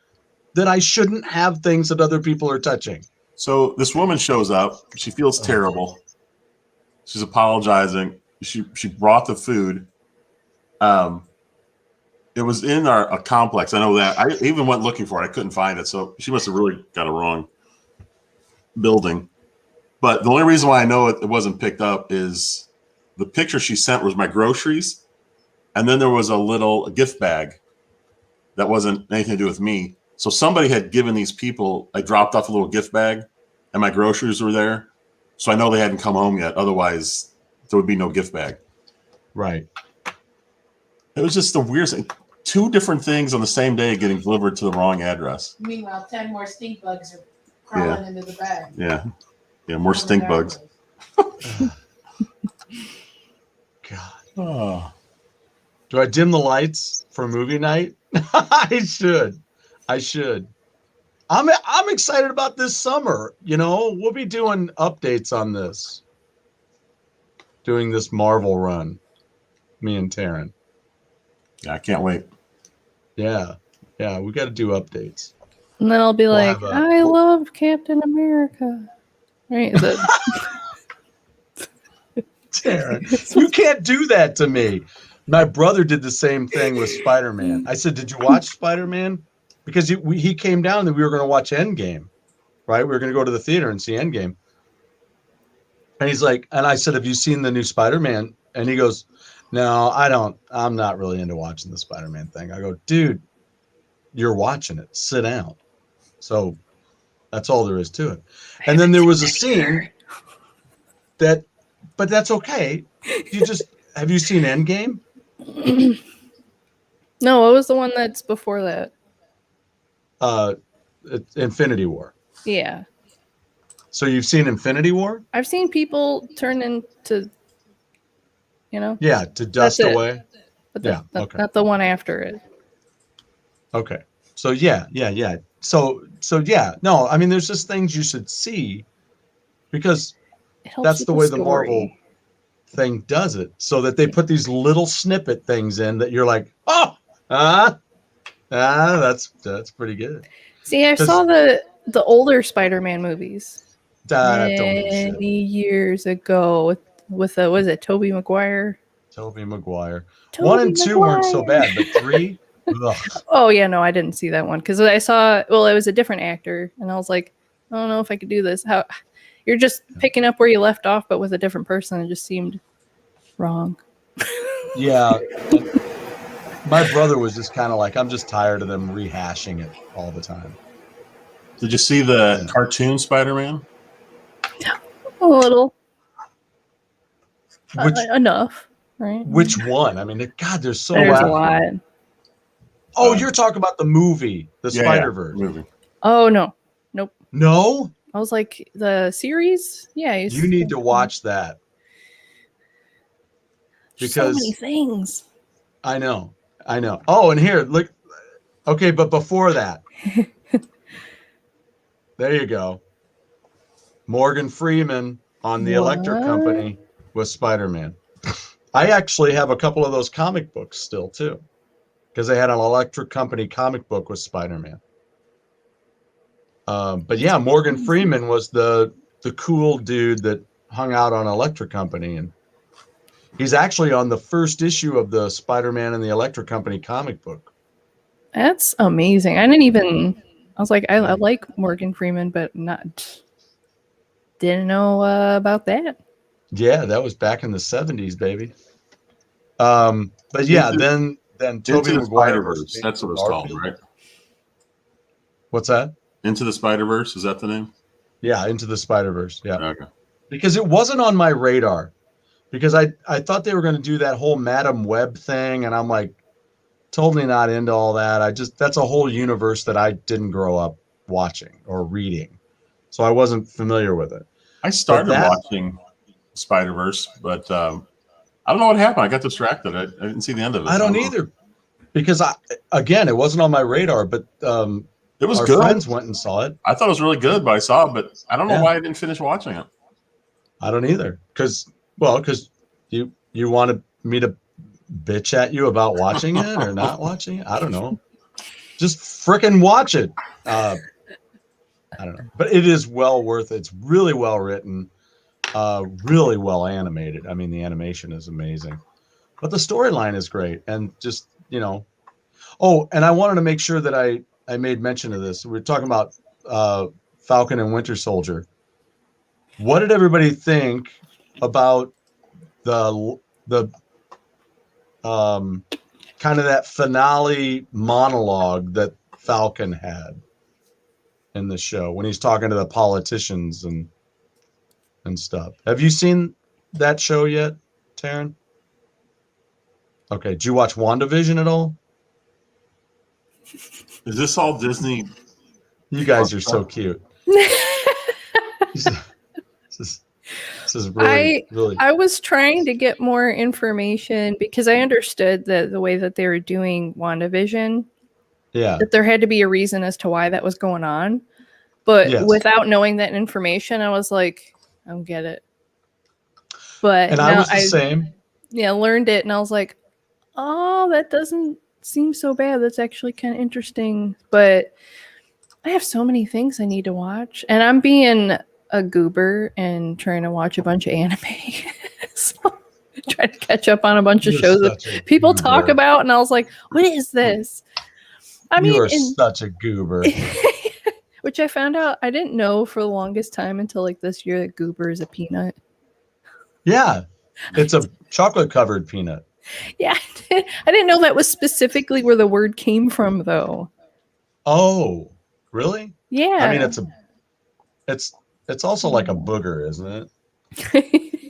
that I shouldn't have things that other people are touching. So this woman shows up. She feels terrible. She's apologizing. She brought the food. It was in a complex. I know that. I even went looking for it. I couldn't find it. So she must have really got a wrong building. But the only reason why I know it wasn't picked up is the picture she sent was my groceries, and then there was a little gift bag that wasn't anything to do with me. So somebody had given these people, I dropped off a little gift bag, and my groceries were there. So I know they hadn't come home yet. Otherwise, there would be no gift bag. Right. It was just the weirdest thing. 2 different things on the same day getting delivered to the wrong address. Meanwhile, 10 more stink bugs are crawling into the bag. Yeah. Yeah, more stink bugs. God. Oh. Do I dim the lights for movie night? I should. I'm excited about this summer. You know, we'll be doing updates on this. Doing this Marvel run. Me and Taryn. Yeah, I can't wait. Yeah. Yeah, we got to do updates. And then I'll be We'll like, have I love Captain America. Right? Is it? Taryn, you can't do that to me. My brother did the same thing with Spider-Man. I said, "Did you watch Spider-Man?" Because he came down that we were going to watch Endgame, right? We were going to go to the theater and see Endgame. And he's like, and I said, "Have you seen the new Spider-Man?" And he goes, "No, I don't. I'm not really into watching the Spider-Man thing." I go, "Dude, you're watching it. Sit down." So that's all there is to it. And then there was a scene that, but that's okay. Have you seen Endgame? No, what was the one that's before that? It's Infinity War. Yeah. So you've seen Infinity War? I've seen people turn into, Yeah, to dust That's it. away. but Yeah, not, okay. not the one after it. Okay. So yeah. So yeah. No, I mean, there's just things you should see because It helps that's with the way the story. Marvel thing does it. So that they put these little snippet things in that you're like, that's pretty good. See, I saw the older Spider-Man movies That don't mean shit. many years ago with was it Tobey Maguire? Tobey Maguire. Tobey 1 and 2 weren't so Maguire. bad, but 3, ugh. Oh yeah, no, I didn't see that one because I saw. Well, it was a different actor, and I was like, I don't know if I could do this. How you're just picking up where you left off, but with a different person. It just seemed wrong. Yeah. My brother was just kind of like, I'm just tired of them rehashing it all the time. Did you see the cartoon Spider-Man? A little. Which Enough, right? which one? I mean, God, there's so There's a much. lot. Oh, you're talking about the movie, the Yeah, Spider-Verse. movie. Oh no, nope. No, I was like the series. Yeah, you need to watch that There's so many because things. I know. Oh, and here, look. Okay, but before that, there you go. Morgan Freeman on the Electric What? Company with Spider-Man. I actually have a couple of those comic books still too, because they had an Electric Company comic book with Spider-Man. But yeah, Morgan Freeman was the cool dude that hung out on Electric Company, and He's actually on the first issue of the Spider-Man and the Electric Company comic book. That's amazing. I was like, I like Morgan Freeman, but didn't know about that. Yeah, that was back in the 70s, baby. But yeah, then Tobey Into the Maguire Spider-Verse. versus That's what Andrew it's called, Garfield. right? What's that? Into the Spider-Verse. Is that the name? Yeah, Into the Spider-Verse. Yeah. Okay. Because it wasn't on my radar. Because I thought they were going to do that whole Madam Web thing, and I'm like, totally not into all that. That's a whole universe that I didn't grow up watching or reading. So I wasn't familiar with it. I started watching Spider-Verse, but I don't know what happened. I got distracted. I didn't see the end of it. I don't either. Because it wasn't on my radar, but it was our good. friends went and saw it. I thought it was really good, but I saw it, but I don't know why I didn't finish watching it. I don't either. Because you wanted me to bitch at you about watching it or not watching it. I don't know. Just frickin' watch it. I don't know. But it is well worth it. It's really well written, really well animated. I mean, the animation is amazing. But the storyline is great. And just, oh, and I wanted to make sure that I made mention of this. We're talking about Falcon and Winter Soldier. What did everybody think about the kind of that finale monologue that Falcon had in the show when he's talking to the politicians and stuff? Have you seen that show yet, Taryn? Okay. Did you watch WandaVision at all? Is this all Disney? You guys are so cute. This is really. I was trying to get more information because I understood that the way that they were doing WandaVision, that there had to be a reason as to why that was going on. But without knowing that information, I was like, I don't get it. But and I was the same. Yeah, learned it, and I was like, oh, that doesn't seem so bad. That's actually kind of interesting. But I have so many things I need to watch, and I'm being a goober and trying to watch a bunch of anime. So trying to catch up on a bunch of shows that people talk about, and I was like, what is this? You are such a goober. Which I found out I didn't know for the longest time until like this year that goober is a peanut. Yeah. It's a chocolate covered peanut. Yeah. I didn't know that was specifically where the word came from though. Oh, really? Yeah. I mean, it's also like a booger, isn't it?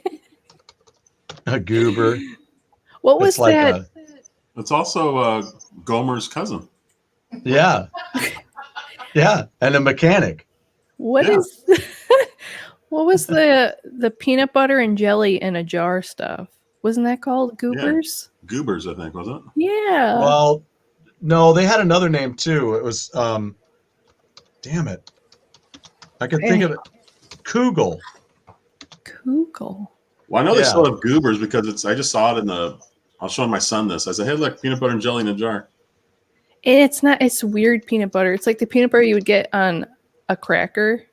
A goober. What was that? It's also Gomer's cousin. Yeah. Yeah, and a mechanic. What was the peanut butter and jelly in a jar stuff? Wasn't that called Goobers? Yeah. Goobers, I think, was it? Yeah. Well, no, they had another name too. It was damn it. I could think of it. Kugel. Kugel. Well, I know they still have Goobers because I just saw it I was showing my son this. I said, hey, look, peanut butter and jelly in a jar. It's weird peanut butter. It's like the peanut butter you would get on a cracker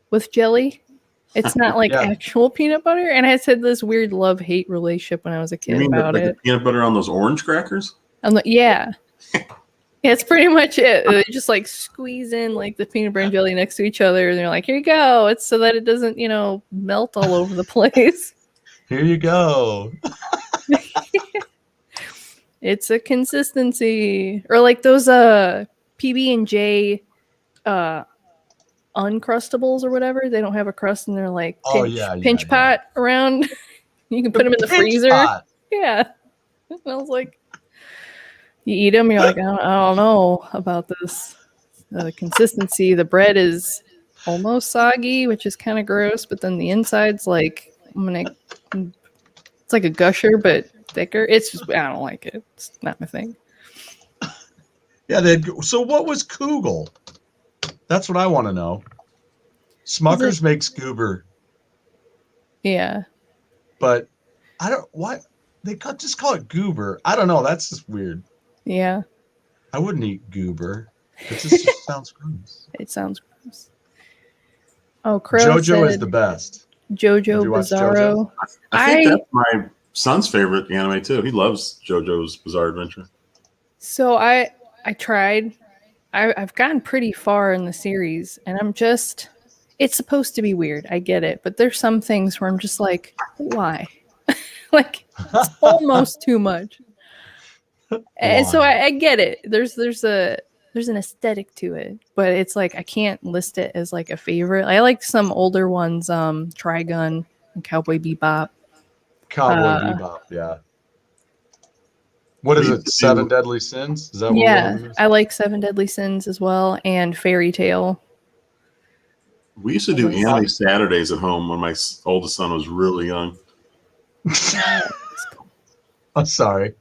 with jelly. It's not like actual peanut butter. And I had this weird love-hate relationship when I was a kid about it. The peanut butter on those orange crackers? I'm like, yeah. It's pretty much it. They just like squeeze in like the peanut butter and jelly next to each other. And they're like, here you go. It's so that it doesn't, melt all over the place. Here you go. It's a consistency. Or like those PB&J Uncrustables or whatever. They don't have a crust and they're like pinch pot around. You can put them in the freezer. Pot. Yeah. And I was like, you eat them, you're like, I don't know about this. The consistency. The bread is almost soggy, which is kind of gross, but then the inside's like, it's like a gusher, but thicker. It's just, I don't like it. It's not my thing. Yeah. So what was Kugel? That's what I want to know. Smucker's makes Goober. Yeah. But I don't, what? They just call it Goober. I don't know. That's just weird. Yeah. I wouldn't eat Goober. It just sounds gross. It sounds gross. Oh, Crow JoJo is the best. JoJo Bizarro. I think that's son's favorite anime too. He loves JoJo's Bizarre Adventure. So I tried. I've gotten pretty far in the series, and I'm just. It's supposed to be weird. I get it, but there's some things where I'm just like, why? Like it's almost too much. And so I get it. There's an aesthetic to it, but it's like I can't list it as like a favorite. I like some older ones, Trigun and Cowboy Bebop. Cowboy Bebop, yeah. What is it? Seven Deadly Sins? Is that what one of them is? I like Seven Deadly Sins as well, and Fairy Tale. We used to do anime Saturdays at home when my oldest son was really young. I'm sorry.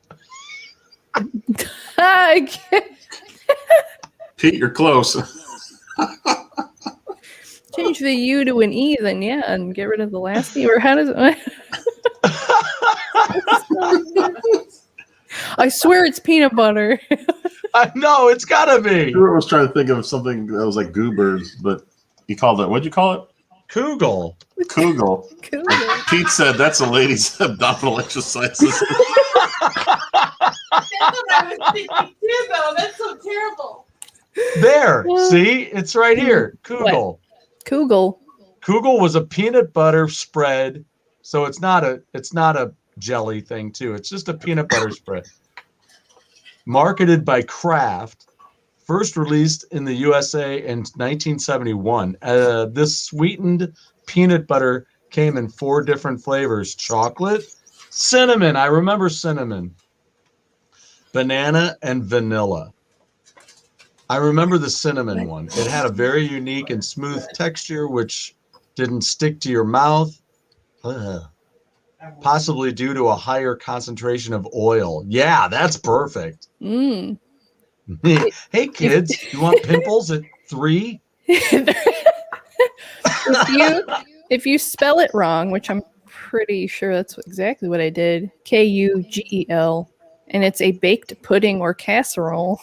Pete, you're close. Change the U to an E, then and get rid of the last E. Or how does it? I swear it's peanut butter. I know it's gotta be. I was trying to think of something that was like Goobers, but he called it. What'd you call it? Kugel. Kugel. Pete said that's a lady's abdominal exercises. That's what I was thinking too, though. That's so terrible. There. See? It's right here. Kugel. Kugel. Kugel was a peanut butter spread, so it's not a jelly thing too. It's just a peanut butter spread. Marketed by Kraft, first released in the USA in 1971. This sweetened peanut butter came in 4 different flavors: chocolate, cinnamon. I remember cinnamon. Banana and vanilla. I remember the cinnamon one. It had a very unique and smooth texture, which didn't stick to your mouth. Possibly due to a higher concentration of oil. Yeah, that's perfect. Mm. Hey, kids, you want pimples at 3? If you spell it wrong, which I'm pretty sure that's exactly what I did, Kugel, and it's a baked pudding or casserole.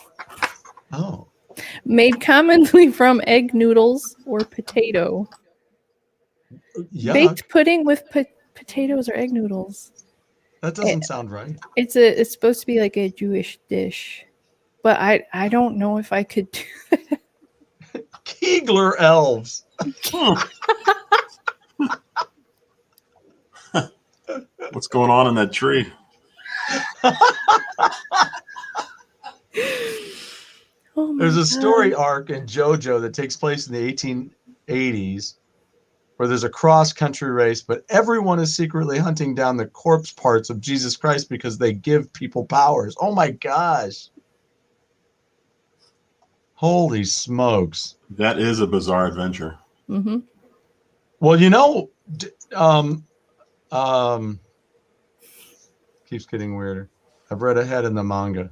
Oh. Made commonly from egg noodles or potato. Yuck. Baked pudding with potatoes or egg noodles. That doesn't sound right. It's supposed to be like a Jewish dish, but I don't know if I could do that. Keegler elves. What's going on in that tree? There's a story arc in JoJo that takes place in the 1880s where there's a cross-country race, but everyone is secretly hunting down the corpse parts of Jesus Christ because they give people powers. Oh my gosh. Holy smokes. That is a bizarre adventure. Mm-hmm. Well, you know, keeps getting weirder. I've read ahead in the manga.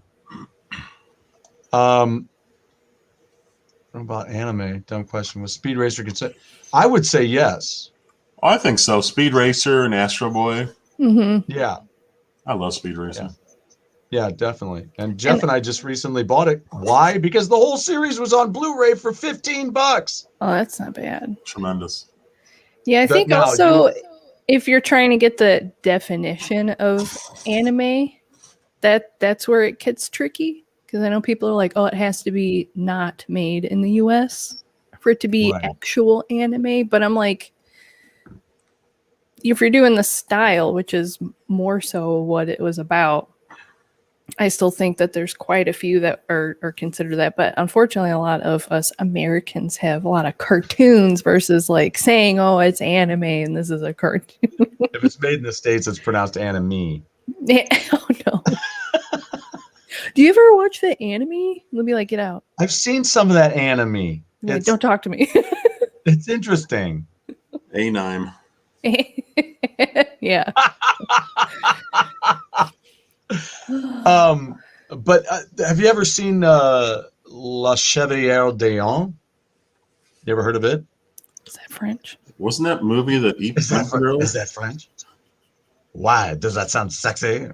What about anime? Dumb question. Was Speed Racer considered? I would say yes. I think so. Speed Racer and Astro Boy. Mm-hmm. Yeah. I love Speed Racer. Yeah, definitely. And Jeff and I just recently bought it. Why? Because the whole series was on Blu-ray for $15. Oh, that's not bad. Tremendous. Yeah, I think also if you're trying to get the definition of anime, that's where it gets tricky. Because I know people are like, oh, it has to be not made in the US for it to be actual anime. But I'm like, if you're doing the style, which is more so what it was about, I still think that there's quite a few that are considered that. But unfortunately, a lot of us Americans have a lot of cartoons versus like saying, oh, it's anime and this is a cartoon. If it's made in the States, it's pronounced anime. Oh, no. Do you ever watch the anime? Let me like get out. I've seen some of that anime. Like, don't talk to me. It's interesting. A9. Yeah. But have you ever seen La Chevalière d'Eon? You ever heard of it? Is that French? Wasn't that movie that Is that French? Why does that sound sexy?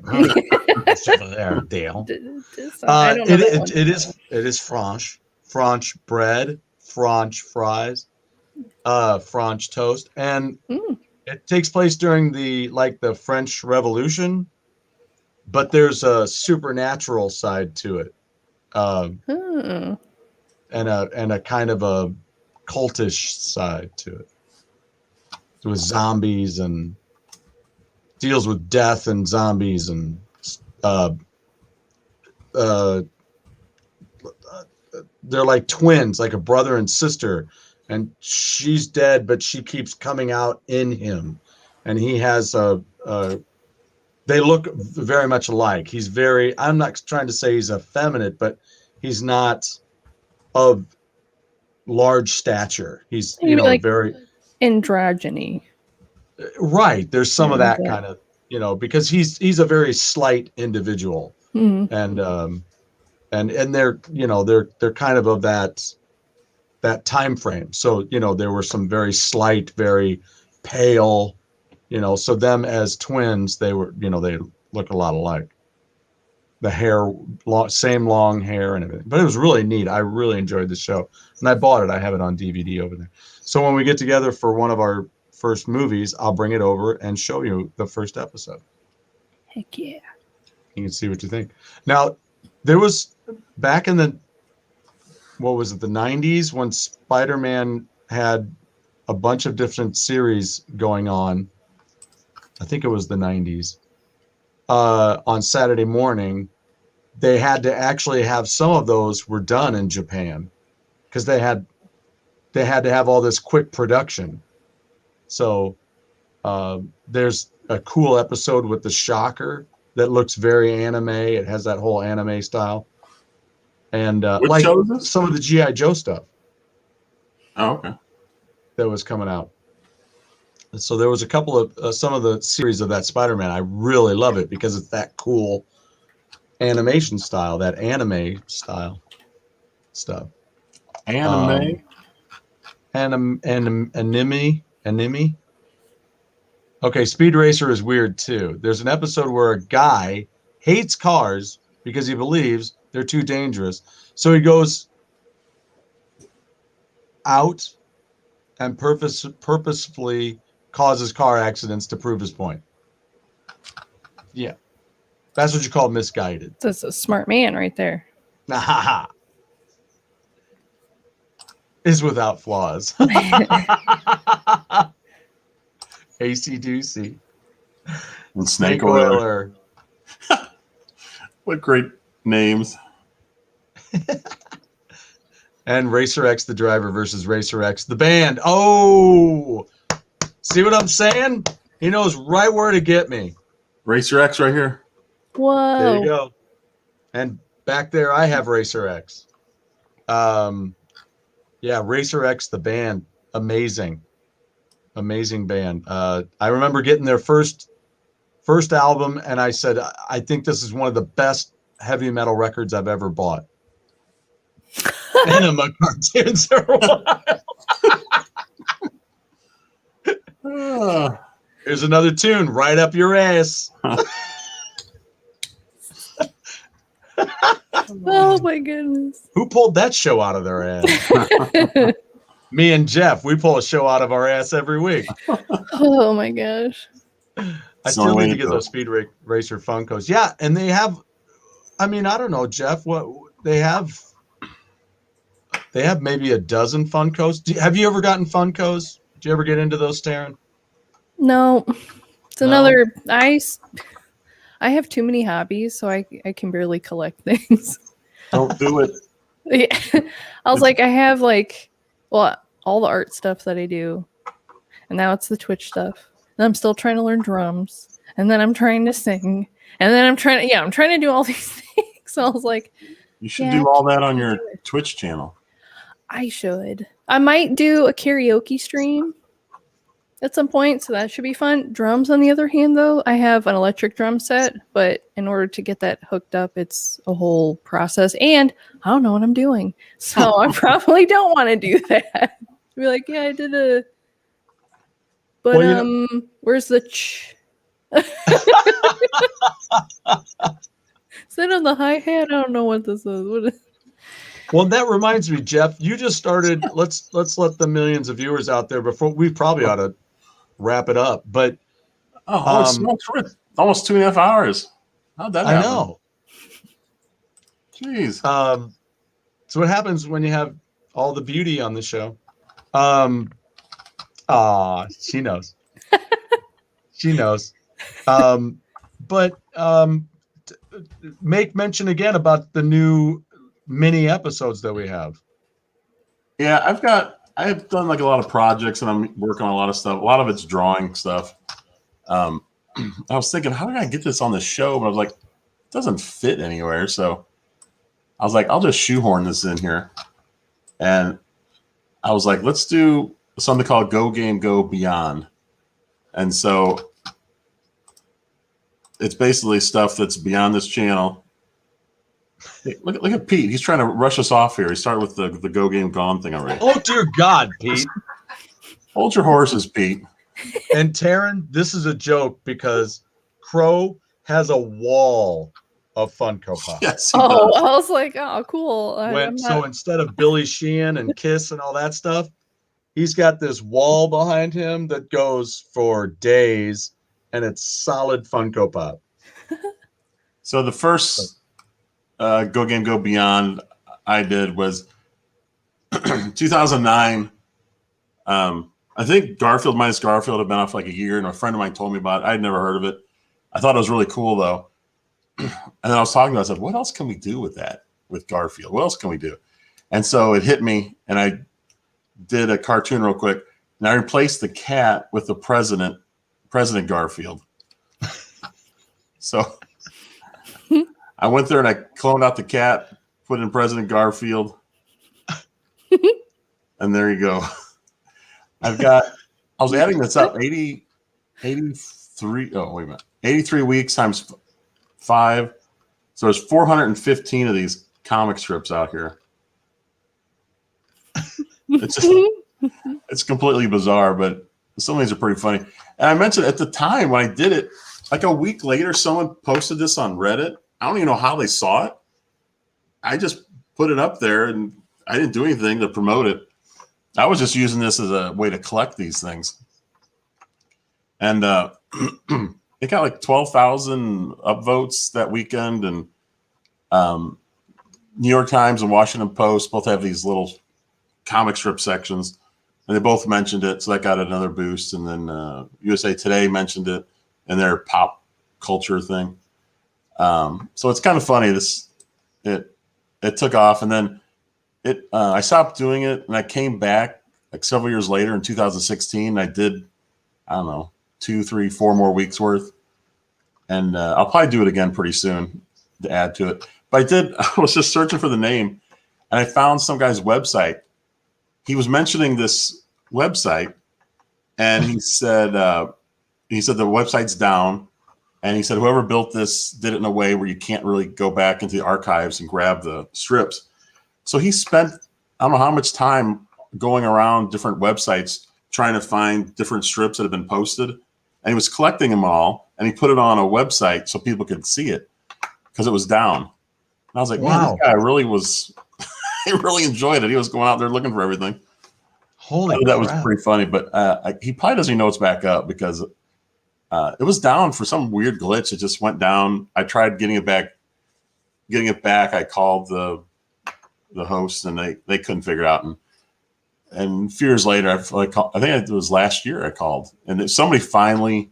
Chevalière d'Eon. I don't know it is French bread, French fries, French toast, and It takes place during the French Revolution, but there's a supernatural side to it, Oh. and a kind of a cultish side to it, with zombies, and deals with death and zombies, and they're like twins, like a brother and sister, and she's dead, but she keeps coming out in him, and he has they look very much alike. He's very, I'm not trying to say he's effeminate, but he's not of large stature. He's, You mean like very androgyny. right. There's some of that Okay. kind of, because he's a very slight individual, Mhm. and they're kind of that time frame. So, there were some very slight, very pale, so them as twins, they were, they look a lot alike. The hair, same long hair and everything. But it was really neat. I really enjoyed the show. And I bought it. I have it on DVD over there. So when we get together for one of our first movies, I'll bring it over and show you the first episode. Heck yeah. You can see what you think. Now, there was back in the, what was it, the 90s, when Spider-Man had a bunch of different series going on. I think it was the 90s. On Saturday morning, they had to actually have some of those were done in Japan because they had to have all this quick production. So there's a cool episode with the Shocker that looks very anime. It has that whole anime style. And What show is this? some of the G.I. Joe stuff Oh, okay. that was coming out. So there was a couple of some of the series of that Spider-Man. I really love it because it's that cool animation style, that anime style stuff. Anime. Anime. Okay, Speed Racer is weird too. There's an episode where a guy hates cars because he believes they're too dangerous. So he goes out and purposefully causes car accidents to prove his point. Yeah. That's what you call misguided. That's a smart man right there. Is without flaws. AC Doocy. And Snake Oiler. Oiler. What great names. And Racer X the driver versus Racer X the band. Oh, see what I'm saying? He knows right where to get me. Racer X right here. Whoa. There you go. And back there, I have Racer X. Yeah, Racer X the band, amazing band. I remember getting their first album, and I said, I think this is one of the best heavy metal records I've ever bought. Enema cartoons are wild. Here's another tune right up your ass. Oh my goodness. Who pulled that show out of their ass? Me and Jeff, we pull a show out of our ass every week. Oh my gosh. I still need to get those Speed Racer Funkos. Yeah, and they have, I mean, I don't know, Jeff, what they have maybe a dozen Funkos. Have you ever gotten Funkos? Did you ever get into those, Taryn? No. It's another I have too many hobbies, so I can barely collect things. Don't do it. Yeah. I was like, I have all the art stuff that I do. And now it's the Twitch stuff. And I'm still trying to learn drums. And then I'm trying to sing. And then I'm trying to do all these things. So I was like, you should do all that on your Twitch channel. I should. I might do a karaoke stream at some point, so that should be fun. Drums, on the other hand, though, I have an electric drum set, but in order to get that hooked up, it's a whole process, and I don't know what I'm doing, so I probably don't want to do that. Be like, yeah, I did a, but where's the Instead of the hi-hat, I don't know what this is. What is... Well, that reminds me, Jeff, you just started, let's let the millions of viewers out there before, we probably ought to wrap it up. But Oh, holy smokes, we're at almost 2.5 hours. How'd that I happen? know. Jeez. So what happens when you have all the beauty on the show? She knows. She knows. But make mention again about the new mini episodes that we have. Yeah, I've done like a lot of projects and I'm working on a lot of stuff. A lot of it's drawing stuff. I was thinking, how did I get this on the show? But I was like, it doesn't fit anywhere. So I was like, I'll just shoehorn this in here. And I was like, let's do something called Go Game Go Beyond. And so it's basically stuff that's beyond this channel. Hey, look at Pete. He's trying to rush us off here. He started with the Go Game Gone thing already. Oh, dear God, Pete. Hold your horses, Pete. And Taryn, this is a joke because Crow has a wall of Funko Pop. Yes, he Oh, does. I was like, oh, cool. So instead of Billy Sheehan and Kiss and all that stuff, he's got this wall behind him that goes for days, and it's solid Funko Pop. So the first Go Game Go Beyond I did was 2009. I think Garfield minus Garfield had been off like a year, and a friend of mine told me about it. I'd never heard of it. I thought it was really cool though. And then I was talking to him, I said, what else can we do with that, with Garfield? What else can we do? And so it hit me, and I did a cartoon real quick, and I replaced the cat with the President Garfield. So I went there and I cloned out the cat, put in President Garfield, and there you go. I was adding this up, 83 weeks times 5. So there's 415 of these comic strips out here. It's completely bizarre, but some of these are pretty funny. And I mentioned at the time when I did it, like a week later, someone posted this on Reddit. I don't even know how they saw it. I just put it up there and I didn't do anything to promote it. I was just using this as a way to collect these things. And it got like 12,000 upvotes that weekend. And New York Times and Washington Post both have these little comic strip sections. And they both mentioned it. So that got another boost. And then USA Today mentioned it in their pop culture thing. So it's kind of funny. It took off. And then I stopped doing it, and I came back like several years later in 2016. I did, I don't know, 2, 3, 4 more weeks worth, and I'll probably do it again pretty soon to add to it. But I was just searching for the name, and I found some guy's website. He was mentioning this website, and he said the website's down, and he said whoever built this did it in a way where you can't really go back into the archives and grab the strips. So he spent, I don't know how much time going around different websites trying to find different strips that have been posted. And he was collecting them all, and he put it on a website so people could see it because it was down. And I was like, wow, man, this guy really was, he really enjoyed it. He was going out there looking for everything. Holy that crap. was pretty funny, but he probably doesn't even know it's back up because it was down for some weird glitch. It just went down. I tried getting it back. I called the host, and they couldn't figure it out. And a few years later, I think it was last year I called, and somebody finally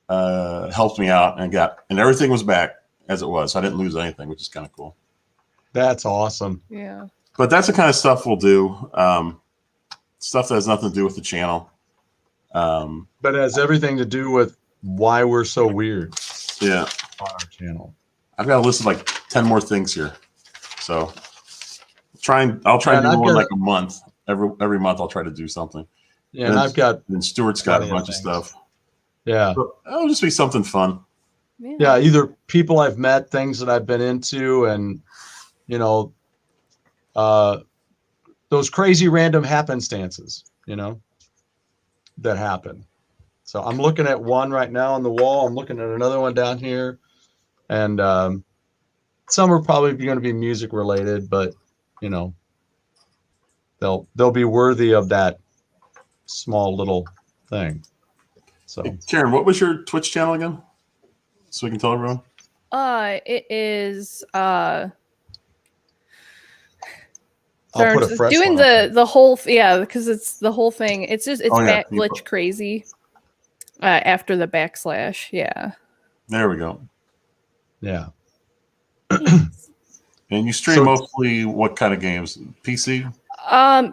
helped me out and everything was back as it was. I didn't lose anything, which is kind of cool. That's awesome. Yeah. But that's the kind of stuff we'll do. Stuff that has nothing to do with the channel. But it has everything to do with why we're so weird. Yeah. On our channel. I've got a list of like 10 more things here. So I'll try and do one like a month. Every month I'll try to do something. Yeah, and then Stuart's got a bunch of stuff. Yeah. So it'll just be something fun. Yeah, either people I've met, things that I've been into, and those crazy random happenstances, that happen. So I'm looking at one right now on the wall. I'm looking at another one down here, and some are probably going to be music related, but they'll be worthy of that small little thing. So Hey, Karen, what was your Twitch channel again? So we can tell everyone. It is I'll so put a I'm fresh doing one up. the whole because it's the whole thing. It's Oh, yeah. BatGlitchCrazy. After the backslash, yeah. There we go. Yeah. And you stream mostly what kind of games? PC?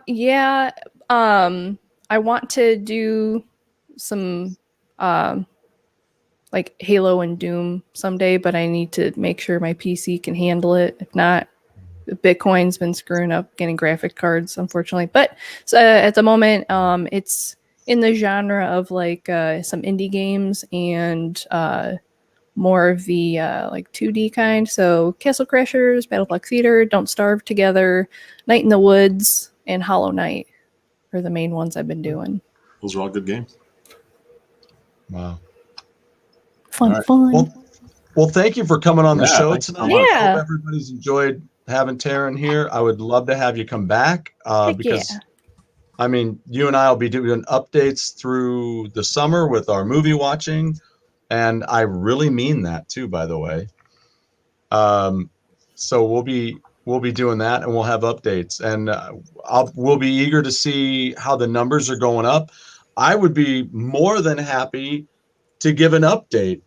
Yeah. I want to do some like Halo and Doom someday, but I need to make sure my PC can handle it. If not, Bitcoin's been screwing up getting graphic cards, unfortunately. But so at the moment, it's in the genre of like some indie games and more of the like 2D kind. So Castle Crashers, Battleplex Theater, Don't Starve Together, Night in the Woods, and Hollow Knight are the main ones I've been doing. Those are all good games. Wow. Fun, All right. fun. Well, thank you for coming on the show thanks so tonight. much. I Yeah. hope everybody's enjoyed having Taryn here. I would love to have you come back because, yeah. I mean, you and I will be doing updates through the summer with our movie watching, and I really mean that too, by the way. So we'll be doing that, and we'll have updates, and we'll be eager to see how the numbers are going up. I would be more than happy to give an update,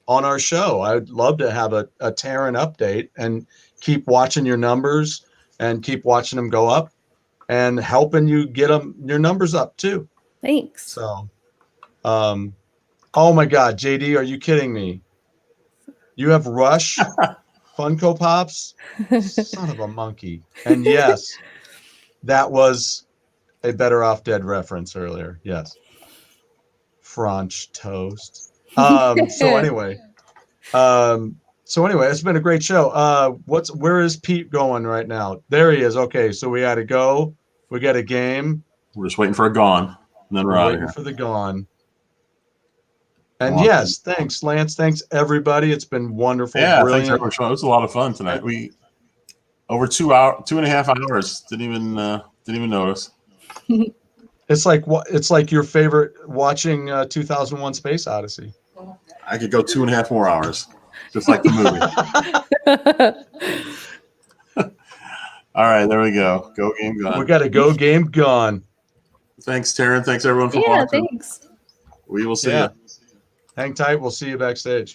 on our show. I'd love to have a Taryn update and keep watching your numbers and keep watching them go up and helping you get your numbers up too. Thanks. So, oh my God, JD, are you kidding me? You have Rush Funko Pops? Son of a monkey. And yes, that was a Better Off Dead reference earlier. Yes. French toast. So anyway, it's been a great show. Where is Pete going right now? There he is. Okay, so we got to go. We got a game. We're just waiting for a gone, and then we're out of Waiting here. for the gone. And Awesome. yes, thanks, Lance. Thanks, everybody. It's been wonderful. Yeah, brilliant. thanks everyone. It was a lot of fun tonight. We over 2.5 hours. Didn't even notice. It's like your favorite watching 2001: Space Odyssey. I could go 2.5 more hours, just like the movie. All right, there we go. Go game gone. We got a go game gone. Thanks, Taryn. Thanks everyone for watching. Thanks. We will see you. Hang tight. We'll see you backstage.